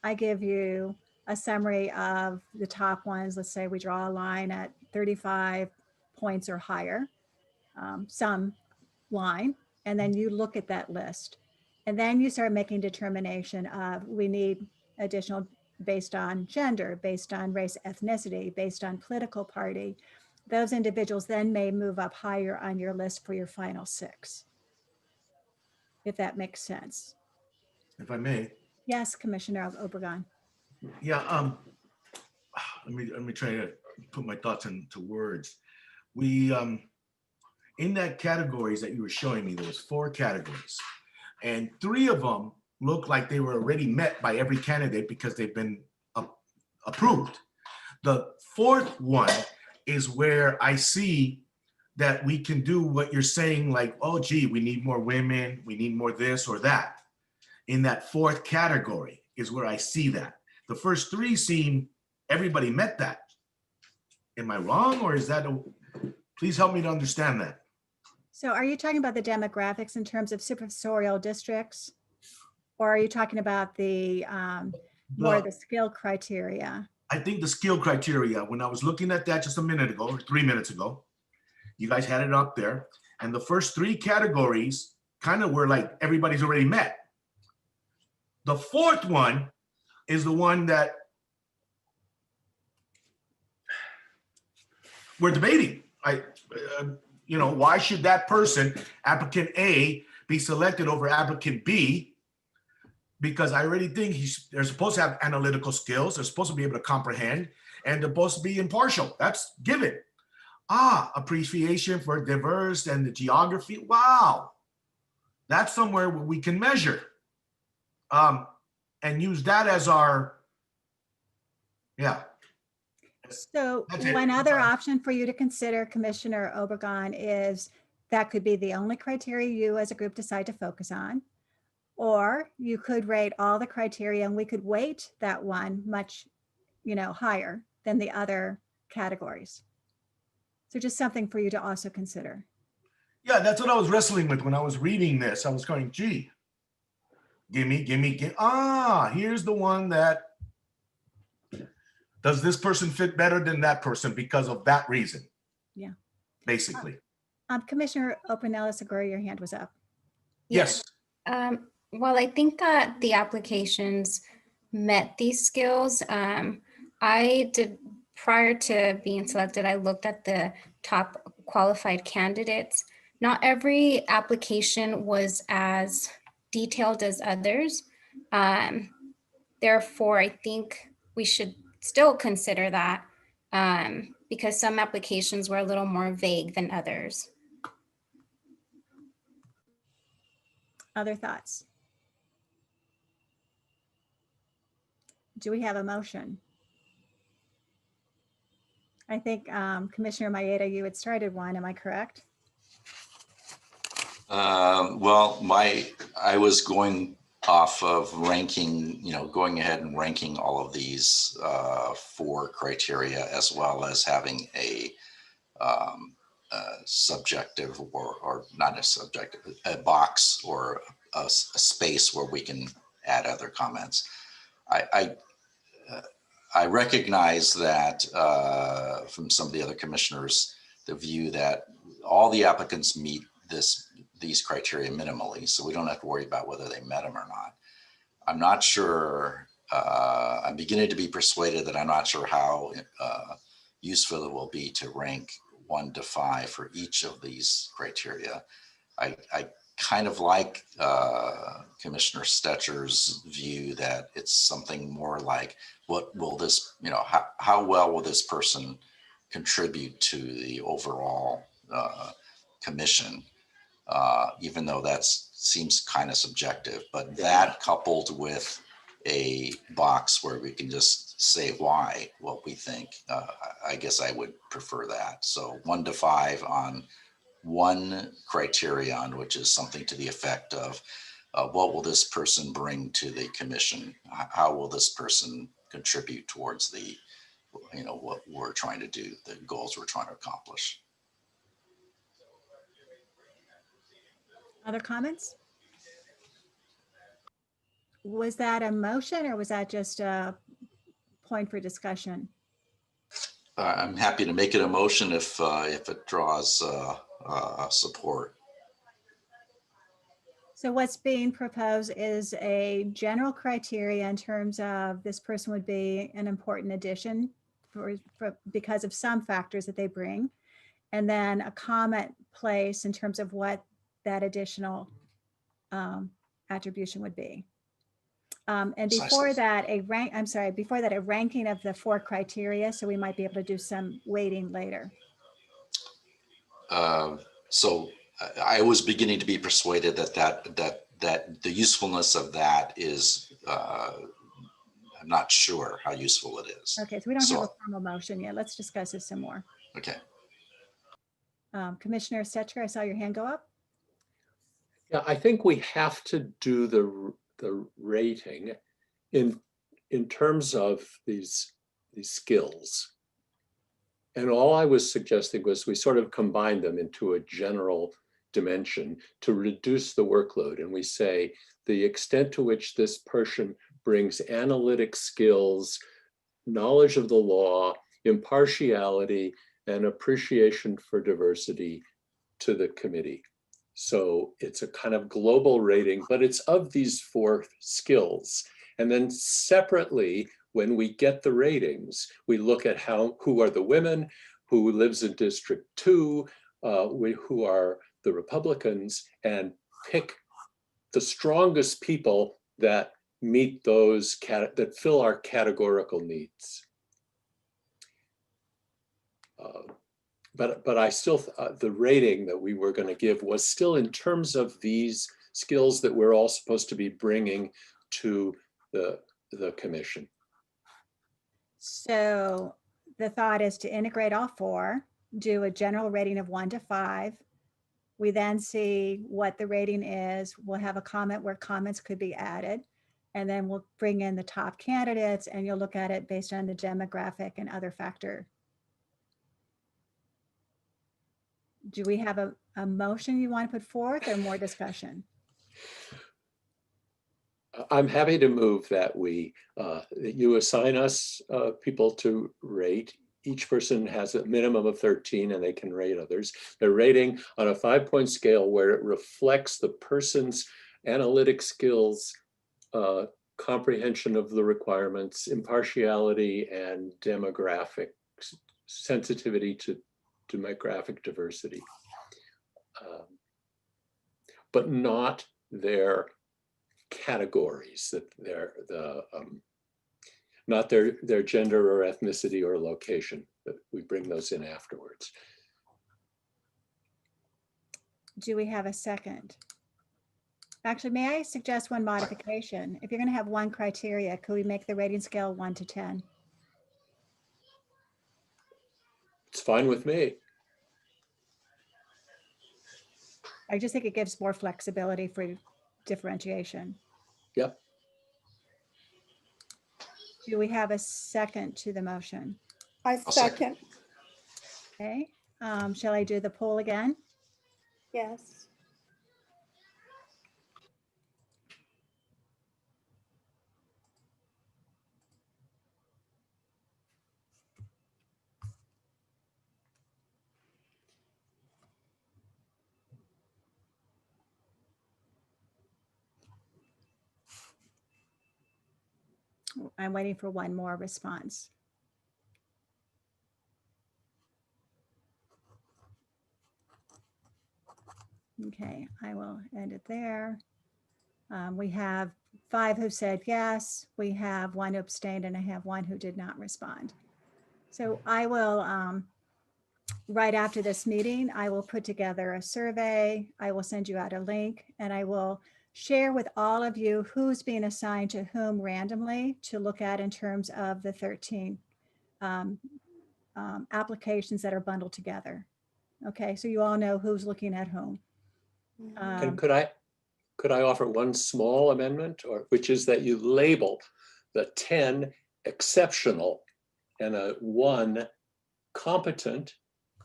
B: I give you a summary of the top ones. Let's say we draw a line at 35 points or higher, some line, and then you look at that list. And then you start making determination of we need additional based on gender, based on race, ethnicity, based on political party. Those individuals then may move up higher on your list for your final 6, if that makes sense.
H: If I may.
B: Yes, Commissioner Obregon.
H: Yeah, let me try to put my thoughts into words. We, in that categories that you were showing me, there was 4 categories, and 3 of them look like they were already met by every candidate because they've been approved. The 4th one is where I see that we can do what you're saying, like, oh, gee, we need more women, we need more this or that. In that 4th category is where I see that. The first 3 seem everybody met that. Am I wrong, or is that please help me to understand that.
B: So are you talking about the demographics in terms of supervisorial districts? Or are you talking about the more the skill criteria?
H: I think the skill criteria, when I was looking at that just a minute ago, or 3 minutes ago, you guys had it up there. And the first 3 categories kind of were like everybody's already met. The 4th one is the one that we're debating. You know, why should that person, applicant A, be selected over applicant B? Because I already think they're supposed to have analytical skills, they're supposed to be able to comprehend, and they're supposed to be impartial. That's given. Appreciation for diverse and the geography. Wow. That's somewhere where we can measure and use that as our, yeah.
B: So one other option for you to consider, Commissioner Obregon, is that could be the only criteria you as a group decide to focus on. Or you could rate all the criteria and we could weight that one much, higher than the other categories. So just something for you to also consider.
H: Yeah, that's what I was wrestling with when I was reading this. I was going, gee, give me. Here's the one that, does this person fit better than that person because of that reason?
B: Yeah.
H: Basically.
B: Commissioner Opinella-Segura, your hand was up.
H: Yes.
T: Well, I think that the applications met these skills. I did, prior to being selected, I looked at the top qualified candidates. Not every application was as detailed as others. Therefore, I think we should still consider that because some applications were a little more vague than others.
B: Other thoughts? Do we have a motion? I think Commissioner Maeda, you had started one, am I correct?
I: Well, I was going off of ranking, going ahead and ranking all of these 4 criteria, as well as having a subjective or not a subjective, a box or a space where we can add other comments. I recognize that from some of the other commissioners, the view that all the applicants meet these criteria minimally, so we don't have to worry about whether they met them or not. I'm not sure, I'm beginning to be persuaded that I'm not sure how useful it will be to rank 1 to 5 for each of these criteria. I kind of like Commissioner Stetcher's view that it's something more like, what will this, how well will this person contribute to the overall commission? Even though that seems kind of subjective, but that coupled with a box where we can just say why, what we think, I guess I would prefer that. So 1 to 5 on 1 criterion, which is something to the effect of what will this person bring to the commission? How will this person contribute towards the, what we're trying to do, the goals we're trying to accomplish?
B: Other comments? Was that a motion or was that just a point for discussion?
I: I'm happy to make it a motion if it draws support.
B: So what's being proposed is a general criteria in terms of this person would be an important addition because of some factors that they bring, and then a comment place in terms of what that additional attribution would be. And before that, a ranking of the 4 criteria, so we might be able to do some weighting later.
I: So I was beginning to be persuaded that the usefulness of that is, I'm not sure how useful it is.
B: Okay, so we don't have a formal motion yet. Let's discuss this some more.
I: Okay.
B: Commissioner Stetcher, I saw your hand go up.
F: Yeah, I think we have to do the rating in terms of these skills. And all I was suggesting was we sort of combine them into a general dimension to reduce the workload. And we say the extent to which this person brings analytic skills, knowledge of the law, impartiality, and appreciation for diversity to the committee. So it's a kind of global rating, but it's of these 4 skills. And then separately, when we get the ratings, we look at who are the women, who lives in District 2, who are the Republicans, and pick the strongest people that meet those, that fill our categorical needs. But I still, the rating that we were going to give was still in terms of these skills that we're all supposed to be bringing to the commission.
B: So the thought is to integrate all 4, do a general rating of 1 to 5. We then see what the rating is. We'll have a comment where comments could be added. And then we'll bring in the top candidates and you'll look at it based on the demographic and other factor. Do we have a motion you want to put forth or more discussion?
F: I'm happy to move that you assign us people to rate. Each person has a minimum of 13 and they can rate others. They're rating on a 5-point scale where it reflects the person's analytic skills, comprehension of the requirements, impartiality, and demographic sensitivity to demographic diversity, but not their categories, that they're not their gender or ethnicity or location, but we bring those in afterwards.
B: Do we have a second? Actually, may I suggest one modification? If you're going to have one criteria, could we make the rating scale 1 to 10?
F: It's fine with me.
B: I just think it gives more flexibility for differentiation.
F: Yep.
B: Do we have a second to the motion?
D: I second.
B: Okay. Shall I do the poll again?
D: Yes.
B: I'm waiting for one more response. Okay, I will end it there. We have 5 who said yes. We have 1 who abstained, and I have 1 who did not respond. So I will, right after this meeting, I will put together a survey. I will send you out a link, and I will share with all of you who's being assigned to whom randomly to look at in terms of the 13 applications that are bundled together. Okay, so you all know who's looking at whom.
F: And could I offer one small amendment, which is that you label the 10 exceptional and a 1 competent,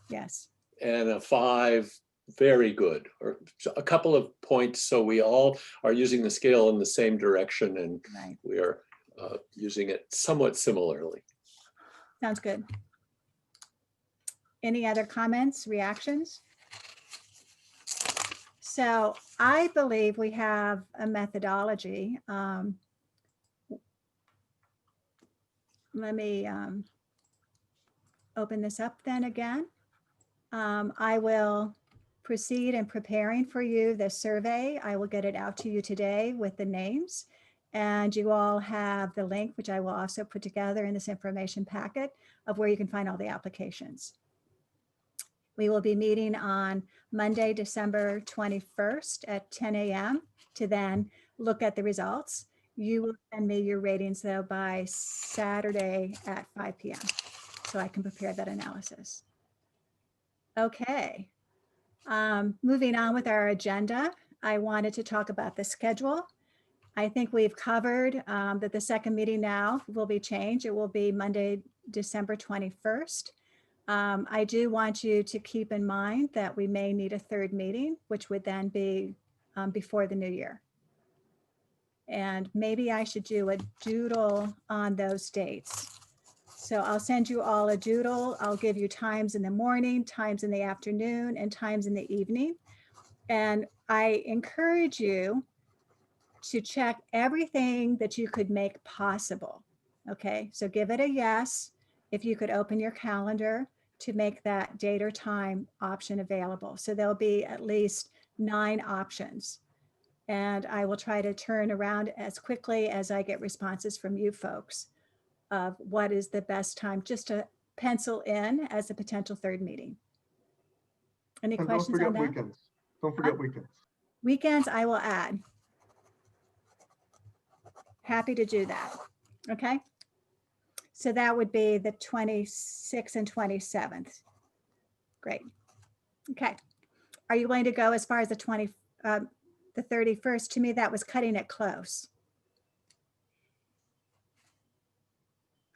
B: yes,
F: and a 5 very good, or a couple of points, so we all are using the scale in the same direction, and
B: right,
F: we are using it somewhat similarly.
B: sounds good. Any other comments, reactions? So I believe we have a methodology. Let me open this up then again. I will proceed in preparing for you the survey. I will get it out to you today with the names, and you all have the link, which I will also put together in this information packet, of where you can find all the applications. We will be meeting on Monday, December 21st at 10 a.m. to then look at the results. You will send me your ratings though by Saturday at 5 p.m. so I can prepare that analysis. Okay, moving on with our agenda, I wanted to talk about the schedule. I think we've covered that the second meeting now will be changed. It will be Monday, December 21st. I do want you to keep in mind that we may need a third meeting, which would then be before the new year. And maybe I should do a doodle on those dates. So I'll send you all a doodle. I'll give you times in the morning, times in the afternoon, and times in the evening. And I encourage you to check everything that you could make possible. Okay, so give it a yes if you could open your calendar to make that date or time option available. So there'll be at least 9 options. And I will try to turn around as quickly as I get responses from you folks of what is the best time just to pencil in as a potential third meeting. Any
C: And
B: questions on that?
C: Weekends. Don't forget weekends.
B: Weekends I will add. Happy to do that. Okay. So that would be the 26th and 27th. Great. Okay. Are you going to go as far as the 31st? To me, that was cutting it close.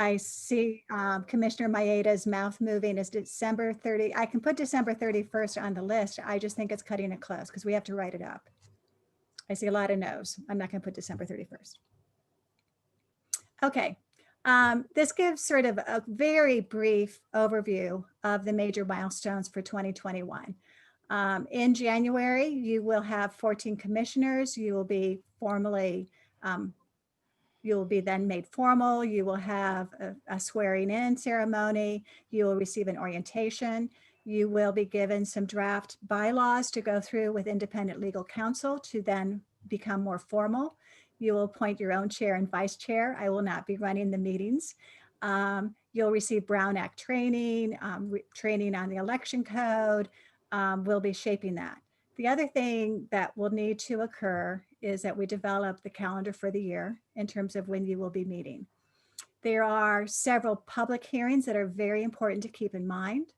B: I see Commissioner Maeda's mouth moving. Is December 30. I can put December 31st on the list. I just think it's cutting it close because we have to write it up. I see a lot of no's. I'm not going to put December 31st. Okay. This gives sort of a very brief overview of the major milestones for 2021. In January, you will have 14 commissioners. You will be formally, you will be then made formal. You will have a swearing in ceremony. You will receive an orientation. You will be given some draft bylaws to go through with independent legal counsel to then become more formal. You will appoint your own chair and vice chair. I will not be running the meetings. You'll receive Brown Act training, training on the election code. We'll be shaping that. The other thing that will need to occur is that we develop the calendar for the year in terms of when you will be meeting. There are several public hearings that are very important to keep in mind.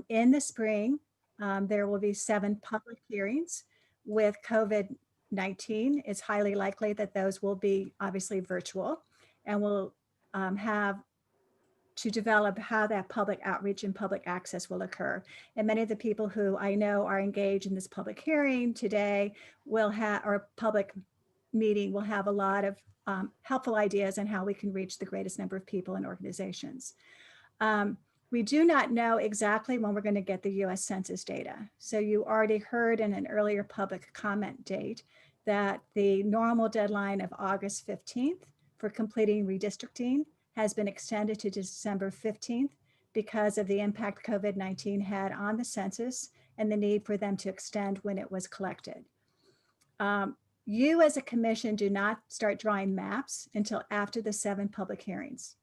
B: In the spring, there will be 7 public hearings. With COVID-19, it's highly likely that those will be obviously virtual, and we'll have to develop how that public outreach and public access will occur. And many of the people who I know are engaged in this public hearing today will have, or public meeting will have a lot of helpful ideas on how we can reach the greatest number of people and organizations. We do not know exactly when we're going to get the US Census data. So you already heard in an earlier public comment date that the normal deadline of August 15th for completing redistricting has been extended to December 15th because of the impact COVID-19 had on the census and the need for them to extend when it was collected. You as a commission do not start drawing maps until after the 7 public hearings.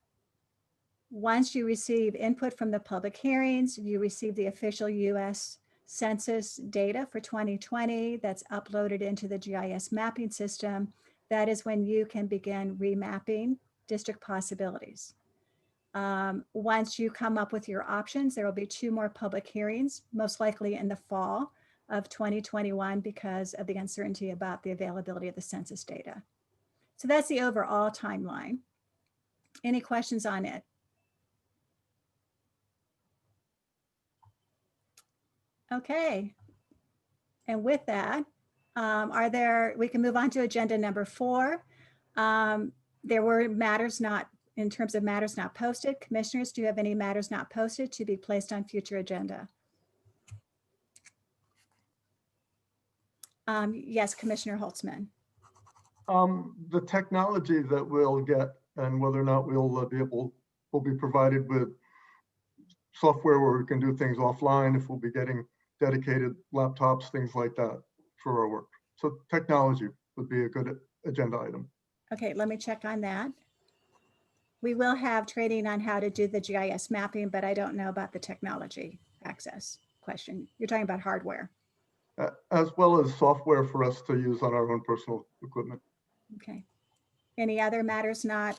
B: Once you receive input from the public hearings, you receive the official US Census data for 2020 that's uploaded into the GIS mapping system. That is when you can begin remapping district possibilities. Once you come up with your options, there will be 2 more public hearings, most likely in the fall of 2021 because of the uncertainty about the availability of the census data. So that's the overall timeline. Any questions on it? Okay. And with that, we can move on to agenda number 4. There were matters not, in terms of matters not posted. Commissioners, do you have any matters not posted to be placed on future agenda? Yes, Commissioner Holtzman.
C: The technology that we'll get and whether or not we'll be provided with software where we can do things offline, if we'll be getting dedicated laptops, things like that for our work. So technology would be a good agenda item.
B: Okay, let me check on that. We will have training on how to do the GIS mapping, but I don't know about the technology access question. You're talking about hardware.
C: As well as software for us to use on our own personal equipment.
B: Okay. Any other matters not?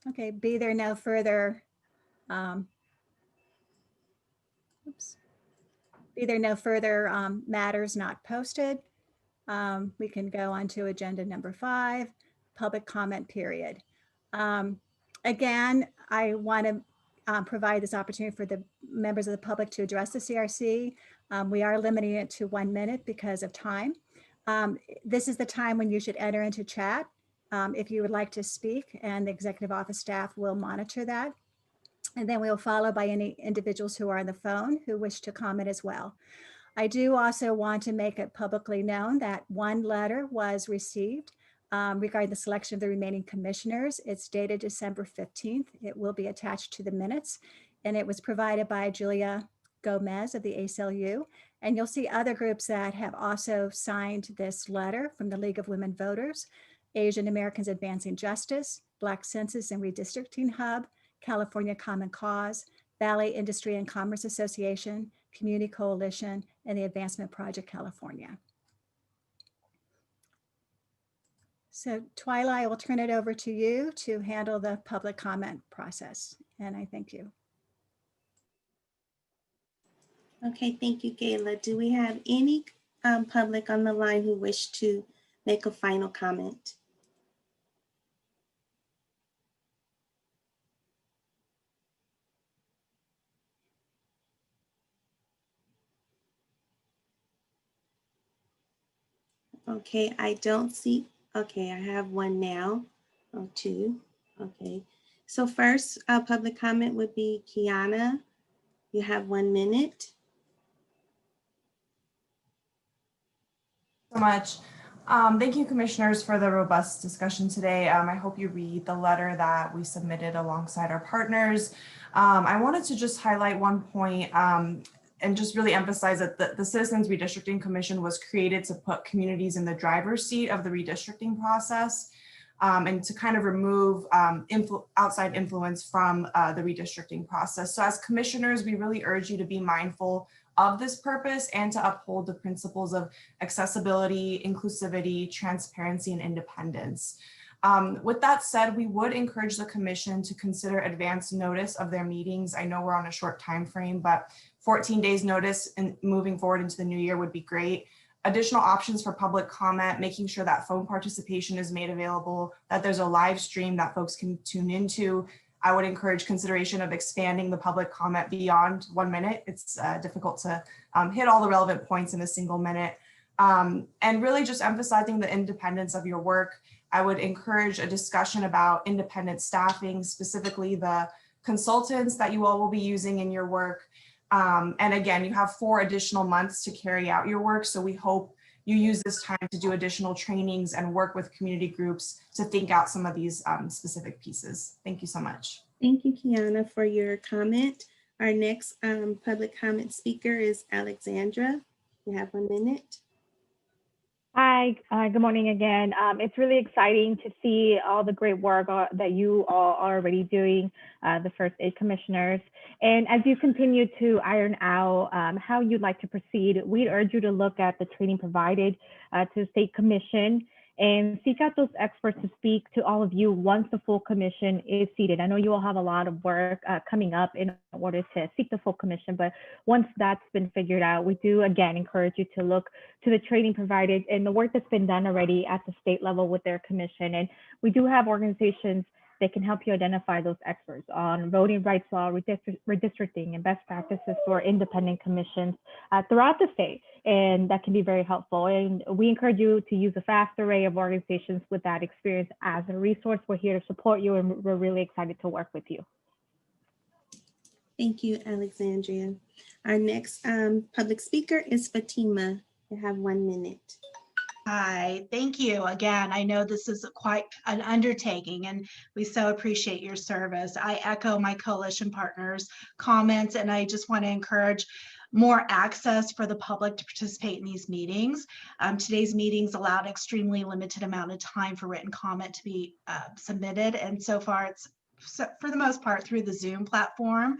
B: Okay, be there no further. Be there no further matters not posted. We can go on to agenda number 5, public comment period. Again, I want to provide this opportunity for the members of the public to address the CRC. We are limiting it to 1 minute because of time. This is the time when you should enter into chat if you would like to speak, and the executive office staff will monitor that. And then we'll follow by any individuals who are on the phone who wish to comment as well. I do also want to make it publicly known that 1 letter was received regarding the selection of the remaining commissioners. It's dated December 15th. It will be attached to the minutes, and it was provided by Julia Gomez of the ACLU. And you'll see other groups that have also signed this letter from the League of Women Voters, Asian Americans Advancing Justice, Black Census and Redistricting Hub, California Common Cause, Valley Industry and Commerce Association, Community Coalition, and the Advancement Project California. So Twyla, I will turn it over to you to handle the public comment process, and I thank you.
A: Okay, thank you, Gayla. Do we have any public on the line who wish to make a final comment? Okay, I don't see. Okay, I have 1 now. Oh, 2. Okay. So first, public comment would be Kiana. You have 1 minute.
L: So much. Thank you, commissioners, for the robust discussion today. I hope you read the letter that we submitted alongside our partners. I wanted to just highlight one point. and just really emphasize that the Citizens Redistricting Commission was created to put communities in the driver's seat of the redistricting process, and to kind of remove outside influence from the redistricting process. So as commissioners, we really urge you to be mindful of this purpose and to uphold the principles of accessibility, inclusivity, transparency, and independence. With that said, we would encourage the commission to consider advance notice of their meetings. I know we're on a short time frame, but 14 days notice and moving forward into the new year would be great. Additional options for public comment, making sure that phone participation is made available, that there's a live stream that folks can tune into. I would encourage consideration of expanding the public comment beyond 1 minute. It's difficult to hit all the relevant points in a single minute. And really just emphasizing the independence of your work. I would encourage a discussion about independent staffing, specifically the consultants that you all will be using in your work. And again, you have 4 additional months to carry out your work. So we hope you use this time to do additional trainings and work with community groups to think out some of these specific pieces. Thank you so much.
A: Thank you, Kiana, for your comment. Our next public comment speaker is Alexandra. You have 1 minute.
K: Hi, good morning again. It's really exciting to see all the great work that you all are already doing, the first 8 commissioners. And as you continue to iron out how you'd like to proceed, we urge you to look at the training provided to the State Commission and seek out those experts to speak to all of you once the full commission is seated. I know you all have a lot of work coming up in order to seek the full commission, but once that's been figured out, we do again encourage you to look to the training provided and the work that's been done already at the state level with their commission. And we do have organizations that can help you identify those experts on voting rights law, redistricting, and best practices for independent commissions throughout the state. And that can be very helpful. And we encourage you to use a vast array of organizations with that experience as a resource. We're here to support you, and we're really excited to work with you.
A: Thank you, Alexandria. Our next public speaker is Fatima. You have 1 minute.
N: Hi, thank you. Again, I know this is quite an undertaking and we so appreciate your service. I echo my coalition partners' comments, and I just want to encourage more access for the public to participate in these meetings. Today's meetings allowed extremely limited amount of time for written comment to be submitted, and so far it's for the most part through the Zoom platform.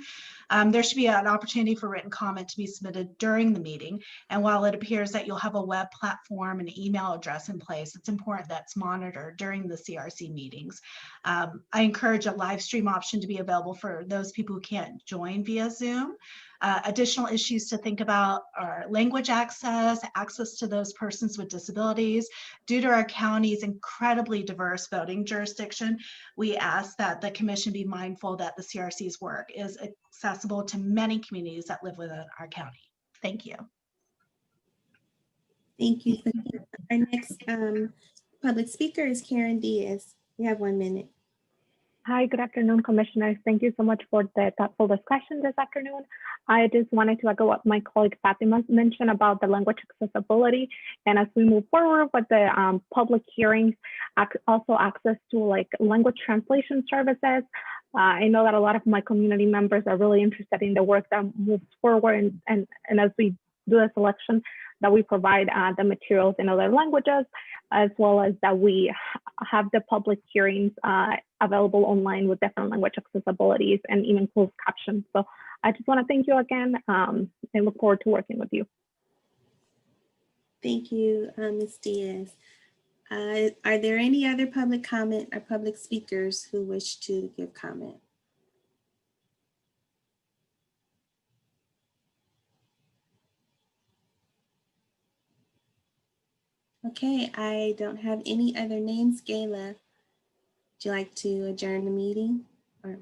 N: There should be an opportunity for written comment to be submitted during the meeting. And while it appears that you'll have a web platform and email address in place, it's important that's monitored during the CRC meetings. I encourage a live stream option to be available for those people who can't join via Zoom. Additional issues to think about are language access, access to those persons with disabilities. Due to our county's incredibly diverse voting jurisdiction, we ask that the commission be mindful that the CRC's work is accessible to many communities that live within our county. Thank you.
A: Thank you. Our next public speaker is Karen Diaz. You have 1 minute.
K: Hi, good afternoon, commissioners. Thank you so much for the thoughtful discussion this afternoon. I just wanted to echo what my colleague Fatima mentioned about the language accessibility. And as we move forward with the public hearings, also access to like language translation services. I know that a lot of my community members are really interested in the work that moves forward, and as we do the selection, that we provide the materials in other languages, as well as that we have the public hearings available online with different language accessibilities and even closed captions. So I just want to thank you again and look forward to working with you.
A: Thank you, Ms. Diaz. Are there any other public comment or public speakers who wish to give comment? Okay, I don't have any other names. Gayla, would you like to adjourn the meeting? Or?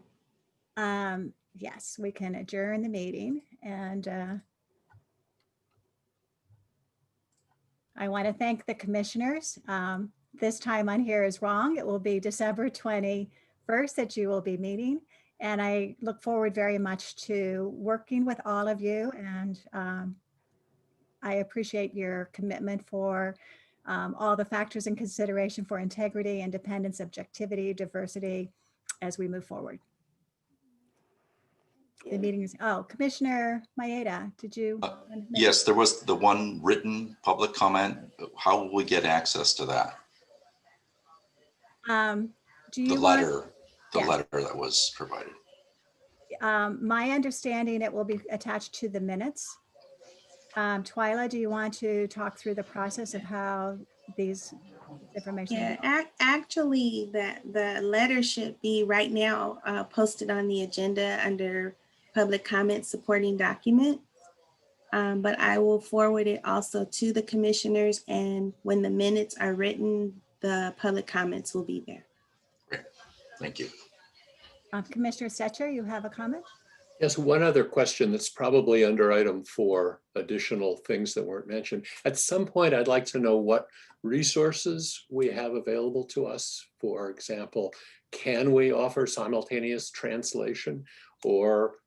B: Yes, we can adjourn the meeting, and I want to thank the commissioners. This time on here is wrong. It will be December 21st that you will be meeting, and I look forward very much to working with all of you, and I appreciate your commitment for all the factors in consideration for integrity, independence, objectivity, diversity as we move forward. The meeting is, oh, Commissioner Maeda, did you?
I: Yes, there was the one written public comment. How will we get access to that?
B: Do you
I: The
B: want-
I: letter, the
B: Yeah.
I: letter that was provided.
B: My understanding, it will be attached to the minutes. Twyla, do you want to talk through the process of how these information?
A: Yeah, actually, the letter should be right now posted on the agenda under public comments supporting documents. But I will forward it also to the commissioners, and when the minutes are written, the public comments will be there.
I: Great, thank you.
B: Commissioner Setcher, you have a comment?
F: Yes, one other question that's probably under item 4, additional things that weren't mentioned. At some point, I'd like to know what resources we have available to us. For example, can we offer simultaneous translation, or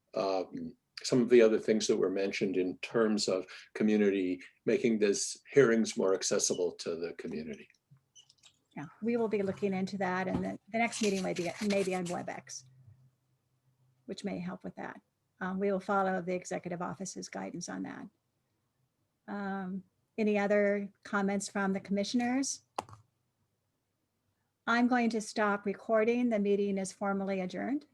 F: some of the other things that were mentioned in terms of community, making this hearings more accessible to the community?
B: Yeah, we will be looking into that, and the next meeting may be on WebEx, which may help with that. We will follow the executive office's guidance on that. Any other comments from the commissioners? I'm going to stop recording. The meeting is formally adjourned.